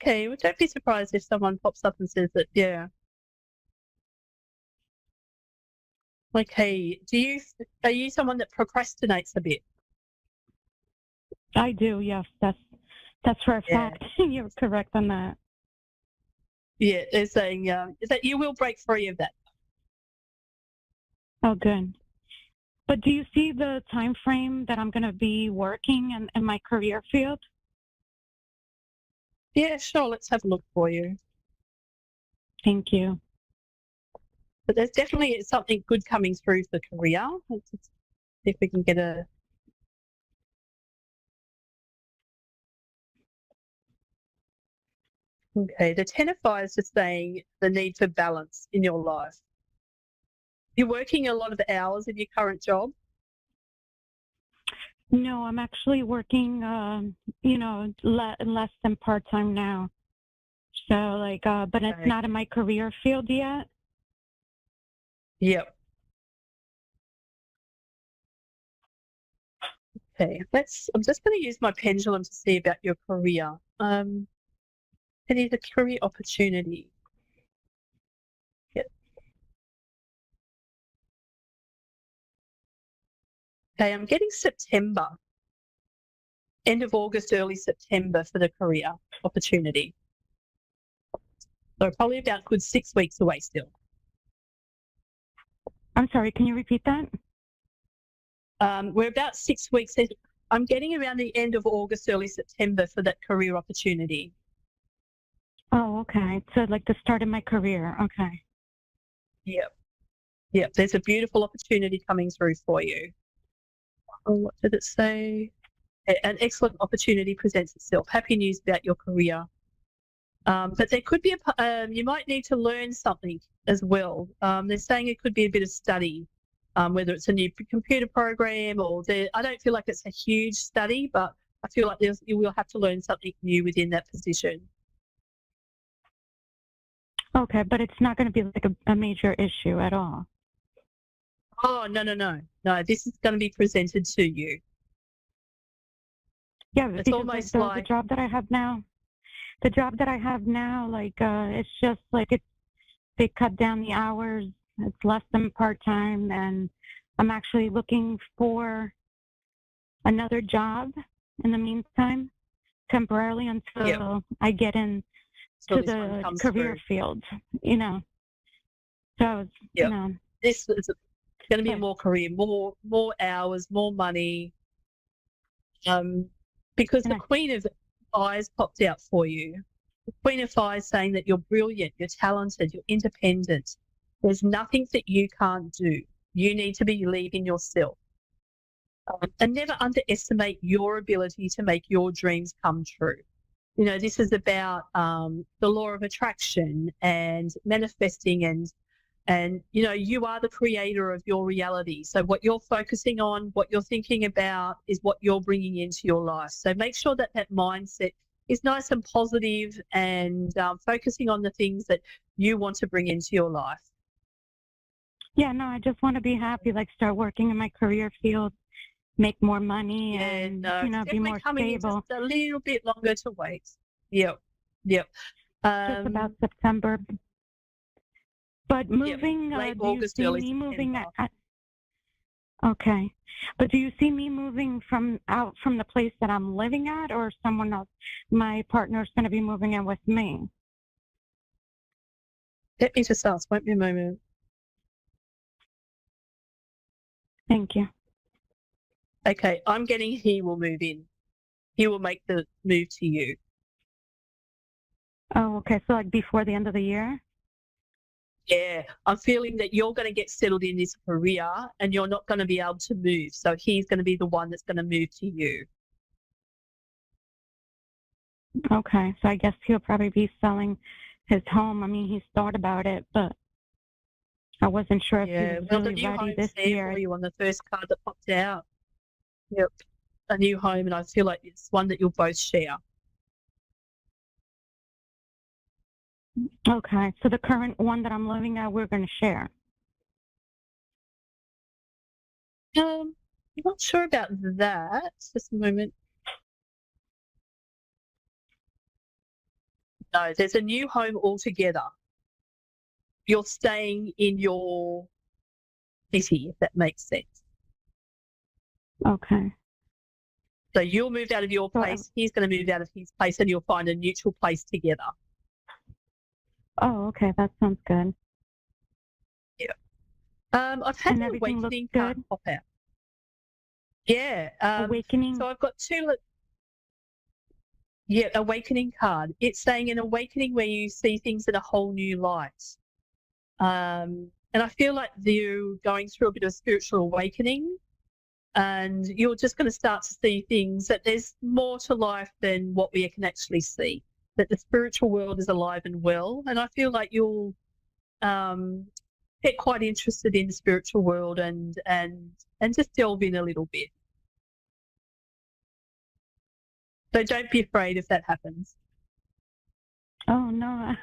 Okay, well, don't be surprised if someone pops up and says that, yeah. Okay, are you someone that procrastinates a bit? I do, yes. That's for a Yeah. fact. You're correct on that. Yeah, they're saying that you will break free of that. Oh, good. But do you see the time frame that I'm going to be working in my career field? Yeah, sure, let's have a look for you. Thank you. But there's definitely something good coming through for career. Let's see if we can get a... Okay, the Ten of Fires is saying the need for balance in your life. You're working a lot of hours in your current job? No, I'm actually working, less than part-time now. So but it's not in my career field yet. Yep. Okay, I'm just going to use my pendulum to see about your career. Any of the career opportunity. Yep. Okay, I'm getting September, end of August, early September for the career opportunity. So probably about a good 6 weeks away still. I'm sorry, can you repeat that? We're about 6 weeks. I'm getting around the end of August, early September for that career opportunity. Oh, okay. So like the start of my career. Okay. Yep. Yep. There's a beautiful opportunity coming through for you. Oh, what did it say? An excellent opportunity presents itself. Happy news about your career. But there could be you might need to learn something as well. They're saying it could be a bit of study, whether it's a new computer program or I don't feel like it's a huge study, but I feel like you will have to learn something new within that position. Okay, but it's not going to be like a major issue at all. Oh, no. This is going to be presented to you. Yeah, It's because almost the job that I have now, it's just like they cut down the hours. It's less than part-time, and I'm actually looking for another job in the meantime, temporarily until I get in to the career field, So, this is going to be more career, more hours, more money. Because the Queen of Fires popped out for you. The Queen of Fires saying that you're brilliant, you're talented, you're independent. There's nothing that you can't do. You need to believe in yourself. And never underestimate your ability to make your dreams come true. This is about the law of attraction and manifesting and you are the creator of your reality. So what you're focusing on, what you're thinking about is what you're bringing into your life. So make sure that mindset is nice and positive and focusing on the things that you want to bring into your life. Yeah, no, I just want to be happy, like start working in my career field, make more money, and be more stable. Just a little bit longer to wait. Yep. Just about September. But moving, late do you August, see early me moving September. Okay. But do you see me moving out from the place that I'm living at, or someone else? My partner's going to be moving in with me. Let me just ask, won't be a moment. Thank you. Okay, I'm getting he will move in. He will make the move to you. Oh, okay. So like before the end of the year? Yeah, I'm feeling that you're going to get settled in this career and you're not going to be able to move. So he's going to be the one that's going to move to you. Okay, so I guess he'll probably be selling his home. I mean, he's thought about it, but I wasn't sure if he was really ready this year. For you on the first card that popped out. Yep, a new home, and I feel like it's one that you'll both share. Okay, so the current one that I'm living at, we're going to share. I'm not sure about that. Just a moment. No, there's a new home altogether. You're staying in your city, if that makes sense. Okay. So you'll move out of your So place, he's going to move out of his place, and you'll find a neutral place together. Oh, okay. That sounds good. Yeah. I've had And an everything looks awakening card good? pop out. Yeah. Awakening? So I've got two. Yeah, awakening card. It's saying an awakening where you see things in a whole new light. And I feel like you're going through a bit of spiritual awakening, and you're just going to start to see things that there's more to life than what we can actually see. That the spiritual world is alive and well, and I feel like you'll get quite interested in the spiritual world and just delve in a little bit. So don't be afraid if that happens. Oh, no.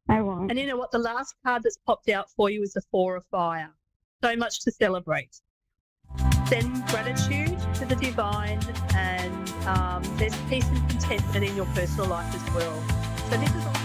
I won't. And you know what? The last card that's popped out for you is the Four of Fire. So much to celebrate. Send gratitude to the divine, and there's peace and contentment in your personal life as well. So this is all.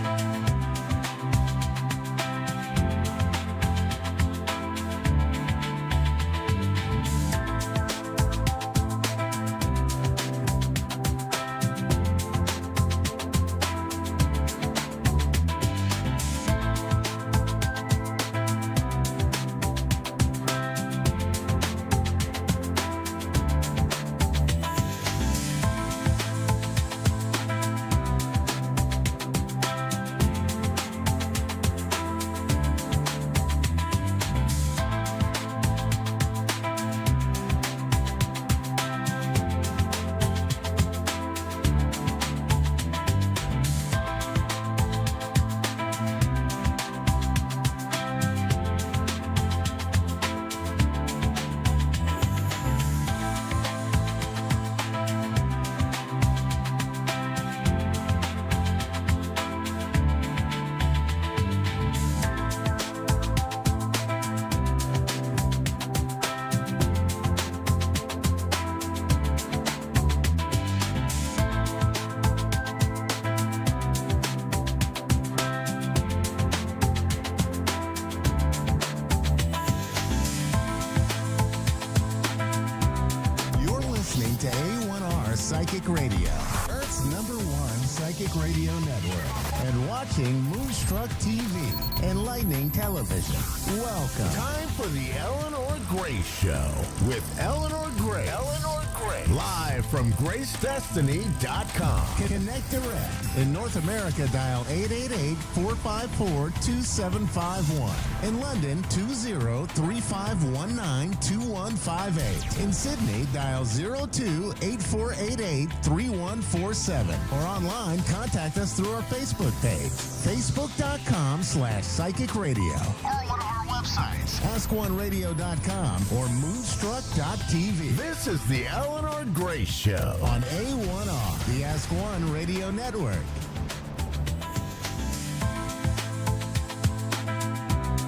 listening to A1R Psychic Radio, Earth's #1 psychic radio network, and watching Moonstruck TV, Enlightening Television. Welcome. Time for the Eleanor Grace Show with Eleanor Grace. Eleanor Grace. Live from GraceDestiny.com. Connect direct. In North America, dial 888-454-2751. In London, 20-3519-2158. In Sydney, dial 02-8488-3147. Or online, contact us through our Facebook page, facebook.com/psychic radio. Or one of our websites, askoneradio.com or moonstruck.tv. This is the Eleanor Grace Show on A1R, the Ask One Radio Network.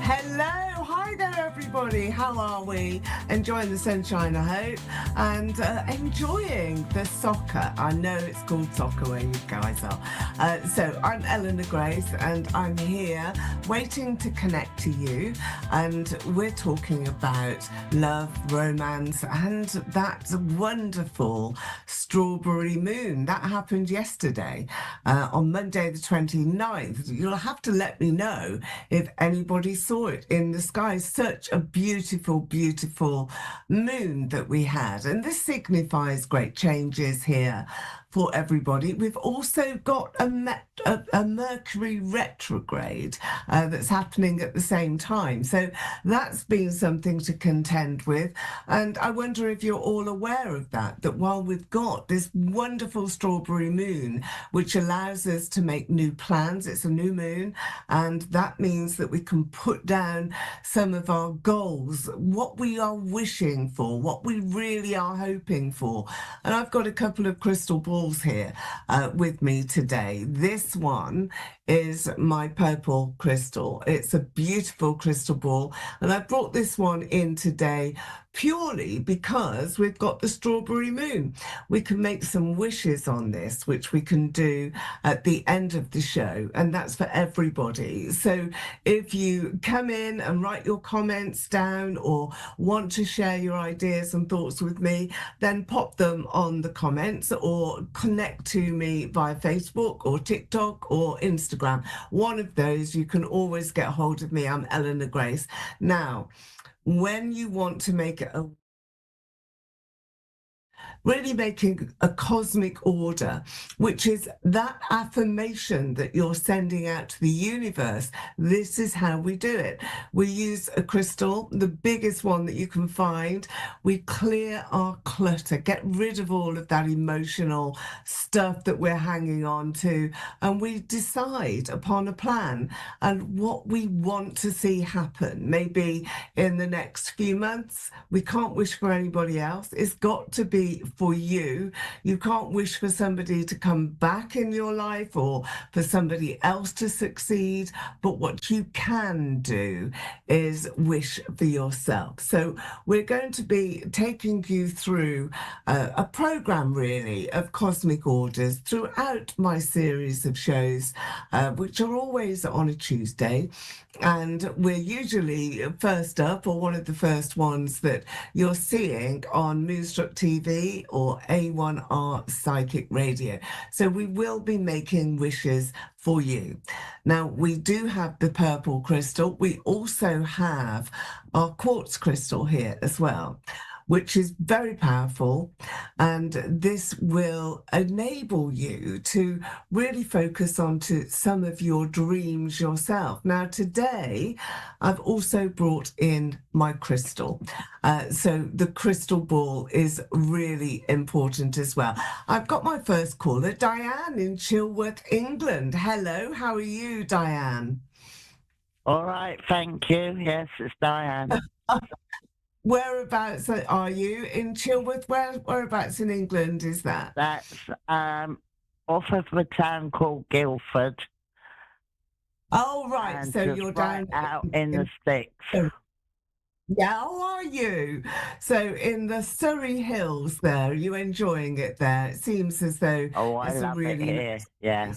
Hello, hi there everybody, how are we? Enjoying the sunshine, I hope, and enjoying the soccer. I know it's called soccer where you guys are. So I'm Eleanor Grace and I'm here waiting to connect to you, and we're talking about love, romance, and that wonderful strawberry moon. That happened yesterday on Monday the 29th. You'll have to let me know if anybody saw it in the sky. Such a beautiful, beautiful moon that we had, and this signifies great changes here for everybody. We've also got a Mercury retrograde that's happening at the same time, so that's been something to contend with. And I wonder if you're all aware of that while we've got this wonderful strawberry moon, which allows us to make new plans, it's a new moon, and that means that we can put down some of our goals, what we are wishing for, what we really are hoping for. And I've got a couple of crystal balls here with me today. This one is my purple crystal. It's a beautiful crystal ball, and I brought this one in today purely because we've got the strawberry moon. We can make some wishes on this, which we can do at the end of the show, and that's for everybody. So if you come in and write your comments down or want to share your ideas and thoughts with me, then pop them on the comments or connect to me via Facebook or TikTok or Instagram. One of those, you can always get hold of me. I'm Eleanor Grace. Now, when you want to make it really making a cosmic order, which is that affirmation that you're sending out to the universe. This is how we do it. We use a crystal, the biggest one that you can find. We clear our clutter, get rid of all of that emotional stuff that we're hanging on to, and we decide upon a plan and what we want to see happen. Maybe in the next few months, we can't wish for anybody else. It's got to be for you. You can't wish for somebody to come back in your life or for somebody else to succeed, but what you can do is wish for yourself. So we're going to be taking you through a program really of cosmic orders throughout my series of shows, which are always on a Tuesday. And we're usually first up, or one of the first ones that you're seeing on Moonstruck TV or A1R Psychic Radio. So we will be making wishes for you. Now, we do have the purple crystal. We also have our quartz crystal here as well, which is very powerful, and this will enable you to really focus onto some of your dreams yourself. Now, today, I've also brought in my crystal. So the crystal ball is really important as well. I've got my first caller, Diane in Chilworth, England. Hello, how are you, Diane? All right, thank you. Yes, it's Diane. Whereabouts are you in Chilworth? Whereabouts in England is that? That's off of a town called Guildford. Oh, right. And So just you're right down out in the sticks. Yeah, how are you? So in the Surrey Hills there, are you enjoying it there? It seems as though Oh, I it's a love really it here. Yeah.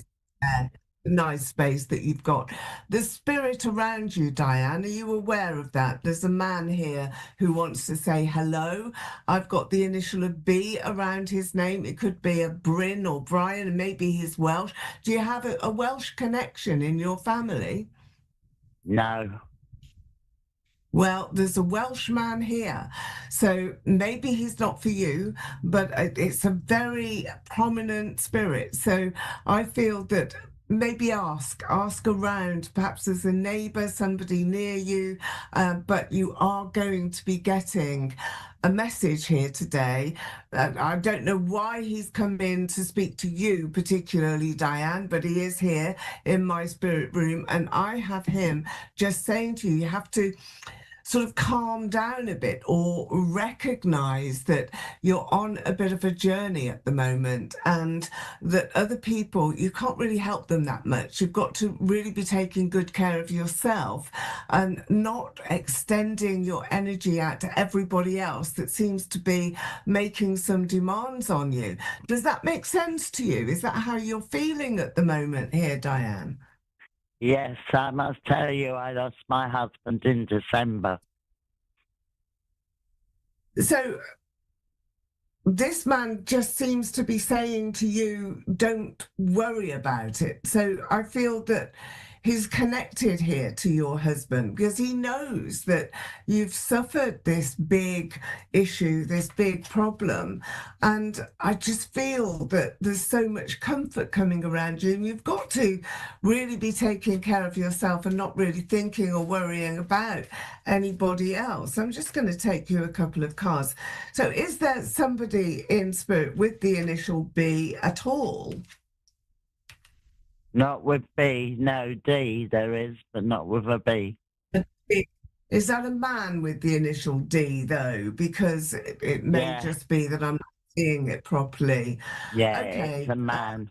nice space that you've got. The spirit around you, Diane, are you aware of that? There's a man here who wants to say hello. I've got the initial of B around his name. It could be a Bryn or Brian, and maybe he's Welsh. Do you have a Welsh connection in your family? No. Well, there's a Welsh man here, so maybe he's not for you, but it's a very prominent spirit. So I feel that maybe ask around, perhaps as a neighbour, somebody near you, but you are going to be getting a message here today. I don't know why he's come in to speak to you particularly, Diane, but he is here in my spirit room, and I have him just saying to you, you have to sort of calm down a bit or recognize that you're on a bit of a journey at the moment, and that other people, you can't really help them that much. You've got to really be taking good care of yourself and not extending your energy out to everybody else that seems to be making some demands on you. Does that make sense to you? Is that how you're feeling at the moment here, Diane? Yes, I must tell you, I lost my husband in December. So this man just seems to be saying to you, don't worry about it. So I feel that he's connected here to your husband because he knows that you've suffered this big issue, this big problem. And I just feel that there's so much comfort coming around you, and you've got to really be taking care of yourself and not really thinking or worrying about anybody else. I'm just going to take you a couple of cards. So is there somebody in spirit with the initial B at all? Not with B, no, D there is, but not with a B. Is that a man with the initial D, though? Because it may just be that I'm not seeing it properly. Yeah, Okay. it's a man.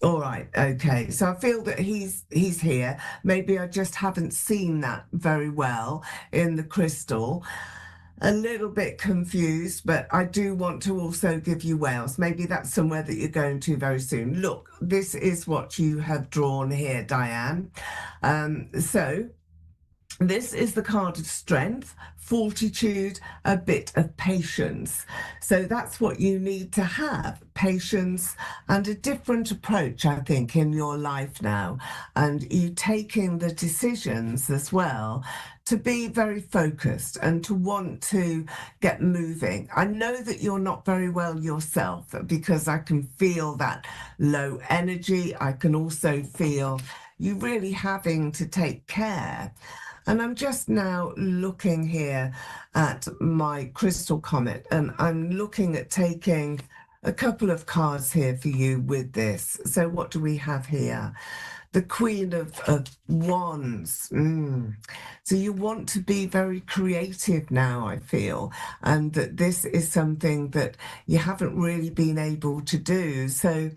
All right, okay. So I feel that he's here. Maybe I just haven't seen that very well in the crystal. A little bit confused, but I do want to also give you Wales. Maybe that's somewhere that you're going to very soon. Look, this is what you have drawn here, Diane. So this is the card of strength, fortitude, a bit of patience. So that's what you need to have, patience and a different approach, I think, in your life now. And you taking the decisions as well to be very focused and to want to get moving. I know that you're not very well yourself because I can feel that low energy. I can also feel you really having to take care. And I'm just now looking here at my crystal comet, and I'm looking at taking a couple of cards here for you with this. So what do we have here? The Queen of Wands. So you want to be very creative now, I feel, and that this is something that you haven't really been able to do. So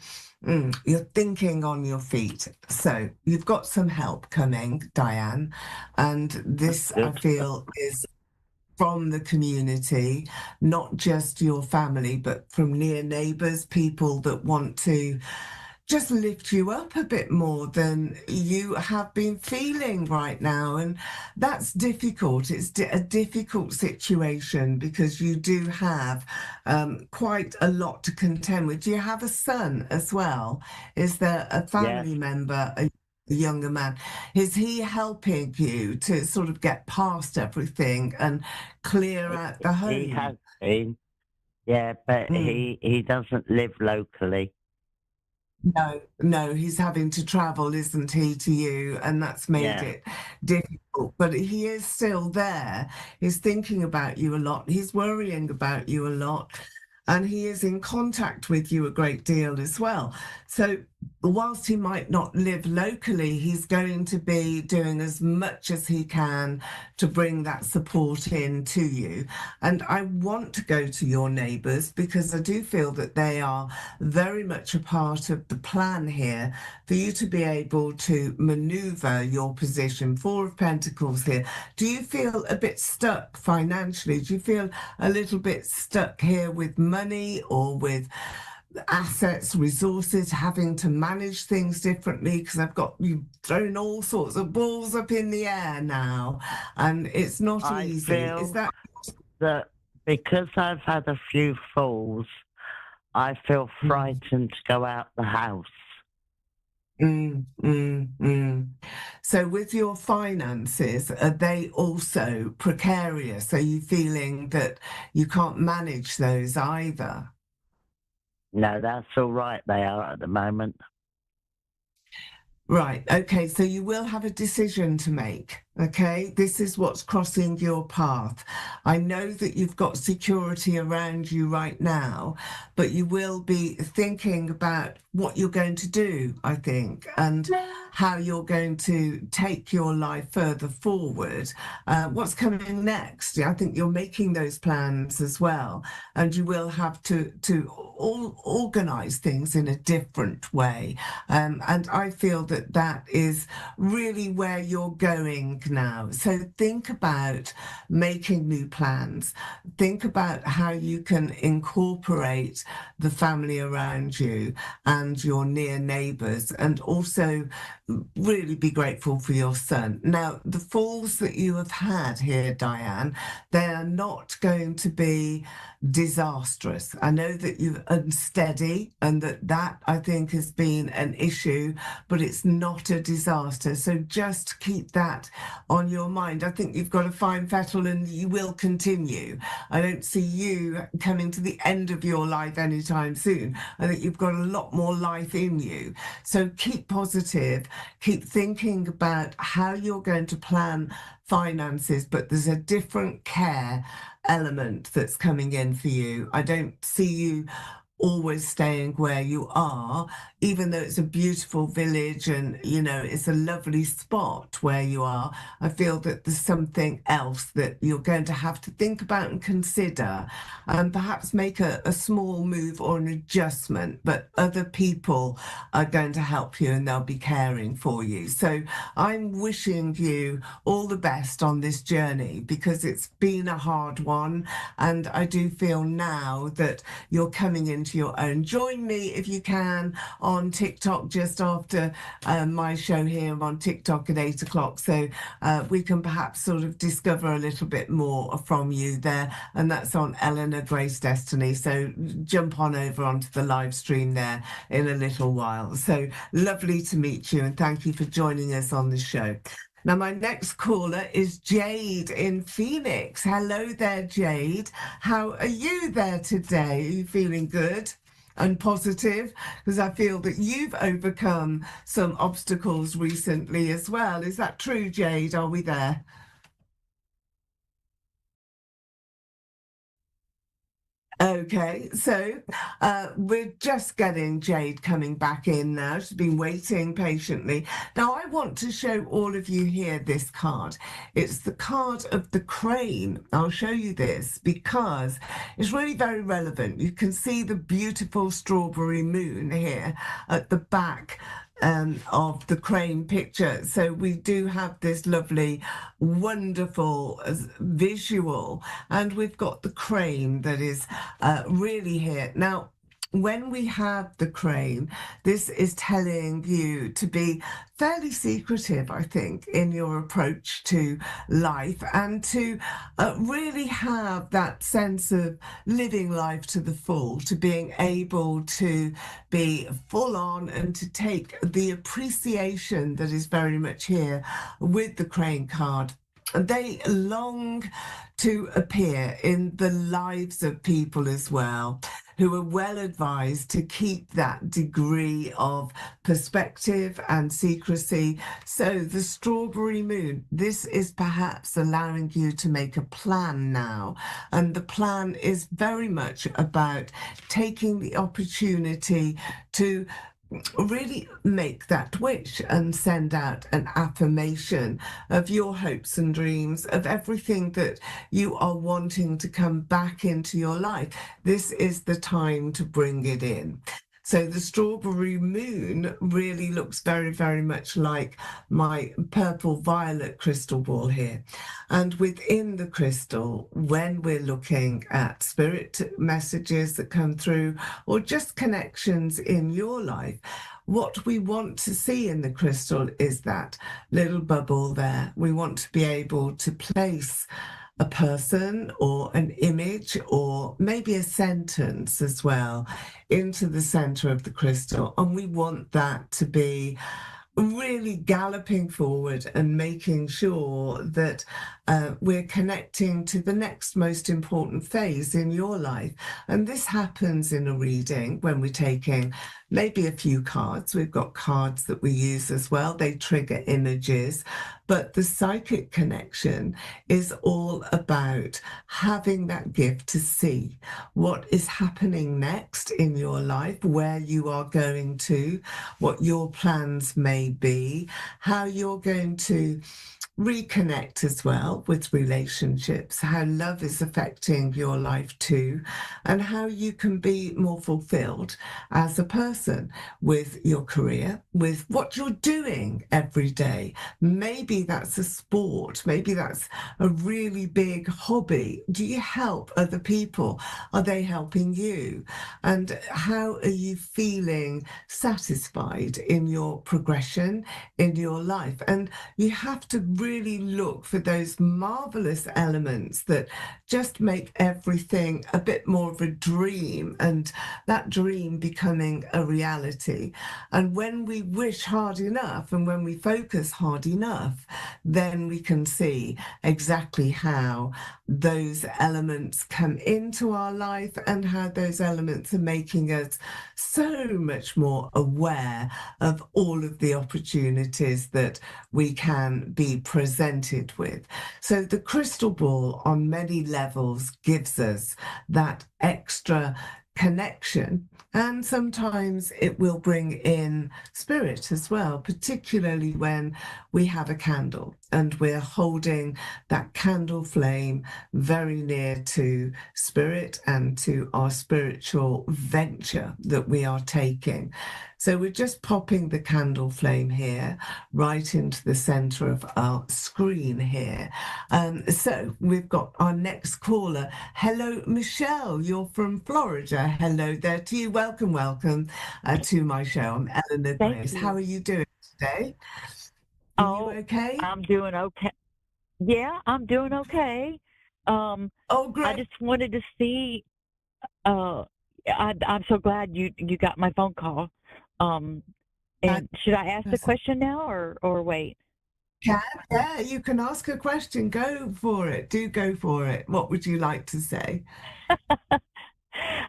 you're thinking on your feet. So you've got some help coming, Diane. And this, I feel, is from the community, not just your family, but from near neighbours, people that want to just lift you up a bit more than you have been feeling right now. And that's difficult. It's a difficult situation because you do have quite a lot to contend with. Do you have a son as well? Is there a family member, a younger man? Is he helping you to sort of get past everything and clear out the home? He has been, yeah, but he doesn't live locally. No, he's having to travel, isn't he, to you? And that's made it difficult. But he is still there. He's thinking about you a lot. He's worrying about you a lot. And he is in contact with you a great deal as well. So whilst he might not live locally, he's going to be doing as much as he can to bring that support in to you. And I want to go to your neighbours because I do feel that they are very much a part of the plan here for you to be able to manoeuvre your position. Four of Pentacles here. Do you feel a bit stuck financially? Do you feel a little bit stuck here with money or with assets, resources, having to manage things differently? Because I've got you throwing all sorts of balls up in the air now, and it's not easy. Is that because I've had a few falls, I feel frightened to go out the house. So with your finances, are they also precarious? Are you feeling that you can't manage those either? No, that's all right. They are at the moment. Right. Okay. So you will have a decision to make. Okay. This is what's crossing your path. I know that you've got security around you right now, but you will be thinking about what you're going to do, I think, and how you're going to take your life further forward. What's coming next? I think you're making those plans as well, and you will have to organize things in a different way. And I feel that that is really where you're going now. So think about making new plans. Think about how you can incorporate the family around you and your near neighbors, and also really be grateful for your son. Now, the falls that you have had here, Diane, they are not going to be disastrous. I know that you're unsteady and that I think has been an issue, but it's not a disaster. So just keep that on your mind. I think you've got a fine fettle and you will continue. I don't see you coming to the end of your life anytime soon. I think you've got a lot more life in you. So keep positive, keep thinking about how you're going to plan finances, but there's a different care element that's coming in for you. I don't see you always staying where you are, even though it's a beautiful village and, you know, it's a lovely spot where you are. I feel that there's something else that you're going to have to think about and consider, and perhaps make a small move or an adjustment, but other people are going to help you and they'll be caring for you. So I'm wishing you all the best on this journey, because it's been a hard one, and I do feel now that you're coming into your own. Join me if you can on TikTok just after my show here on TikTok at 8 o'clock, so we can perhaps sort of discover a little bit more from you there, and that's on Eleanor Grace Destiny. So jump on over onto the live stream there in a little while. So lovely to meet you, and thank you for joining us on the show. Now, my next caller is Jade in Phoenix. Hello there, Jade. How are you there today? Are you feeling good and positive? Because I feel that you've overcome some obstacles recently as well. Is that true, Jade? Are we there? Okay, so we're just getting Jade coming back in now. She's been waiting patiently. Now, I want to show all of you here this card. It's the card of the crane. I'll show you this because it's really very relevant. You can see the beautiful strawberry moon here at the back of the crane picture. So we do have this lovely, wonderful visual, and we've got the crane that is really here. Now, when we have the crane, this is telling you to be fairly secretive, I think, in your approach to life, and to really have that sense of living life to the full, to being able to be full on and to take the appreciation that is very much here with the crane card. They long to appear in the lives of people as well, who are well advised to keep that degree of perspective and secrecy. So the strawberry moon, this is perhaps allowing you to make a plan now. And the plan is very much about taking the opportunity to really make that wish and send out an affirmation of your hopes and dreams, of everything that you are wanting to come back into your life. This is the time to bring it in. So the strawberry moon really looks very, very much like my purple violet crystal ball here. And within the crystal, when we're looking at spirit messages that come through, or just connections in your life, what we want to see in the crystal is that little bubble there. We want to be able to place a person or an image or maybe a sentence as well into the center of the crystal. And we want that to be really galloping forward and making sure that we're connecting to the next most important phase in your life. And this happens in a reading when we're taking maybe a few cards. We've got cards that we use as well. They trigger images. But the psychic connection is all about having that gift to see what is happening next in your life, where you are going to, what your plans may be, how you're going to reconnect as well with relationships, how love is affecting your life too, and how you can be more fulfilled as a person with your career, with what you're doing every day. Maybe that's a sport, maybe that's a really big hobby. Do you help other people? Are they helping you? And how are you feeling satisfied in your progression in your life? And you have to really look for those marvelous elements that just make everything a bit more of a dream, and that dream becoming a reality. And when we wish hard enough and when we focus hard enough, then we can see exactly how those elements come into our life and how those elements are making us so much more aware of all of the opportunities that we can be presented with. So the crystal ball on many levels gives us that extra connection, and sometimes it will bring in spirit as well, particularly when we have a candle and we're holding that candle flame very near to spirit and to our spiritual venture that we are taking. So we're just popping the candle flame here right into the center of our screen here. So we've got our next caller. Hello, Michelle. You're from Florida. Hello there to you. Welcome, welcome to my show. I'm Eleanor Thank Grace. you. How are you doing today? Are you okay? I'm doing okay. Yeah, I'm doing okay. Oh, I great. just wanted to see. I'm so glad you got my phone call. And should I ask the question now or wait? Yeah, you can ask a question. Go for it. Do go for it. What would you like to say?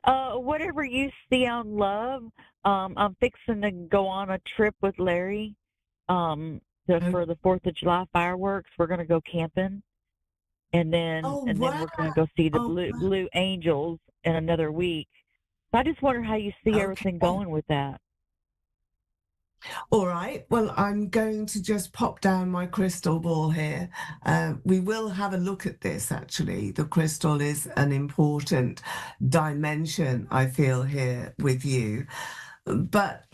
Whatever you see on love. I'm fixing to go on a trip with Larry. For the 4th of July fireworks. We're gonna go camping, and then we're gonna go see the Blue Angels in another week. So I just wonder how you see everything going with that. All right. Well, I'm going to just pop down my crystal ball here. We will have a look at this, actually. The crystal is an important dimension, I feel, here with you. But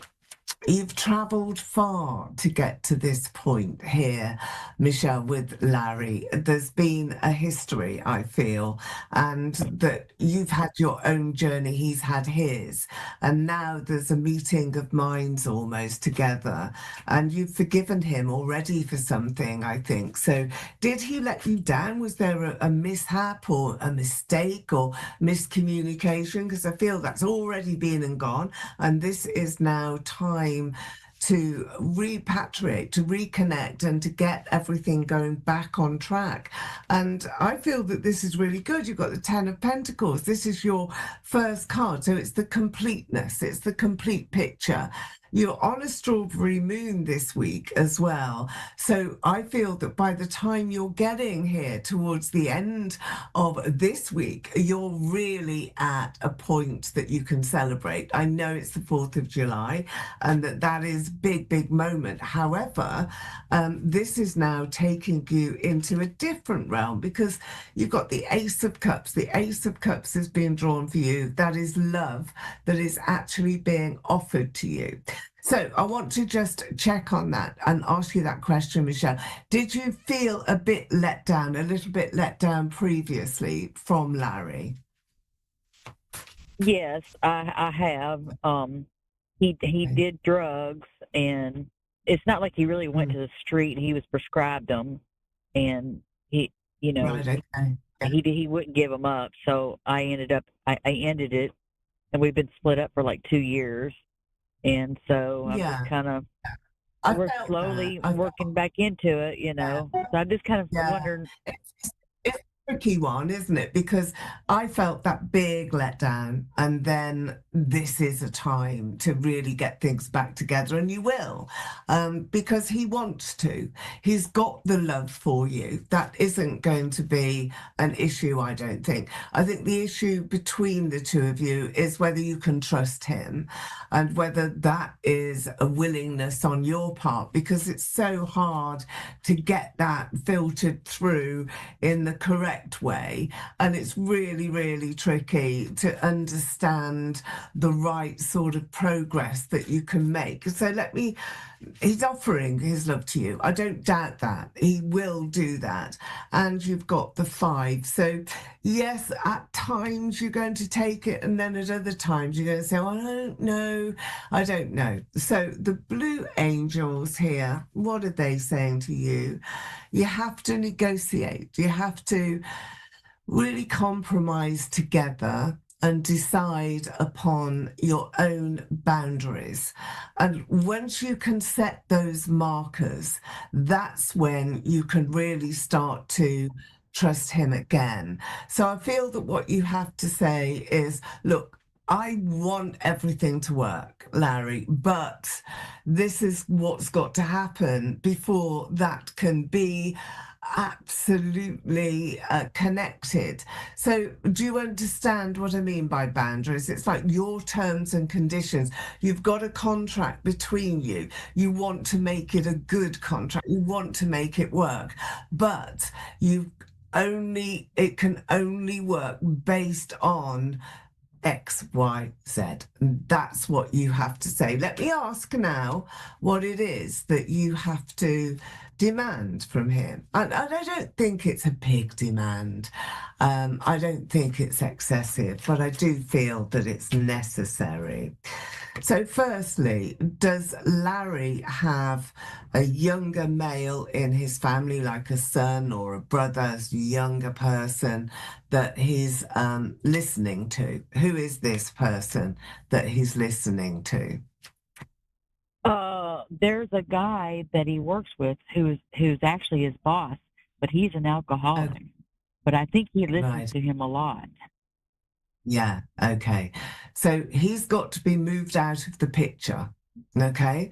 you've traveled far to get to this point here, Michelle, with Larry. There's been a history, I feel, and that you've had your own journey, he's had his, and now there's a meeting of minds almost together, and you've forgiven him already for something, I think. So did he let you down? Was there a mishap or a mistake or miscommunication? Because I feel that's already been and gone, and this is now time to repatriate, to reconnect, and to get everything going back on track. And I feel that this is really good. You've got the 10 of Pentacles. This is your first card. So it's the completeness, it's the complete picture. You're on a strawberry moon this week as well. So I feel that by the time you're getting here towards the end of this week, you're really at a point that you can celebrate. I know it's the 4th of July and that is big, big moment. However, this is now taking you into a different realm because you've got the Ace of Cups. The Ace of Cups is being drawn for you. That is love that is actually being offered to you. So I want to just check on that and ask you that question, Michelle. Did you feel a bit let down, a little bit let down previously from Larry? Yes, I have. He did drugs, and it's not like he really went to the street. He was prescribed them, and he, Right, okay. he wouldn't give them up. So I ended it, and we've been split up for like 2 years. And so I'm just kind of, we're slowly working back into it, So I'm just kind of wondering. It's a tricky one, isn't it? Because I felt that big letdown, and then this is a time to really get things back together, and you will, because he wants to. He's got the love for you. That isn't going to be an issue, I don't think. I think the issue between the two of you is whether you can trust him and whether that is a willingness on your part, because it's so hard to get that filtered through in the correct way. And it's really, really tricky to understand the right sort of progress that you can make. So he's offering his love to you. I don't doubt that. He will do that. And you've got the 5. So yes, at times you're going to take it, and then at other times you're going to say, well, I don't know. So the Blue Angels here, what are they saying to you? You have to negotiate. You have to really compromise together and decide upon your own boundaries. And once you can set those markers, that's when you can really start to trust him again. So I feel that what you have to say is, look, I want everything to work, Larry, but this is what's got to happen before that can be absolutely connected. So, do you understand what I mean by boundaries? It's like your terms and conditions. You've got a contract between you. You want to make it a good contract. You want to make it work, but it can only work based on X, Y, Z. That's what you have to say. Let me ask now what it is that you have to demand from him. And I don't think it's a big demand. I don't think it's excessive, but I do feel that it's necessary. So, firstly, does Larry have a younger male in his family, like a son or a brother, younger person that he's listening to? Who is this person that he's listening to? There's a guy that he works with who's actually his boss, but he's an alcoholic. Okay. But I think he listens Right. to him a lot. Yeah, okay. So he's got to be moved out of the picture, okay?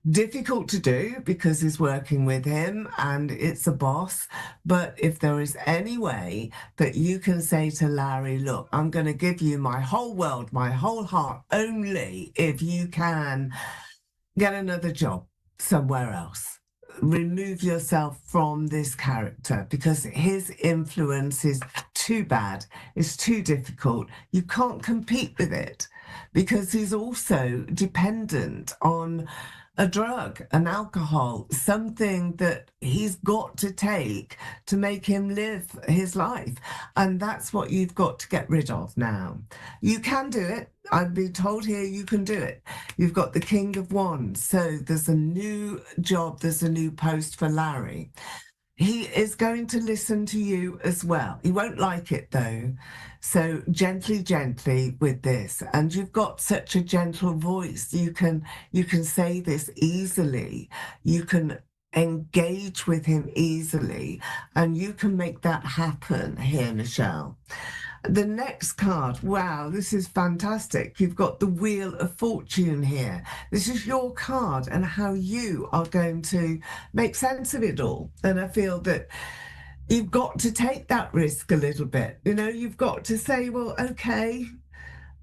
Difficult to do because he's working with him and it's a boss. But if there is any way that you can say to Larry, look, I'm going to give you my whole world, my whole heart, only if you can get another job somewhere else. Remove yourself from this character because his influence is too bad. It's too difficult. You can't compete with it because he's also dependent on a drug, an alcohol, something that he's got to take to make him live his life. And that's what you've got to get rid of now. You can do it. I've been told here you can do it. You've got the King of Wands. So there's a new job, there's a new post for Larry. He is going to listen to you as well. He won't like it though. So gently with this. And you've got such a gentle voice. You can say this easily. You can engage with him easily. And you can make that happen here, Michelle. The next card, wow, this is fantastic. You've got the Wheel of Fortune here. This is your card and how you are going to make sense of it all. And I feel that you've got to take that risk a little bit. You know, you've got to say, well, okay,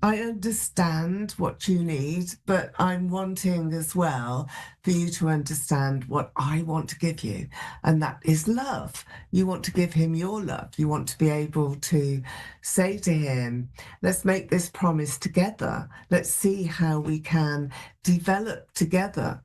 I understand what you need, but I'm wanting as well for you to understand what I want to give you. And that is love. You want to give him your love. You want to be able to say to him, let's make this promise together. Let's see how we can develop together.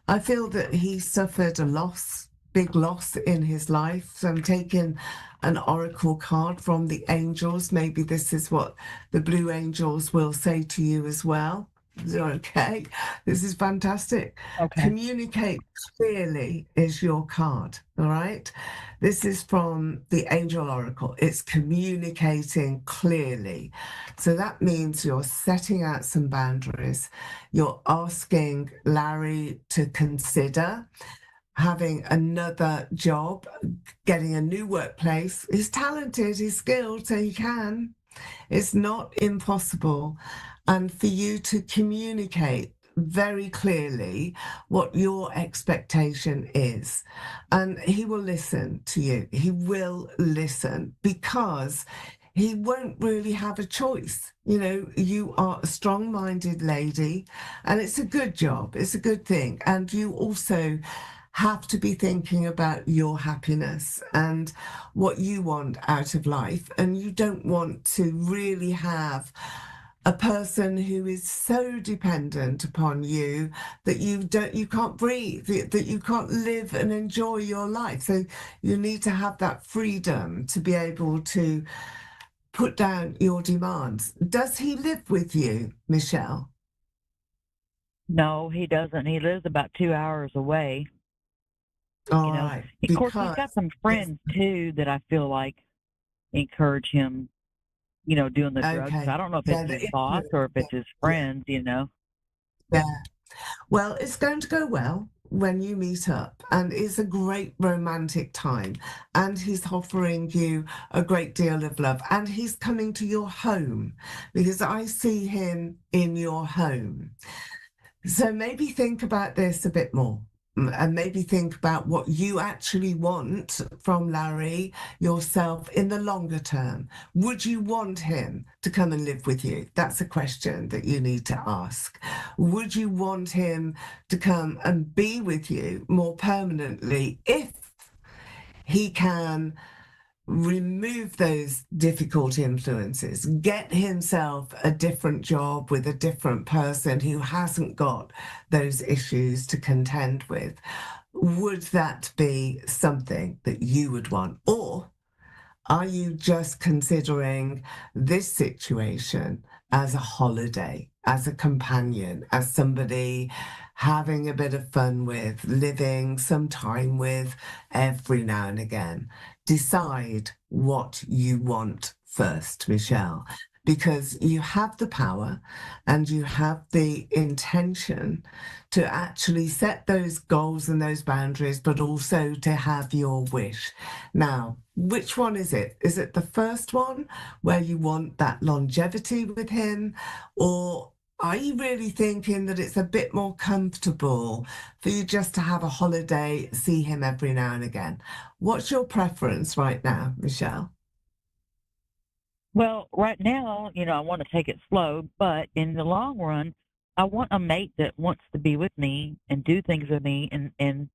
I feel that he suffered a loss, big loss in his life. So I'm taking an oracle card from the angels. Maybe this is what the blue angels will say to you as well. Okay, this is fantastic. Okay. Communicate clearly is your card. All right, this is from the angel oracle. It's communicating clearly. So that means you're setting out some boundaries. You're asking Larry to consider having another job, getting a new workplace. He's talented, he's skilled, so he can. It's not impossible. And for you to communicate very clearly what your expectation is. And he will listen to you. He will listen because he won't really have a choice. You know, you are a strong-minded lady and it's a good job. It's a good thing. And you also have to be thinking about your happiness and what you want out of life. And you don't want to really have a person who is so dependent upon you that you can't breathe, that you can't live and enjoy your life. So you need to have that freedom to be able to put down your demands. Does he live with you, Michelle? No, he doesn't. He lives about 2 hours away. All right. Of course, he's got some friends too that I feel like encourage him, doing the drugs. Okay. I don't know if Yeah, it's the his boss or if it's his friends, Yeah. Well, it's going to go well when you meet up, and it's a great romantic time. And he's offering you a great deal of love, and he's coming to your home because I see him in your home. So maybe think about this a bit more. and maybe think about what you actually want from Larry yourself in the longer term. Would you want him to come and live with you? That's a question that you need to ask. Would you want him to come and be with you more permanently if he can remove those difficult influences, get himself a different job with a different person who hasn't got those issues to contend with? Would that be something that you would want? Or are you just considering this situation as a holiday, as a companion, as somebody having a bit of fun with, living some time with every now and again? Decide what you want first, Michelle, because you have the power and you have the intention to actually set those goals and those boundaries, but also to have your wish. Now, which one is it? Is it the first one where you want that longevity with him, or are you really thinking that it's a bit more comfortable for you just to have a holiday, see him every now and again? What's your preference right now, Michelle? Well, right now, I want to take it slow, but in the long run, I want a mate that wants to be with me and do things with me and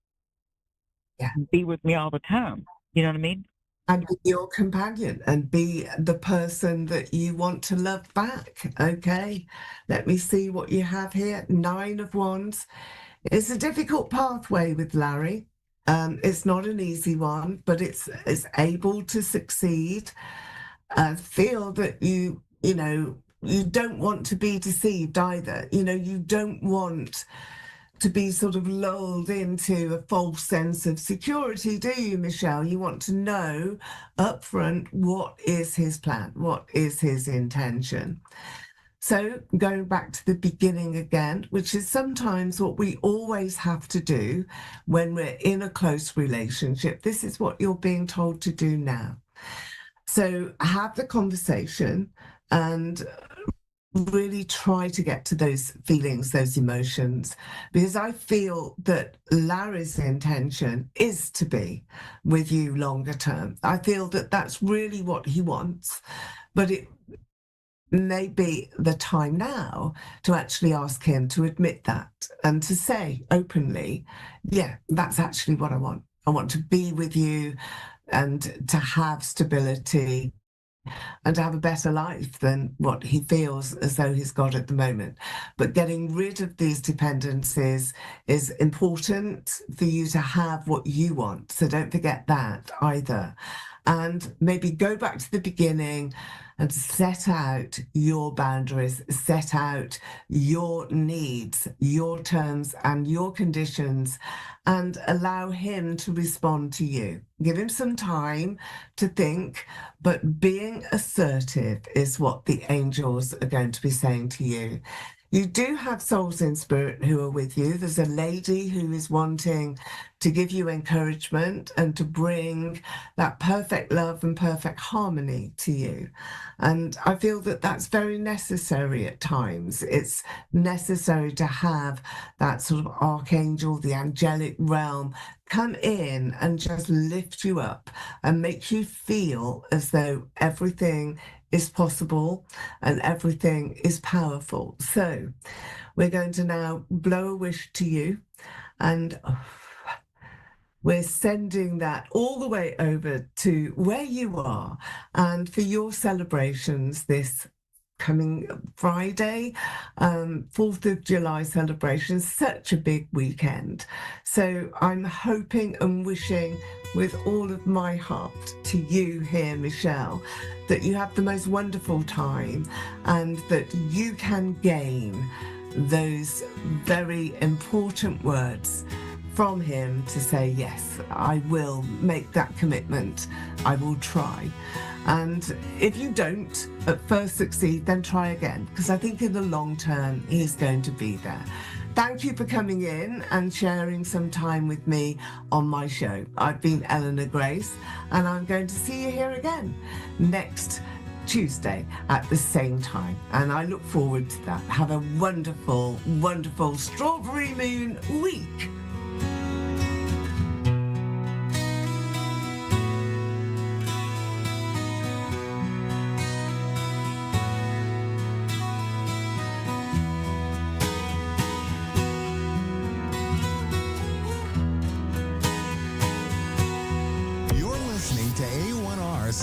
Yeah. be with me all the time. You know what I mean? And be your companion and be the person that you want to love back. Okay, let me see what you have here. 9 of Wands. It's a difficult pathway with Larry. It's not an easy one, but it's able to succeed. Feel that you don't want to be deceived either. You don't want to be sort of lulled into a false sense of security, do you, Michelle? You want to know up front what is his plan, what is his intention. So going back to the beginning again, which is sometimes what we always have to do when we're in a close relationship. This is what you're being told to do now. So have the conversation and really try to get to those feelings, those emotions, because I feel that Larry's intention is to be with you longer term. I feel that that's really what he wants, but it may be the time now to actually ask him to admit that and to say openly, yeah, that's actually what I want. I want to be with you and to have stability and to have a better life than what he feels as though he's got at the moment. But getting rid of these dependencies is important for you to have what you want. So don't forget that either. And maybe go back to the beginning and set out your boundaries, set out your needs, your terms and your conditions, and allow him to respond to you. Give him some time to think, but being assertive is what the angels are going to be saying to you. You do have souls in spirit who are with you. There's a lady who is wanting to give you encouragement and to bring that perfect love and perfect harmony to you. And I feel that that's very necessary at times. It's necessary to have that sort of archangel, the angelic realm, come in and just lift you up and make you feel as though everything is possible and everything is powerful. So we're going to now blow a wish to you, and we're sending that all the way over to where you are and for your celebrations this coming Friday, 4th of July celebration, such a big weekend. So I'm hoping and wishing with all of my heart to you here, Michelle, that you have the most wonderful time and that you can gain those very important words from him to say, yes, I will make that commitment. I will try. And if you don't at first succeed, then try again, because I think in the long term, he's going to be there. Thank you for coming in and sharing some time with me on my show. I've been Eleanor Grace, and I'm going to see you here again next Tuesday at the same time. And I look forward to that. Have a wonderful, wonderful strawberry moon week.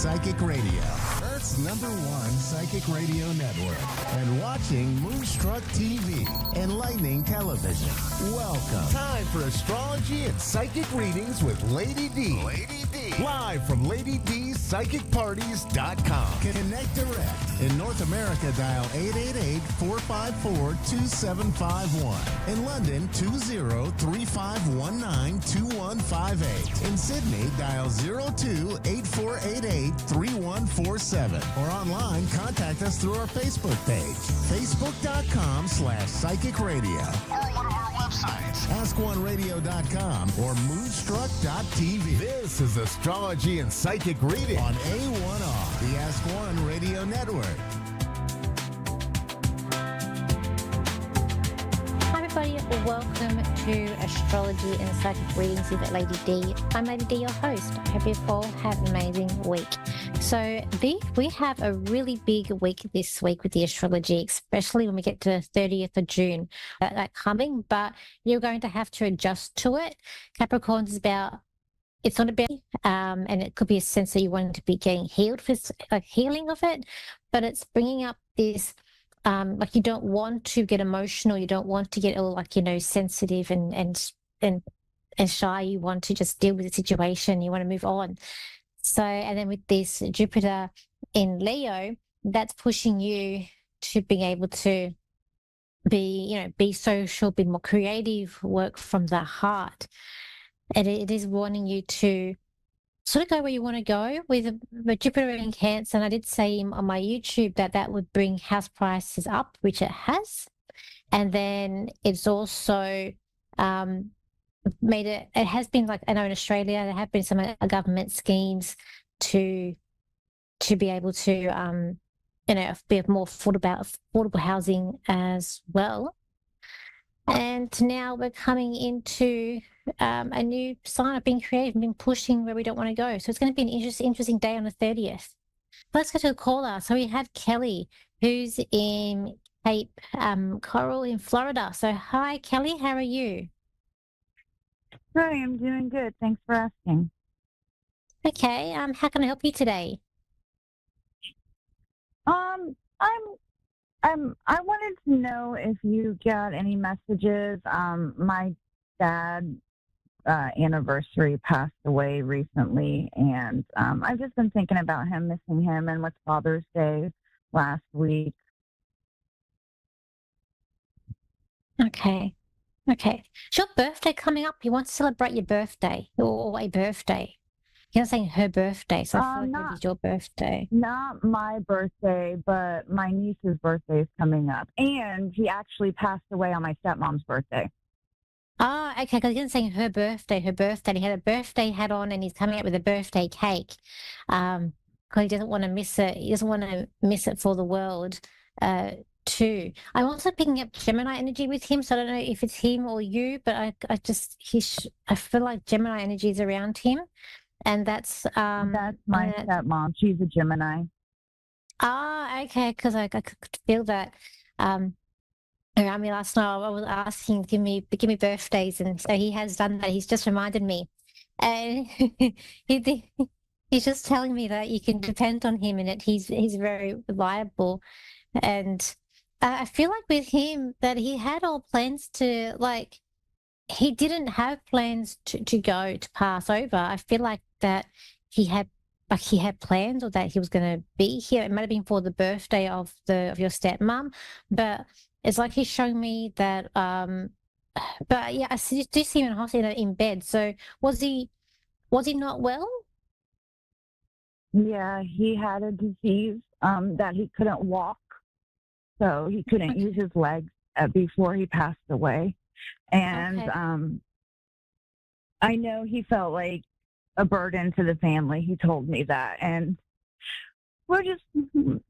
Psychic Radio, Earth's #1 psychic radio network, and watching Moonstruck TV, enlightening television. Welcome. Time for astrology and psychic readings with Lady D. Lady D. Live from Lady D's PsychicParties.com. Connect direct. In North America, dial 888-454-2751. In London, 20-3519-2158. In Sydney, dial 02-8488-3147. Or online, contact us through our Facebook page, facebook.com/psychic radio. Or one of our websites, askoneradio.com or moonstruck.tv. This is Astrology and Psychic Reading on A1R, the Ask One Radio Network. Hi everybody, welcome to Astrology and Psychic Readings with Lady D. I'm Lady D, your host. I hope you all have an amazing week. So we have a really big week this week with the astrology, especially when we get to the 30th of June. That coming, but you're going to have to adjust to it. Capricorns is about, it's not about, and it could be a sense that you want to be getting healed for like healing of it, but it's bringing up this, like you don't want to get emotional, you don't want to get all like, sensitive and shy. You want to just deal with the situation. You want to move on. So, and then with this Jupiter in Leo, that's pushing you to being able to be social, be more creative, work from the heart. And it is wanting you to sort of go where you want to go with Jupiter in Cancer. And I did say on my YouTube that would bring house prices up, which it has. And then it's also it has been, like I know in Australia there have been some government schemes to be able to be more affordable housing as well. And now we're coming into a new sign of being creative and being pushing where we don't want to go. So it's going to be an interesting day on the 30th. Let's go to the caller. So we have Kelly, who's in Cape Coral in Florida. So hi, Kelly, how are you? Hi, I'm doing good. Thanks for asking. Okay, how can I help you today? I wanted to know if you got any messages. My dad's anniversary passed away recently, and I've just been thinking about him, missing him, and with Father's Day last week. Okay. It's your birthday coming up. You want to celebrate your birthday or a birthday. You're not saying her birthday, so I feel like maybe it's your birthday. Not my birthday, but my niece's birthday is coming up. And he actually passed away on my stepmom's birthday. Oh, okay, because you're saying her birthday. He had a birthday hat on and he's coming up with a birthday cake. Because he doesn't want to miss it. He doesn't want to miss it for the world. Too. I'm also picking up Gemini energy with him, so I don't know if it's him or you, but I feel like Gemini energy is around him, and that's my stepmom. She's a Gemini. Okay, because I could feel that around me last night. I was asking, give me birthdays, and so he has done that. He's just reminded me, and he's just telling me that you can depend on him, and he's very reliable, and I feel like with him that he had all plans to, like, he didn't have plans to go to pass over. I feel like that he had plans, or that he was going to be here. It might have been for the birthday of your stepmom, but it's like he's showing me that. But yeah, I do see him in hospital in bed. So was he not well? Yeah, he had a disease that he couldn't walk. So he couldn't use his legs before he passed away. And I know he felt like a burden to the family. He told me that. And we're just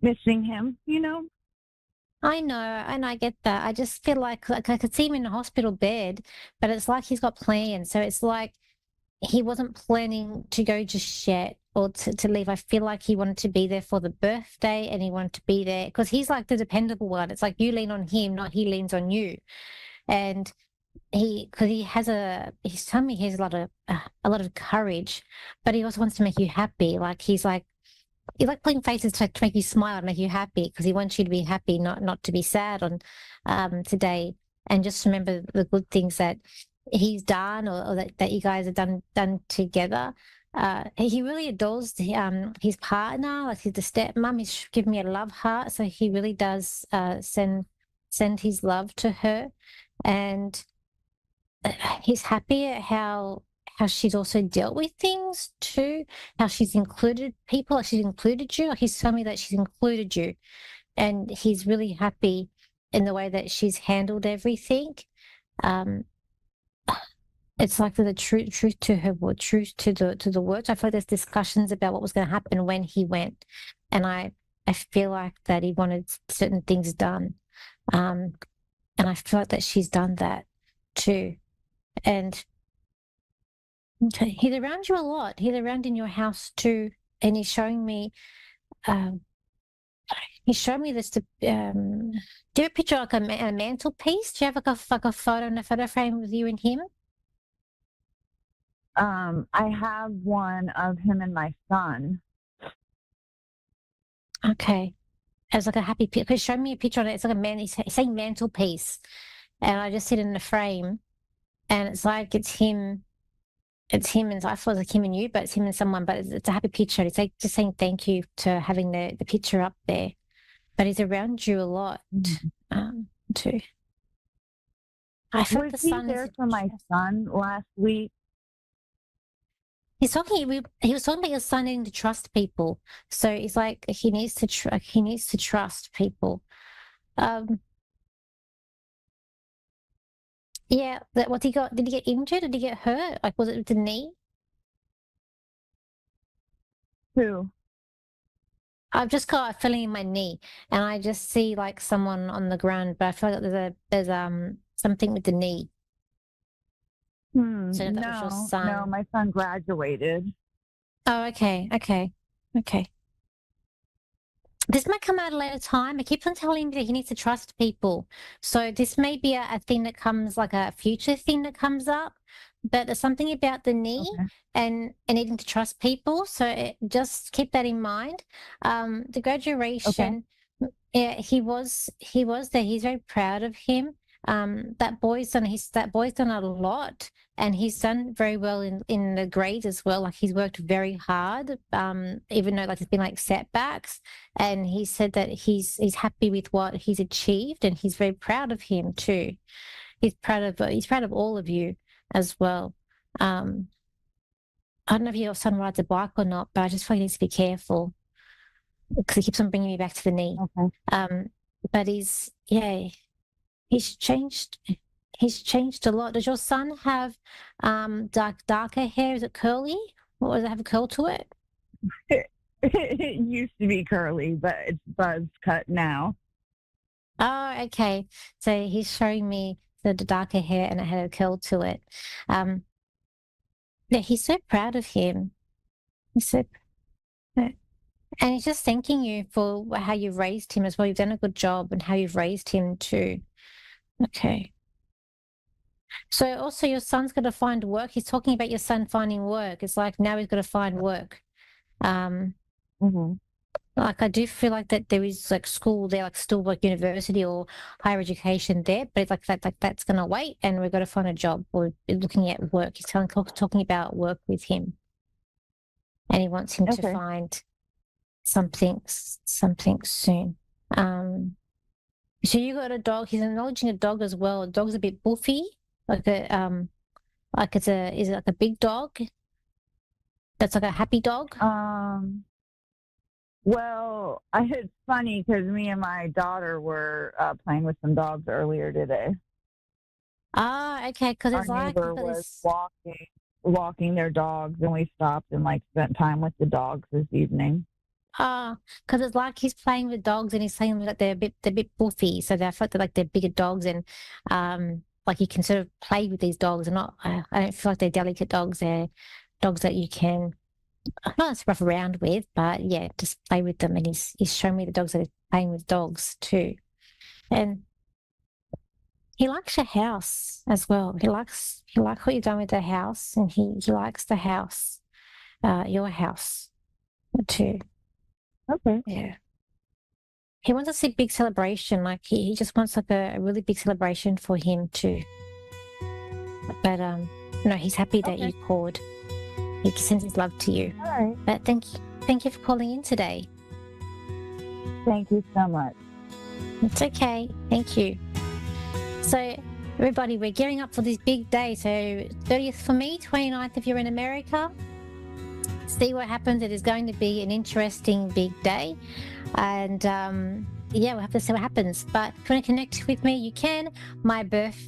missing him, I know, and I get that. I just feel like I could see him in the hospital bed, but it's like he's got plans. So it's like he wasn't planning to go just yet, or to leave. I feel like he wanted to be there for the birthday, and he wanted to be there because he's like the dependable one. It's like you lean on him, not he leans on you. And he's telling me he has a lot of courage, but he also wants to make you happy. Like he's like, he like putting faces to make you smile and make you happy because he wants you to be happy, not to be sad on today. And just remember the good things that he's done or that you guys have done together. He really adores his partner, like he's the stepmom. He's given me a love heart, so he really does send his love to her, and he's happy at how she's also dealt with things too, how she's included people, like she's included you. Like he's telling me that she's included you, and he's really happy in the way that she's handled everything. It's like the truth to her word, truth to the words. I feel like there's discussions about what was going to happen when he went, and I feel like that he wanted certain things done, and I feel like that she's done that too, and he's around you a lot. He's around in your house too, and he's showing me. He showed me this. Do you have a picture like a mantelpiece? Do you have like a photo and a photo frame with you and him? I have one of him and my son. Okay. As like a happy picture. He's showing me a picture on it. It's like a man. He's saying mantelpiece. And I just see it in the frame. And it's like it's him. It's him, and I thought it was like him and you, but it's him and someone. But it's a happy picture. It's like just saying thank you to having the picture up there. But he's around you a lot too. I feel Was the he sun there is for my son last week? He's talking. He was talking about your son needing to trust people. So it's like he needs to trust people. Yeah. What he got? Did he get injured? Did he get hurt? Like, was it with the knee? Who? I've just got a feeling in my knee, and I just see like someone on the ground, but I feel like there's something with the knee. So that was your son. No, my son graduated. Oh, okay. This might come out at a later time. I keep on telling him that he needs to trust people. So this may be a thing that comes, like a future thing that comes up. But there's something about the knee and needing to trust people. So just keep that in mind. The graduation, yeah, he was there. He's very proud of him. That boy's done a lot, and he's done very well in the grades as well. Like he's worked very hard, even though like there's been like setbacks. And he said that he's happy with what he's achieved, and he's very proud of him too. He's proud of all of you as well. I don't know if your son rides a bike or not, but I just feel he needs to be careful because he keeps on bringing me back to the knee. But he's changed. He's changed a lot. Does your son have darker hair? Is it curly, or does it have a curl to it? It used to be curly, but it's buzz cut now. Oh, okay. So he's showing me the darker hair, and it had a curl to it. Yeah, he's so proud of him. And he's just thanking you for how you've raised him as well. You've done a good job, and how you've raised him too. Okay. So also your son's got to find work. He's talking about your son finding work. It's like now he's got to find work. Like I do feel like that there is like school there, like still like university or higher education there, but it's like that's gonna wait, and we've got to find a job or looking at work. He's talking about work with him, and he wants him to find something soon. So you got a dog. He's acknowledging a dog as well. A dog's a bit buffy, is it like a big dog? That's like a happy dog. Well, it's funny because me and my daughter were playing with some dogs earlier today. Ah, okay. Because it's our like neighbor was walking their dogs, and we stopped and like spent time with the dogs this evening. Because it's like he's playing with dogs, and he's saying that they're a bit buffy, so they feel like they're bigger dogs, and like you can sort of play with these dogs, and not. I don't feel like they're delicate dogs. They're dogs that you can not rough around with, but yeah, just play with them. And he's shown me the dogs that are playing with dogs too, and he likes your house as well. He likes what you've done with the house, and he likes the house, your house too. Okay. Yeah. He wants to see big celebration. Like he just wants like a really big celebration for him too. But no, he's happy that Okay. you called. He sends his love to you. All right. But thank you for calling in today. Thank you so much. It's okay. Thank you. So everybody, we're gearing up for this big day. So 30th for me, 29th if you're in America. See what happens. It is going to be an interesting big day. And yeah, we'll have to see what happens. But if you want to connect with me, you can. My birthday,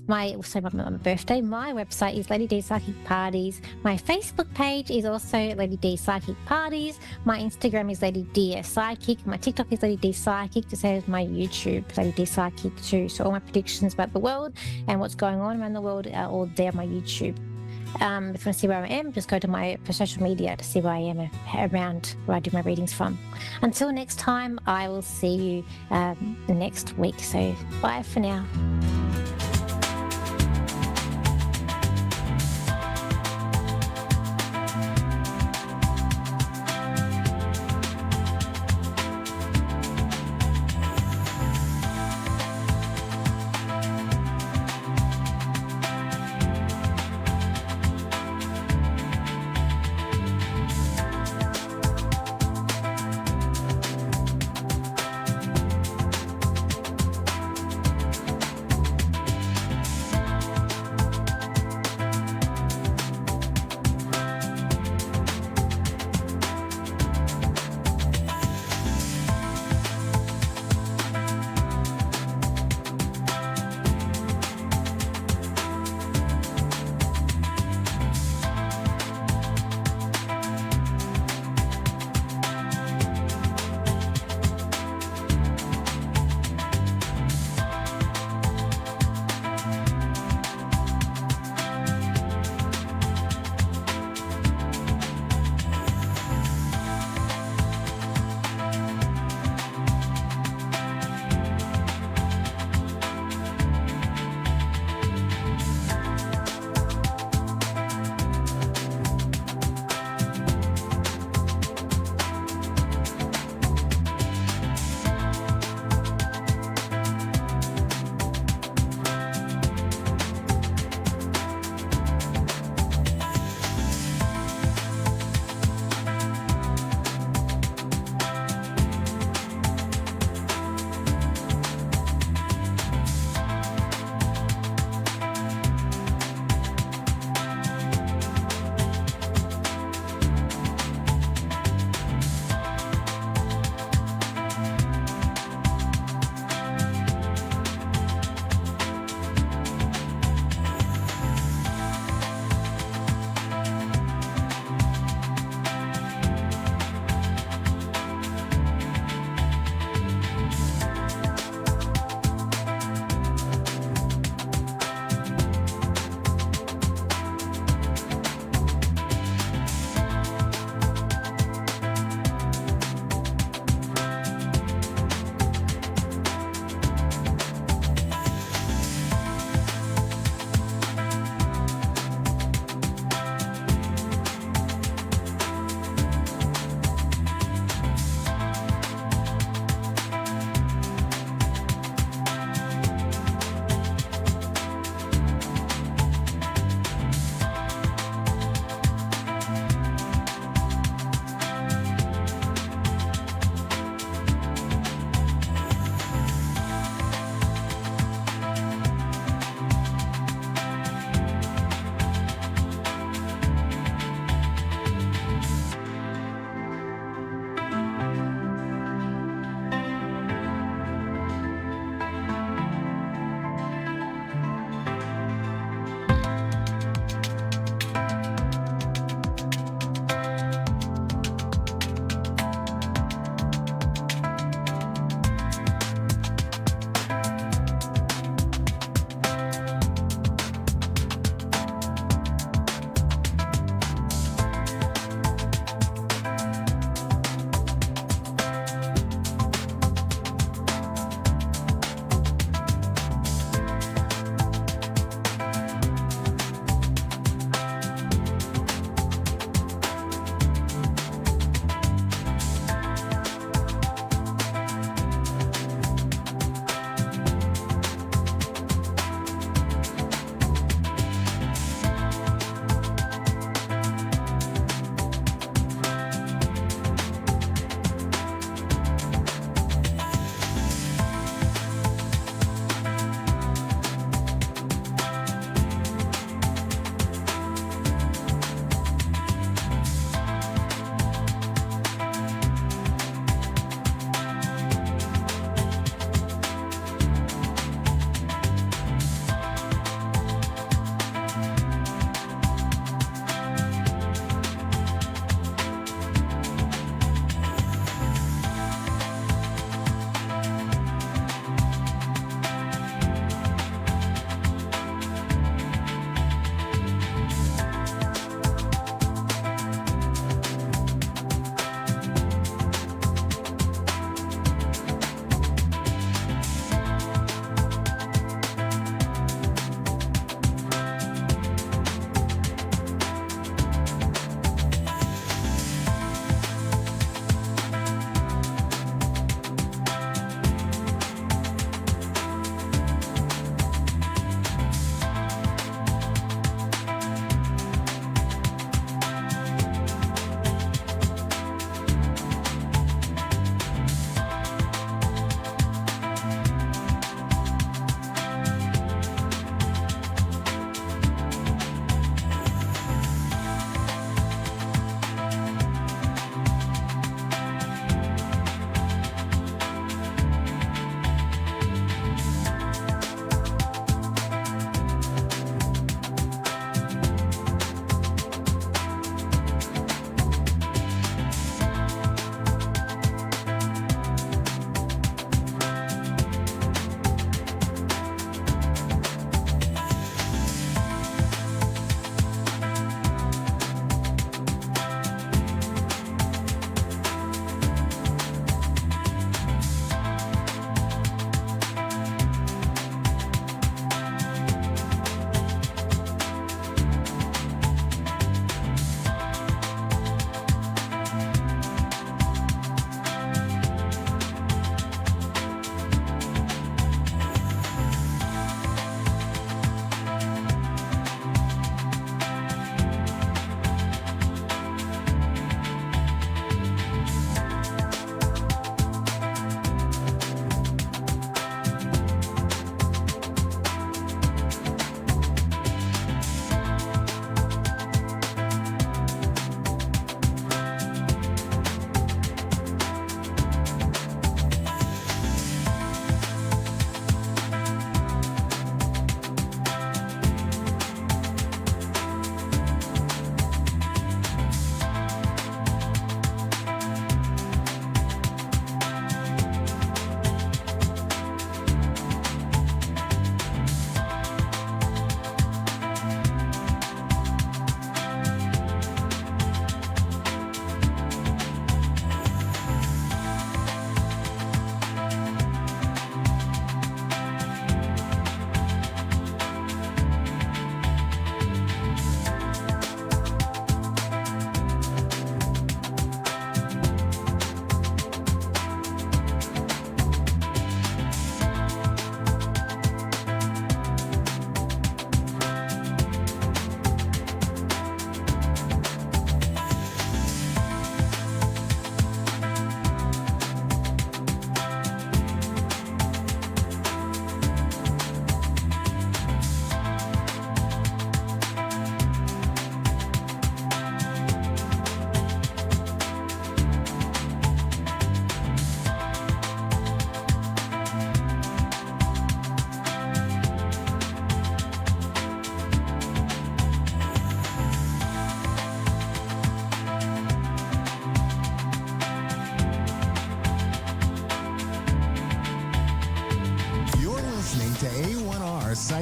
my website is Lady D Psychic Parties. My Facebook page is also Lady D Psychic Parties. My Instagram is Lady D Psychic. My TikTok is Lady D Psychic. The same as my YouTube, Lady D Psychic too. So all my predictions about the world and what's going on around the world are all there on my YouTube. If you want to see where I am, just go to my social media to see where I am around where I do my readings from. Until next time, I will see you next week. So bye for now.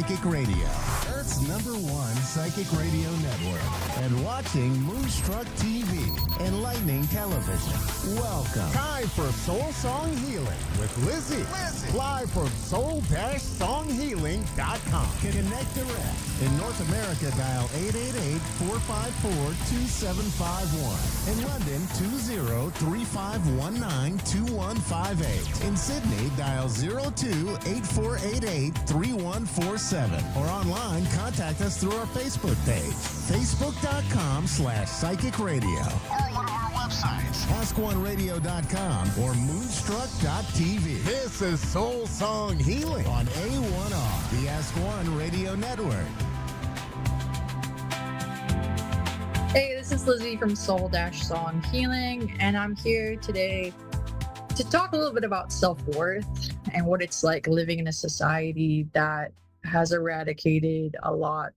Psychic Radio, Earth's #1 psychic radio network, and watching Moonstruck TV, enlightening television. Welcome. Time for Soul Song Healing with Lizzie. Live from soul-songhealing.com. Connect direct. In North America, dial 888-454-2751. In London, 20-3519-2158. In Sydney, dial 02-8488-3147. Or online, contact us through our Facebook page, facebook.com/psychic radio. Or one of our websites, askoneradio.com or moonstruck.tv. This is Soul Song Healing on A1R, the Ask One Radio Network. Hey, this is Lizzie from Soul-Song Healing, and I'm here today to talk a little bit about self-worth and what it's like living in a society that has eradicated a lot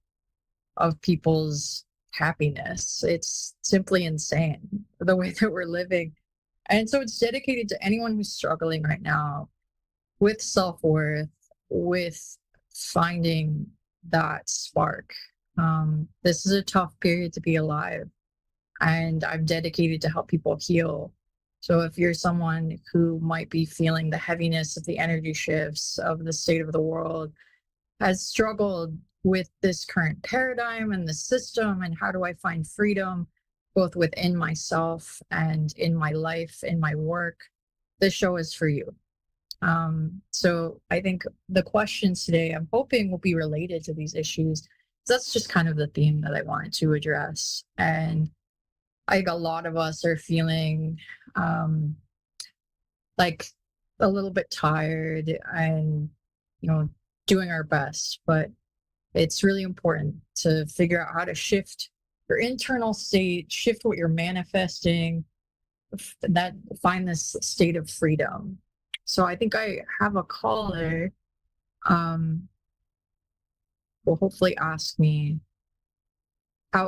of people's happiness. It's simply insane, the way that we're living. And so it's dedicated to anyone who's struggling right now with self-worth, with finding that spark. This is a tough period to be alive, and I'm dedicated to help people heal. So if you're someone who might be feeling the heaviness of the energy shifts of the state of the world, has struggled with this current paradigm and the system, and how do I find freedom both within myself and in my life, in my work, this show is for you. So I think the questions today, I'm hoping, will be related to these issues. That's just kind of the theme that I wanted to address. And I think a lot of us are feeling like a little bit tired and, doing our best. But it's really important to figure out how to shift your internal state, shift what you're manifesting, find this state of freedom. So I think I have a caller will hopefully ask me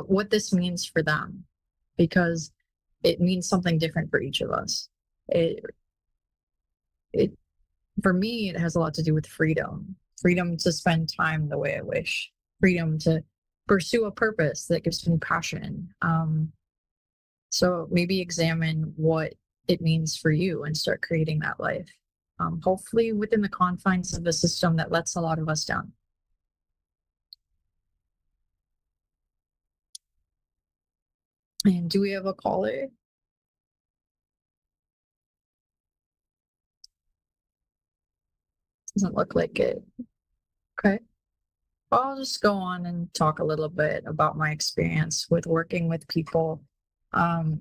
what this means for them, because it means something different for each of us. For me, it has a lot to do with freedom to spend time the way I wish, freedom to pursue a purpose that gives me passion. So maybe examine what it means for you and start creating that life, hopefully within the confines of a system that lets a lot of us down. And do we have a caller? Doesn't look like it. Okay. I'll just go on and talk a little bit about my experience with working with people. I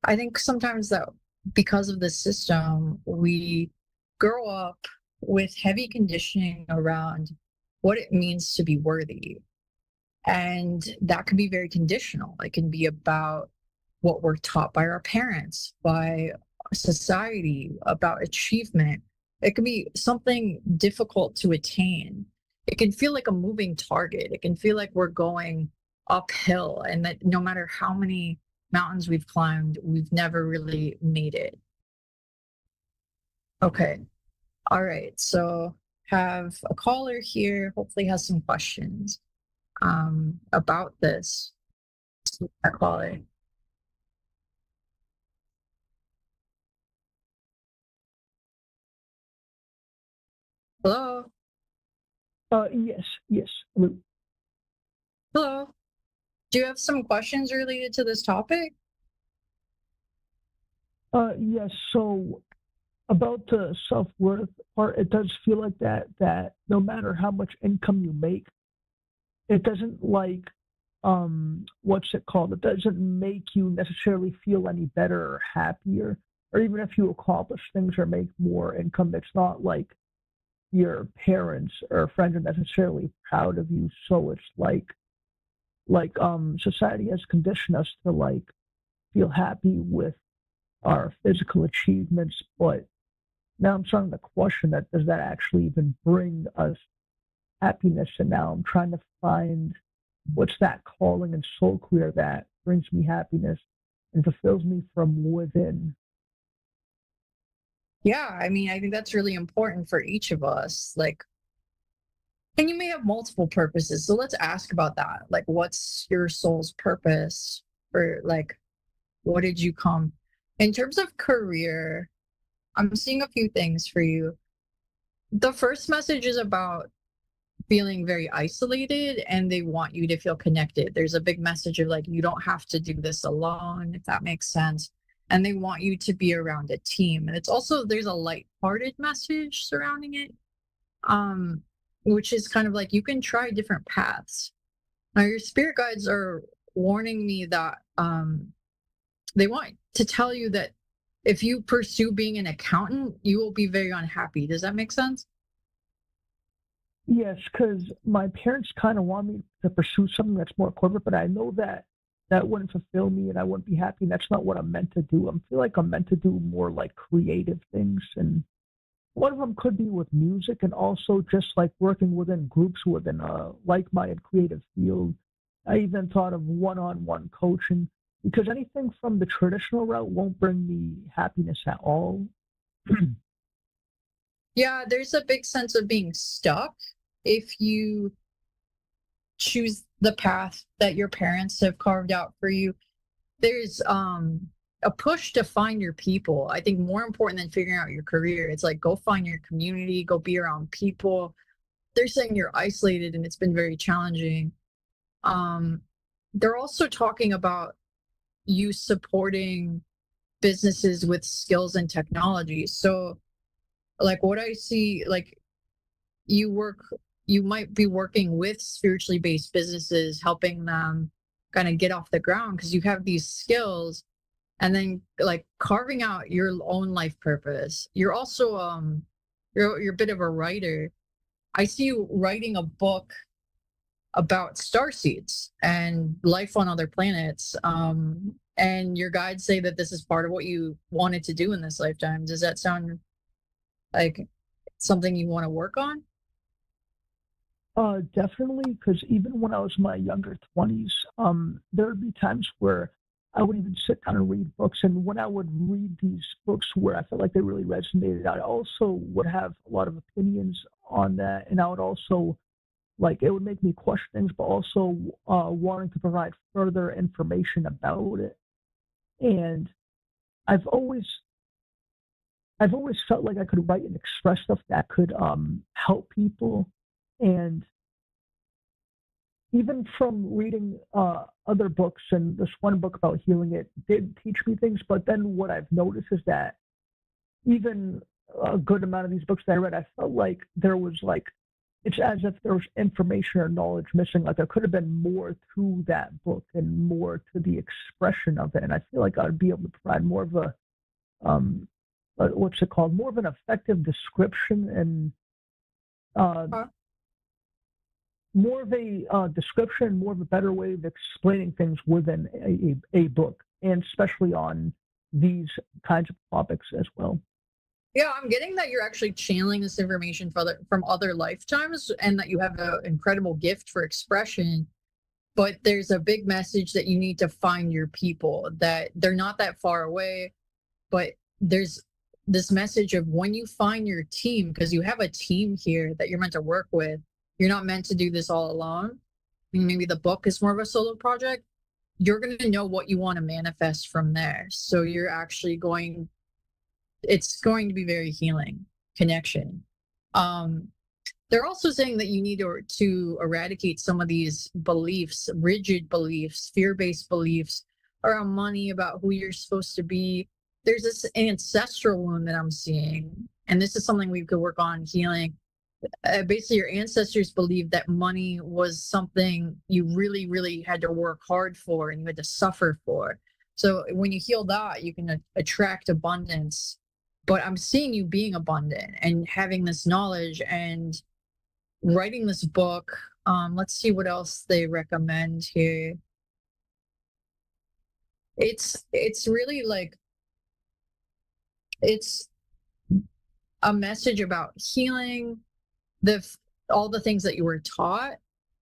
think sometimes that because of the system, we grow up with heavy conditioning around what it means to be worthy. And that can be very conditional. It can be about what we're taught by our parents, by society, about achievement. It can be something difficult to attain. It can feel like a moving target. It can feel like we're going uphill, and that no matter how many mountains we've climbed, we've never really made it. Okay. All right. So have a caller here, hopefully has some questions about this. A caller. Hello. Yes. Hello. Hello. Do you have some questions related to this topic? Yes. So about the self-worth part, it does feel like that no matter how much income you make, it doesn't what's it called? It doesn't make you necessarily feel any better or happier, or even if you accomplish things or make more income, it's not like your parents or friends are necessarily proud of you. So it's like society has conditioned us to feel happy with our physical achievements, but now I'm starting to question that, does that actually even bring us happiness? And now I'm trying to find what's that calling and soul clear that brings me happiness and fulfills me from within. Yeah, I mean, I think that's really important for each of us. And you may have multiple purposes. So let's ask about that. Like, what's your soul's purpose? For like, what did you come? In terms of career, I'm seeing a few things for you. The first message is about feeling very isolated, and they want you to feel connected. There's a big message of like, you don't have to do this alone, if that makes sense. And they want you to be around a team. And it's also, there's a light-hearted message surrounding it, which is kind of like, you can try different paths. Now, your spirit guides are warning me that they want to tell you that if you pursue being an accountant, you will be very unhappy. Does that make sense? Yes, because my parents kind of want me to pursue something that's more corporate, but I know that that wouldn't fulfill me and I wouldn't be happy. And that's not what I'm meant to do. I feel like I'm meant to do more like creative things. And one of them could be with music, and also just like working within groups within a like-minded creative field. I even thought of one-on-one coaching, because anything from the traditional route won't bring me happiness at all. Yeah, there's a big sense of being stuck if you choose the path that your parents have carved out for you. There's a push to find your people. I think more important than figuring out your career, it's like, go find your community, go be around people. They're saying you're isolated and it's been very challenging. They're also talking about you supporting businesses with skills and technology. So like what I see, like you might be working with spiritually based businesses, helping them kind of get off the ground because you have these skills, and then like carving out your own life purpose. You're also you're a bit of a writer. I see you writing a book about starseeds and life on other planets. And your guides say that this is part of what you wanted to do in this lifetime. Does that sound like something you want to work on? Definitely, because even when I was in my younger 20s, there would be times where I would even sit down and read books. And when I would read these books where I felt like they really resonated, I also would have a lot of opinions on that. And I would also, like, it would make me question things, but also wanting to provide further information about it. And I've always felt like I could write and express stuff that could help people. And even from reading other books, and this one book about healing, it did teach me things. But then what I've noticed is that even a good amount of these books that I read, I felt like there was like, it's as if there was information or knowledge missing. Like there could have been more to that book and more to the expression of it. And I feel like I'd be able to provide more of a, what's it called? More of an effective description and more of a description, more of a better way of explaining things within a book, and especially on these kinds of topics as well. Yeah, I'm getting that you're actually channeling this information from other lifetimes, and that you have an incredible gift for expression. But there's a big message that you need to find your people, that they're not that far away. But there's this message of when you find your team, because you have a team here that you're meant to work with. You're not meant to do this all alone. I mean, maybe the book is more of a solo project. You're going to know what you want to manifest from there. So you're actually it's going to be very healing connection. They're also saying that you need to eradicate some of these beliefs, rigid beliefs, fear-based beliefs around money, about who you're supposed to be. There's this ancestral wound that I'm seeing, and this is something we could work on healing. Basically, your ancestors believed that money was something you really, really had to work hard for and you had to suffer for. So when you heal that, you can attract abundance. But I'm seeing you being abundant and having this knowledge and writing this book. Let's see what else they recommend here. It's really like, it's a message about healing all the things that you were taught,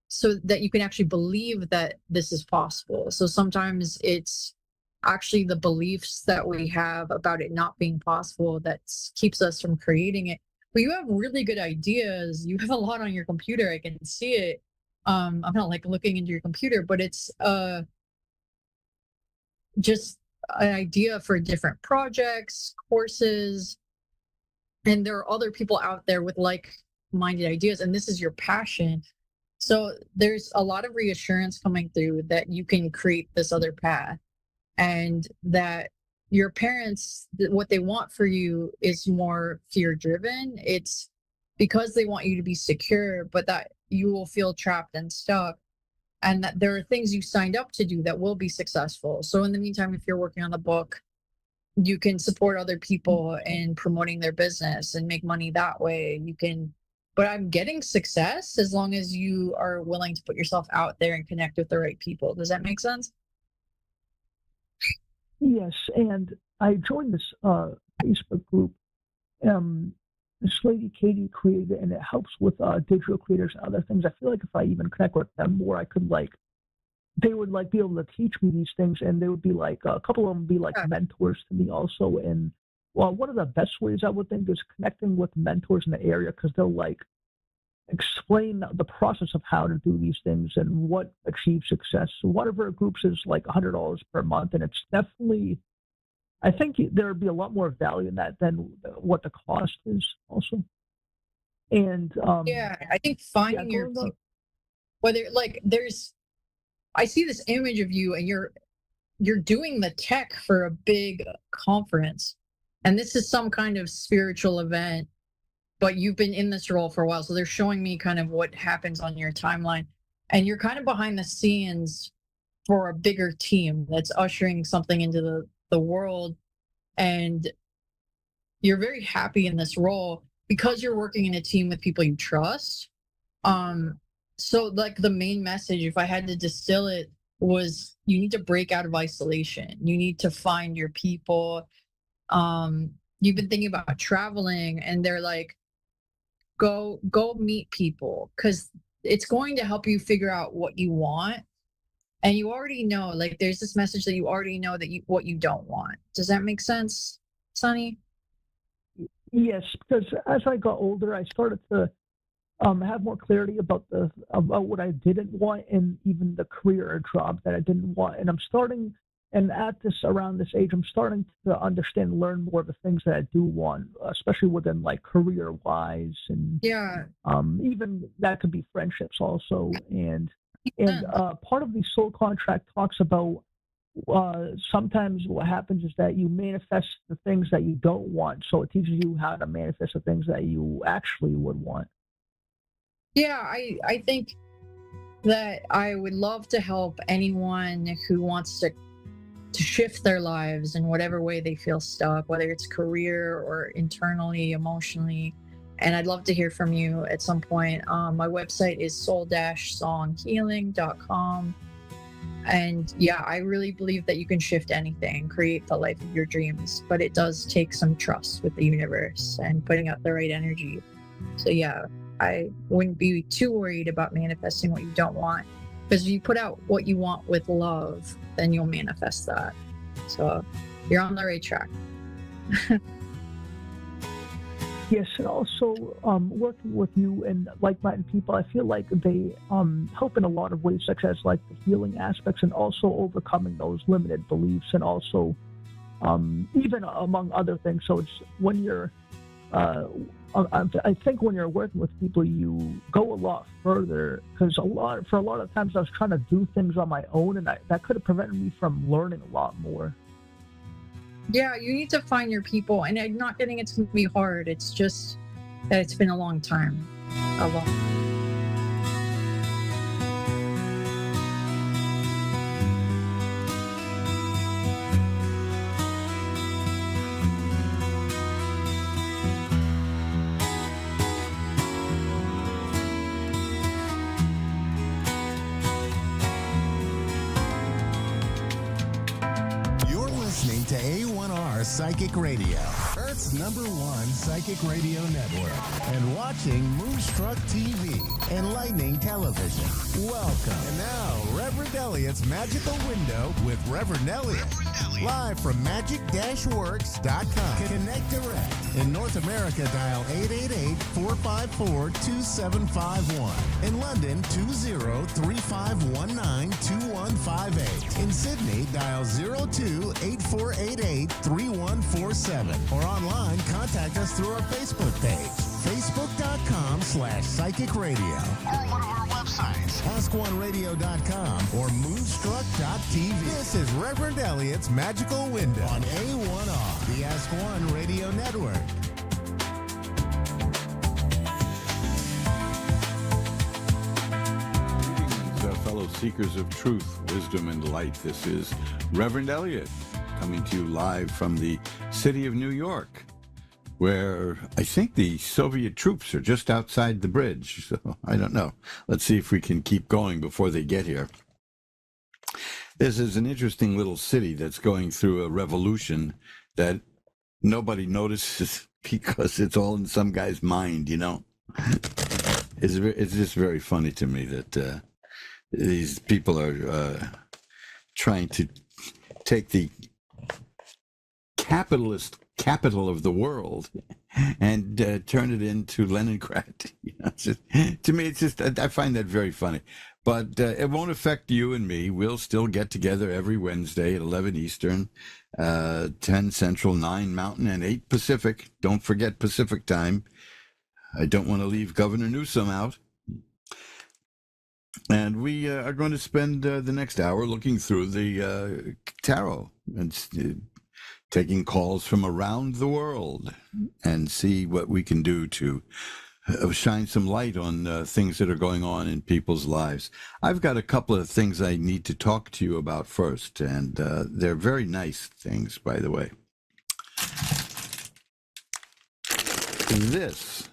so that you can actually believe that this is possible. So sometimes it's actually the beliefs that we have about it not being possible that keeps us from creating it. but you have really good ideas. You have a lot on your computer. I can see it. I'm not like looking into your computer, but it's just an idea for different projects, courses, and there are other people out there with like-minded ideas, and this is your passion. So there's a lot of reassurance coming through that you can create this other path, and that your parents, what they want for you is more fear-driven. It's because they want you to be secure, but that you will feel trapped and stuck, and that there are things you signed up to do that will be successful. So in the meantime, if you're working on the book, you can support other people in promoting their business and make money that way. You can, but I'm getting success as long as you are willing to put yourself out there and connect with the right people. Does that make sense? Yes, and I joined this Facebook group. This lady Katie created it, and it helps with digital creators and other things. I feel like if I even connect with them more, I could they would be able to teach me these things, and they would be a couple of them would be mentors to me also. And well, one of the best ways I would think is connecting with mentors in the area, because they'll explain the process of how to do these things and what achieves success. So one of our groups is $100 per month, and it's definitely, I think there would be a lot more value in that than what the cost is also. And yeah, I think finding your people, whether I see this image of you and you're doing the tech for a big conference, and this is some kind of spiritual event, but you've been in this role for a while. So they're showing me kind of what happens on your timeline, and you're kind of behind the scenes for a bigger team that's ushering something into the world. And you're very happy in this role because you're working in a team with people you trust. So the main message, if I had to distill it, was you need to break out of isolation. You need to find your people. You've been thinking about traveling, and they're like, go meet people, because it's going to help you figure out what you want. And you already know, there's this message that you already know that what you don't want. Does that make sense, Sonny? Yes, because as I got older, I started to have more clarity about what I didn't want, and even the career or job that I didn't want. And around this age, I'm starting to understand and learn more of the things that I do want, especially within career-wise, and even that could be friendships also. And part of the soul contract talks about sometimes what happens is that you manifest the things that you don't want. So it teaches you how to manifest the things that you actually would want. Yeah, I think that I would love to help anyone who wants to shift their lives in whatever way they feel stuck, whether it's career or internally, emotionally. And I'd love to hear from you at some point. My website is soul-songhealing.com. And yeah, I really believe that you can shift anything, create the life of your dreams, but it does take some trust with the universe and putting out the right energy. So yeah, I wouldn't be too worried about manifesting what you don't want, because if you put out what you want with love, then you'll manifest that. So you're on the right track. Yes, and also working with you and like-minded people, I feel like they help in a lot of ways, such as the healing aspects, and also overcoming those limited beliefs, and also even among other things. So it's when you're I think when you're working with people, you go a lot further, because for a lot of times I was trying to do things on my own, and that could have prevented me from learning a lot more. Yeah, you need to find your people, and I'm not getting it's going to be hard. It's just that it's been a long time. You're listening to A1R Psychic Radio, Earth's Earth's #1 psychic radio network, and watching Moonstruck TV, enlightening television. Welcome. And now, Reverend Elliot's Magical Window with Reverend Elliot. Live from magic-works.com. Connect direct. In North America, dial 888-454-2751. In London, 20-3519-2158. In Sydney, dial 02-8488-3147. Or online, contact us through our Facebook page, facebook.com/psychic radio. Or one of our websites, askoneradio.com or moonstruck.tv. This is Reverend Elliot's Magical Window on A1R, the Ask One Radio Network. Greetings, fellow seekers of truth, wisdom, and light. This is Reverend Elliot coming to you live from the city of New York, where I think the Soviet troops are just outside the bridge. So I don't know. Let's see if we can keep going before they get here. This is an interesting little city that's going through a revolution that nobody notices because it's all in some guy's mind, you know. It's just very funny to me that these people are trying to take the capitalist capital of the world and turn it into Leningrad. You know, to me, it's just, I find that very funny. But it won't affect you and me. We'll still get together every Wednesday at 11 Eastern, 10 Central, 9 Mountain, and 8 Pacific. Don't forget Pacific time. I don't want to leave Governor Newsom out. And we are going to spend the next hour looking through the tarot and taking calls from around the world and see what we can do to shine some light on things that are going on in people's lives. I've got a couple of things I need to talk to you about first, and they're very nice things, by the way. This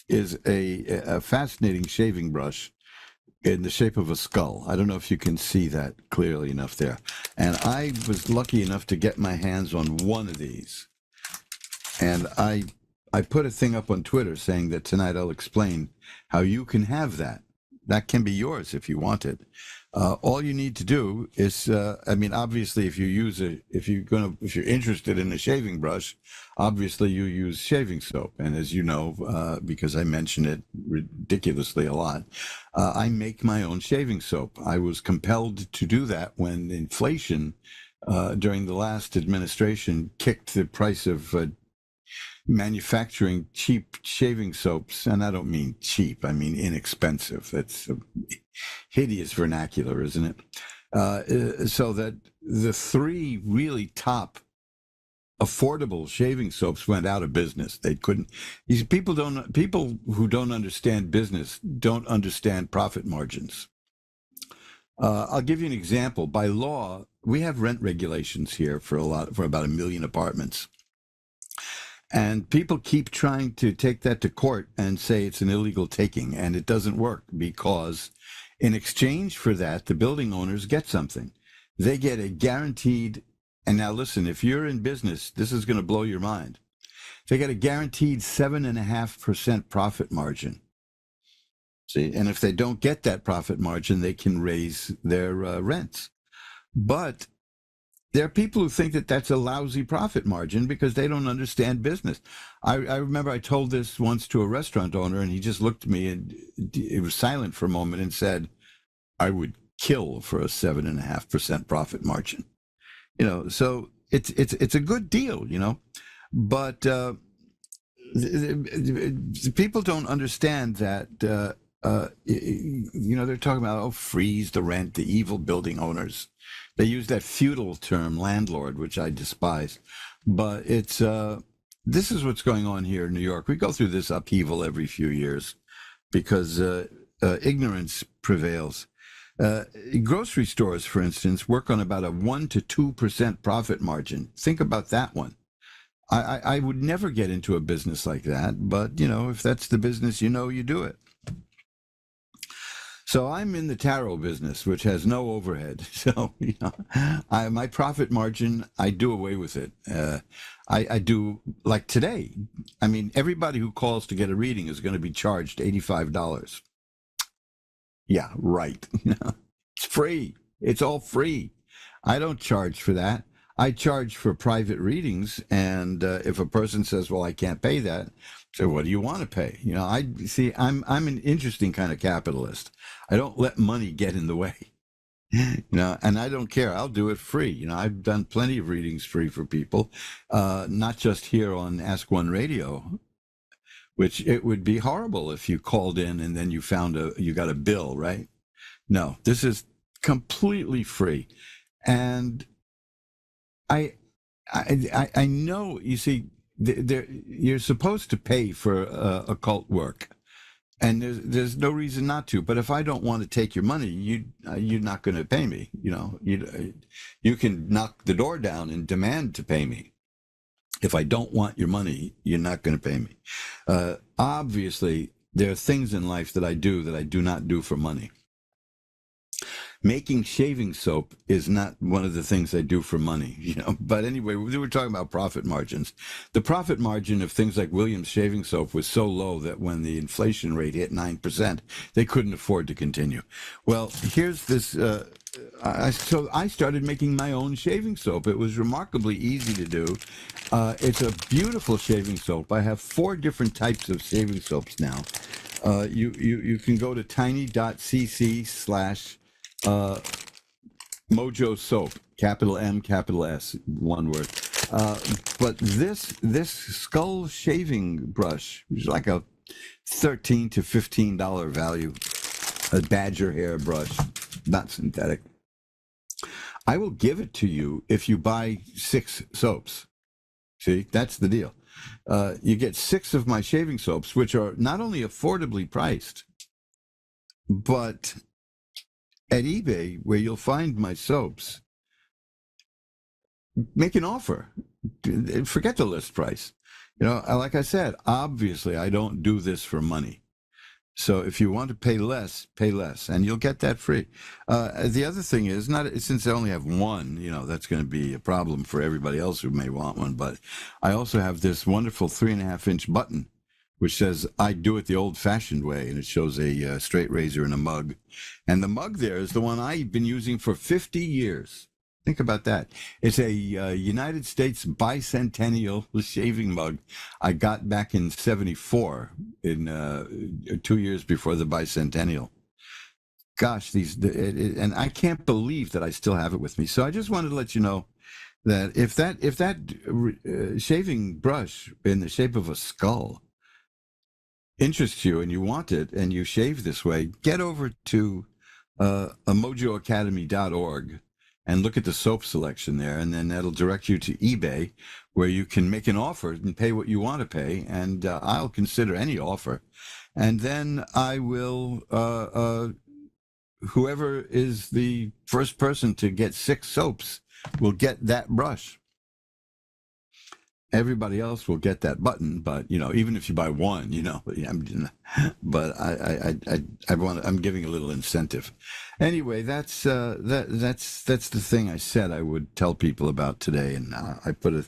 is a fascinating shaving brush in the shape of a skull. I don't know if you can see that clearly enough there. And I was lucky enough to get my hands on one of these. And I put a thing up on Twitter saying that tonight I'll explain how you can have that. That can be yours if you want it. All you need to do is, I mean, obviously, if you're interested in a shaving brush, obviously you use shaving soap. And as you know, because I mention it ridiculously a lot, I make my own shaving soap. I was compelled to do that when inflation during the last administration kicked the price of manufacturing cheap shaving soaps, and I don't mean cheap, I mean inexpensive. That's a hideous vernacular, isn't it? So that the 3 really top affordable shaving soaps went out of business. They couldn't. These people who don't understand business don't understand profit margins. I'll give you an example. By law, we have rent regulations here for about 1 million apartments. And people keep trying to take that to court and say it's an illegal taking, and it doesn't work because in exchange for that, the building owners get something. They get a guaranteed, and now listen, if you're in business, this is going to blow your mind. They get a guaranteed 7.5% profit margin. See, and if they don't get that profit margin, they can raise their rents. But there are people who think that that's a lousy profit margin because they don't understand business. I remember I told this once to a restaurant owner, and he just looked at me and he was silent for a moment and said, "I would kill for a 7.5% profit margin." You know, so it's a good deal, you know, but people don't understand that. You know, they're talking about, freeze the rent, the evil building owners. They use that feudal term, landlord, which I despise. But it's this is what's going on here in New York. We go through this upheaval every few years because ignorance prevails. Grocery stores, for instance, work on about a 1 to 2% profit margin. Think about that one. I would never get into a business like that, but, you know, if that's the business, you know, you do it. So I'm in the tarot business, which has no overhead. So, my profit margin, I do away with it. I do, like today. I mean, everybody who calls to get a reading is going to be charged $85. Yeah, right. It's free. It's all free. I don't charge for that. I charge for private readings, and if a person says, "Well, I can't pay that," so what do you want to pay? I'm an interesting kind of capitalist. I don't let money get in the way. And I don't care. I'll do it free. I've done plenty of readings free for people, not just here on Ask One Radio, which it would be horrible if you called in and then you found you got a bill, right? No, this is completely free. And I know, you see, you're supposed to pay for occult work, and there's no reason not to. But if I don't want to take your money, you're not going to pay me. You can knock the door down and demand to pay me. If I don't want your money, you're not going to pay me. Obviously, there are things in life that I do not do for money. Making shaving soap is not one of the things I do for money, But anyway, we were talking about profit margins. The profit margin of things like Williams shaving soap was so low that when the inflation rate hit 9%, they couldn't afford to continue. Well, here's this. So I started making my own shaving soap. It was remarkably easy to do. It's a beautiful shaving soap. I have 4 different types of shaving soaps now. You can go to tiny.cc/ Mojo Soap, capital M, capital S, one word. But this skull shaving brush, which is like a $13 to $15 value, a badger hair brush, not synthetic. I will give it to you if you buy 6 soaps. See, that's the deal. You get 6 of my shaving soaps, which are not only affordably priced, but at eBay, where you'll find my soaps, make an offer. Forget the list price. Like I said, obviously, I don't do this for money. So if you want to pay less, and you'll get that free. The other thing is, since I only have one, that's going to be a problem for everybody else who may want one. But I also have this wonderful 3.5-inch button, which says, "I do it the old-fashioned way," and it shows a straight razor and a mug. And the mug there is the one I've been using for 50 years. Think about that. It's a United States bicentennial shaving mug I got back in 1974, in 2 years before the bicentennial. Gosh, and I can't believe that I still have it with me. So I just wanted to let you know that if that shaving brush in the shape of a skull interests you and you want it and you shave this way, get over to mojoacademy.org and look at the soap selection there, and then that'll direct you to eBay, where you can make an offer and pay what you want to pay, and I'll consider any offer. And then I will, whoever is the first person to get 6 soaps will get that brush. Everybody else will get that button, but even if you buy one, but I'm giving a little incentive. Anyway, that's the thing I said I would tell people about today, and I put a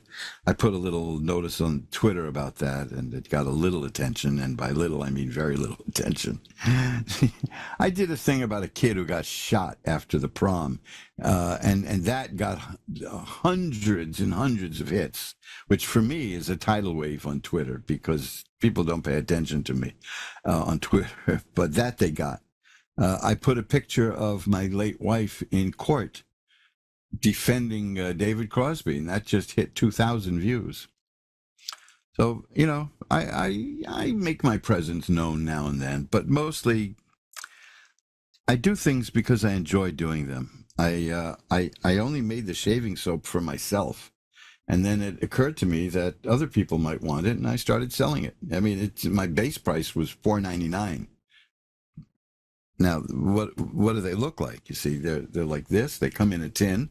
little notice on Twitter about that, and it got a little attention, and by little I mean very little attention. I did a thing about a kid who got shot after the prom, and that got hundreds and hundreds of hits, which for me is a tidal wave on Twitter, because people don't pay attention to me on Twitter, but that they got. I put a picture of my late wife in court defending David Crosby, and that just hit 2,000 views. So, I make my presence known now and then, but mostly I do things because I enjoy doing them. I only made the shaving soap for myself, and then it occurred to me that other people might want it, and I started selling it. I mean, my base price was $4.99. Now, what do they look like? You see, they're like this. They come in a tin,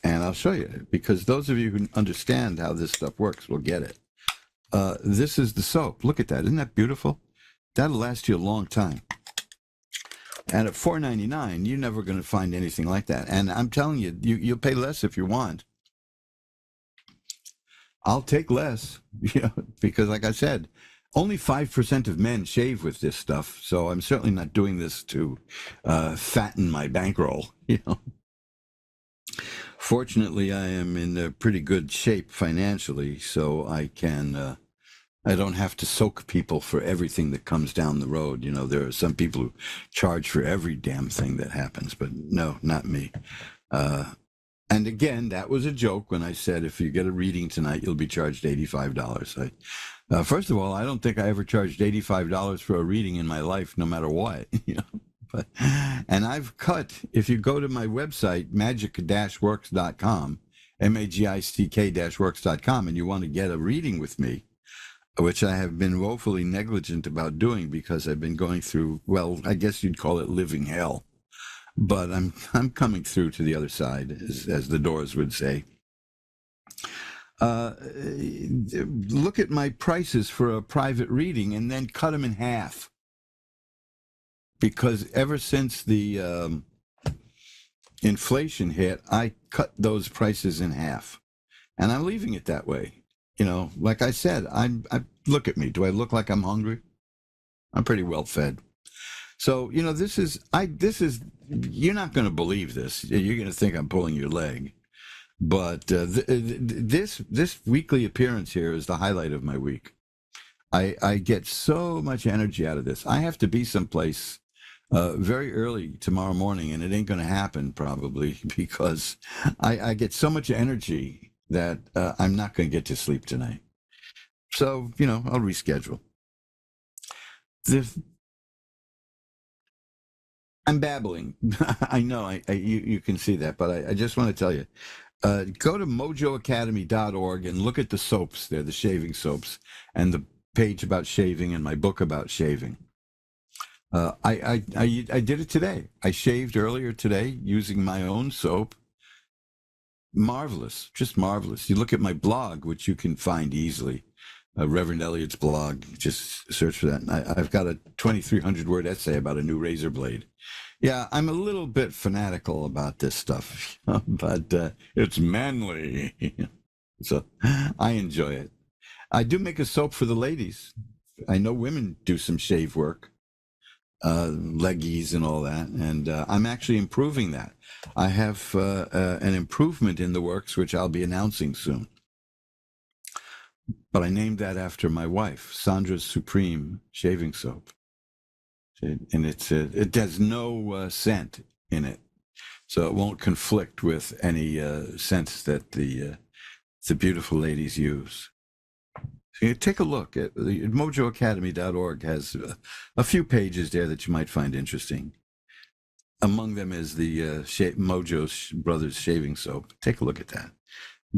and I'll show you, because those of you who understand how this stuff works will get it. This is the soap. Look at that. Isn't that beautiful? That'll last you a long time. And at $4.99, you're never going to find anything like that. And I'm telling you, you'll pay less if you want. I'll take less, because like I said, only 5% of men shave with this stuff. So I'm certainly not doing this to fatten my bankroll. Fortunately, I am in pretty good shape financially, so I don't have to soak people for everything that comes down the road. There are some people who charge for every damn thing that happens, but no, not me. And again, that was a joke when I said, if you get a reading tonight, you'll be charged $85. First of all, I don't think I ever charged $85 for a reading in my life, no matter what, and I've cut, if you go to my website, magic-works.com, magick-works.com, and you want to get a reading with me, which I have been woefully negligent about doing because I've been going through, well, I guess you'd call it living hell. But I'm coming through to the other side, as the Doors would say. Look at my prices for a private reading and then cut them in half. Because ever since the inflation hit, I cut those prices in half. And I'm leaving it that way. Like I said, I look at me. Do I look like I'm hungry? I'm pretty well fed. So, this is, you're not going to believe this. You're going to think I'm pulling your leg. But this weekly appearance here is the highlight of my week. I get so much energy out of this. I have to be someplace very early tomorrow morning, and it ain't going to happen probably because I get so much energy that I'm not going to get to sleep tonight. So, I'll reschedule. I'm babbling. I know you can see that, but I just want to tell you, go to mojoacademy.org and look at the soaps there, the shaving soaps, and the page about shaving and my book about shaving. I did it today. I shaved earlier today using my own soap. Marvelous, just marvelous. You look at my blog, which you can find easily. Reverend Elliot's blog, just search for that. I've got a 2,300-word essay about a new razor blade. Yeah, I'm a little bit fanatical about this stuff, but it's manly. So I enjoy it. I do make a soap for the ladies. I know women do some shave work, leggies and all that, and I'm actually improving that. I have an improvement in the works, which I'll be announcing soon. But I named that after my wife, Sandra's Supreme Shaving Soap. And it has no scent in it, so it won't conflict with any scents that the beautiful ladies use. So you take a look at mojoacademy.org has a few pages there that you might find interesting. Among them is the Mojo Brothers Shaving Soap. Take a look at that,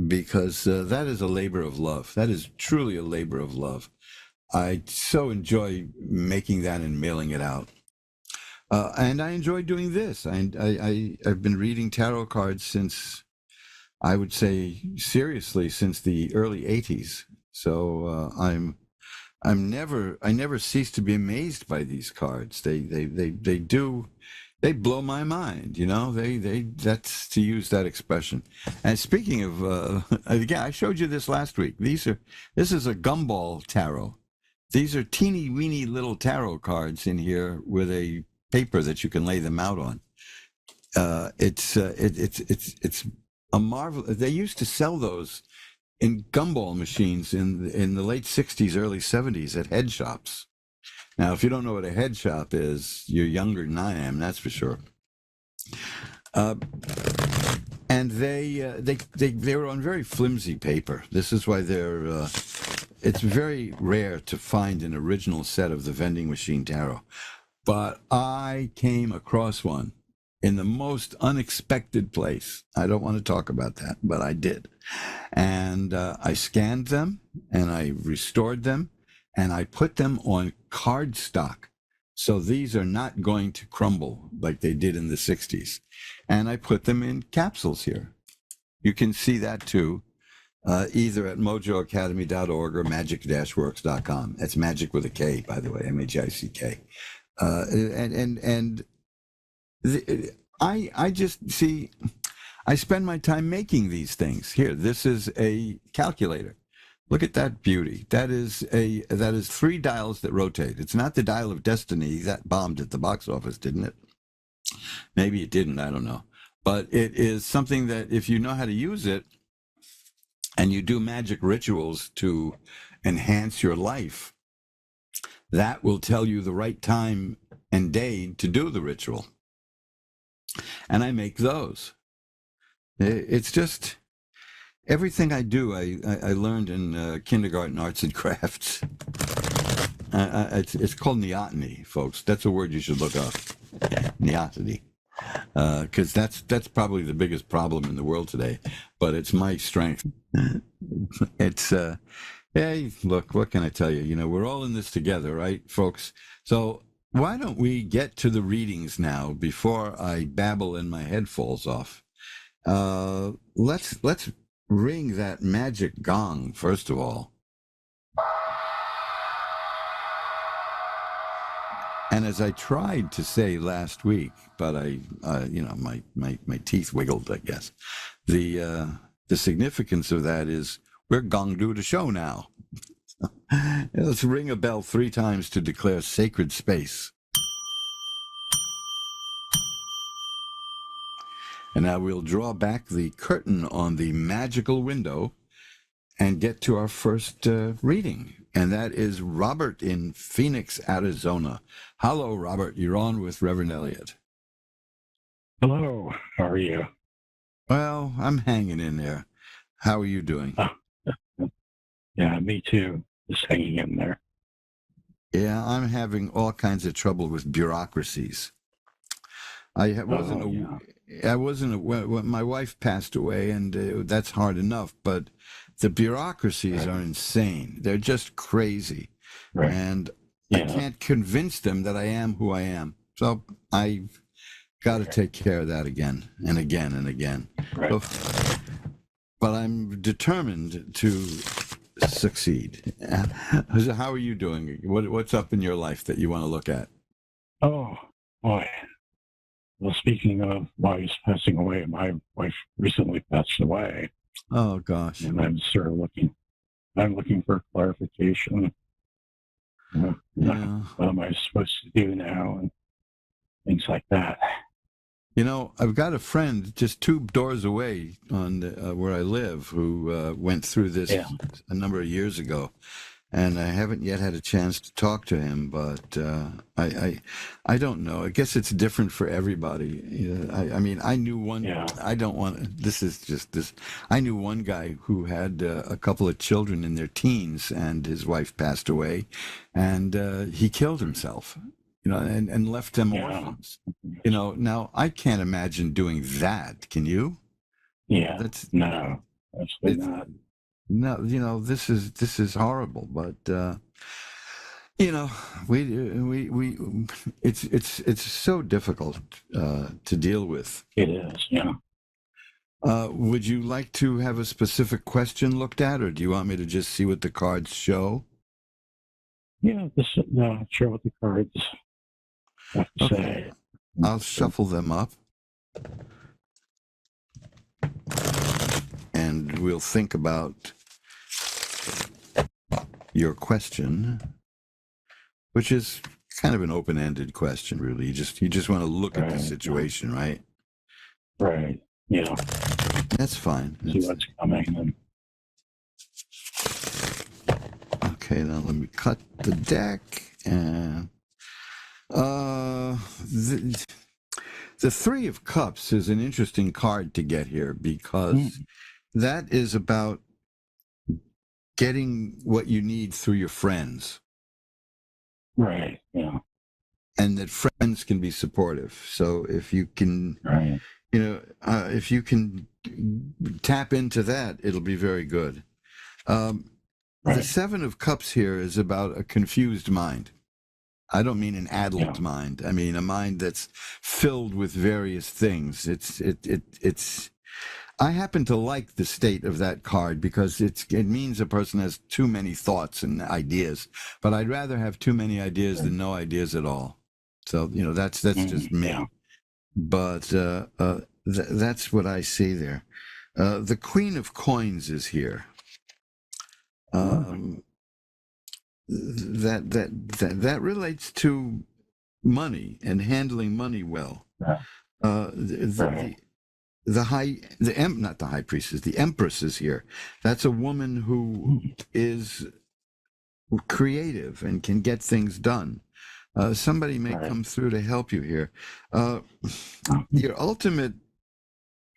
because that is a labor of love. That is truly a labor of love. I so enjoy making that and mailing it out. And I enjoy doing this. I've been reading tarot cards since, I would say, seriously, since the early 80s. So I never cease to be amazed by these cards. They blow my mind, that's, to use that expression. And speaking of, again, I showed you this last week. This is a gumball tarot. These are teeny weeny little tarot cards in here with a paper that you can lay them out on. It's a marvel. They used to sell those in gumball machines in the late 60s, early 70s at head shops. Now, if you don't know what a head shop is, you're younger than I am, that's for sure. And they were on very flimsy paper. This is why it's very rare to find an original set of the vending machine tarot. But I came across one in the most unexpected place. I don't want to talk about that, but I did. And I scanned them, and I restored them, and I put them on cardstock. So these are not going to crumble like they did in the 60s. And I put them in capsules here. You can see that too. either at mojoacademy.org or magic-works.com. That's magic with a K, by the way, MAGICK. I just see, I spend my time making these things. Here, this is a calculator. Look at that beauty. That is 3 dials that rotate. It's not the dial of destiny that bombed at the box office, didn't it? Maybe it didn't, I don't know. But it is something that if you know how to use it and you do magic rituals to enhance your life, that will tell you the right time and day to do the ritual. And I make those. It's just everything I do, I learned in kindergarten arts and crafts. It's called neoteny, folks. That's a word you should look up. Neoteny. Because that's probably the biggest problem in the world today, but it's my strength. It's hey, look, what can I tell you? You know, we're all in this together, right, folks? So why don't we get to the readings now before I babble and my head falls off? Let's ring that magic gong first of all. And as I tried to say last week, but my teeth wiggled, I guess. The significance of that is we're gong do the show now. Let's ring a bell 3 times to declare sacred space. And now we'll draw back the curtain on the magical window and get to our first reading. And that is Robert in Phoenix, Arizona. Hello, Robert. You're on with Reverend Elliot. Hello. How are you? Well, I'm hanging in there. How are you doing? Yeah, me too. Just hanging in there. Yeah, I'm having all kinds of trouble with bureaucracies. I wasn't when my wife passed away, and that's hard enough, but the bureaucracies are insane. They're just crazy. Right. And I can't convince them that I am who I am. So I've got to take care of that again and again and again. Right. So, but I'm determined to succeed. How are you doing? What's up in your life that you want to look at? Oh, boy. Well, speaking of wives passing away, my wife recently passed away. Oh, gosh. And I'm sort of looking for clarification. Yeah. What am I supposed to do now and things like that. You know, I've got a friend just 2 doors away on where I live who went through this a number of years ago, and I haven't yet had a chance to talk to him. But I don't know. I guess it's different for everybody. I mean, I knew one. Yeah. I don't want. This is just this. I knew one guy who had a couple of children in their teens, and his wife passed away, and he killed himself. You know, and left them orphans. You know, now I can't imagine doing that. Can you? Yeah. No, absolutely not. No, you know, this is horrible. But you know, we it's so difficult to deal with. It is. Yeah. Would you like to have a specific question looked at, or do you want me to just see what the cards show? Yeah. Show what the cards have to say. I'll shuffle them up. And we'll think about your question, which is kind of an open-ended question, really. You just want to look at the situation, right? Right. Yeah. That's fine. See what's coming. Okay, now let me cut the deck. And the 3 of Cups is an interesting card to get here because that is about getting what you need through your friends. Right. Yeah. And that friends can be supportive. So if you can, you know, if you can tap into that, it'll be very good. The 7 of Cups here is about a confused mind. I don't mean an addled mind. I mean a mind that's filled with various things. I happen to like the state of that card because it means a person has too many thoughts and ideas. But I'd rather have too many ideas than no ideas at all. So that's just me. Yeah. But that's what I see there. The Queen of Coins is here. That relates to money and handling money well. Not the high priestess, the empress is here. That's a woman who is creative and can get things done. Somebody may come through to help you here. Your ultimate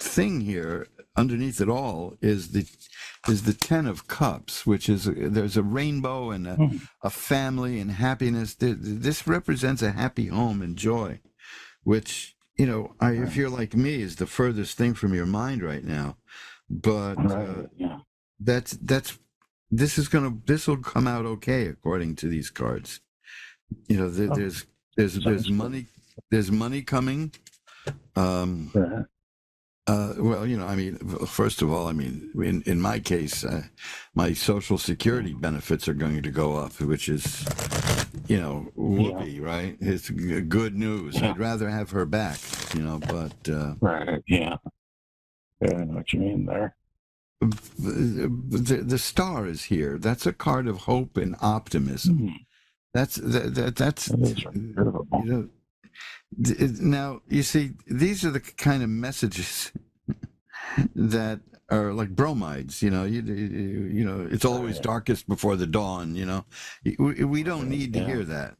thing here underneath it all is the Ten of Cups, which is there's a rainbow and a family and happiness. This represents a happy home and joy, which if you're like me, is the furthest thing from your mind right now. But this will come out okay according to these cards. There's money coming. First of all, in my case, my Social Security benefits are going to go up, which is, whoopee, right? It's good news. Yeah. I'd rather have her back, but... Right, yeah. Yeah, I know what you mean there. The star is here. That's a card of hope and optimism. That's now, you see, these are the kind of messages that are like bromides. It's always darkest before the dawn. We don't need to hear that.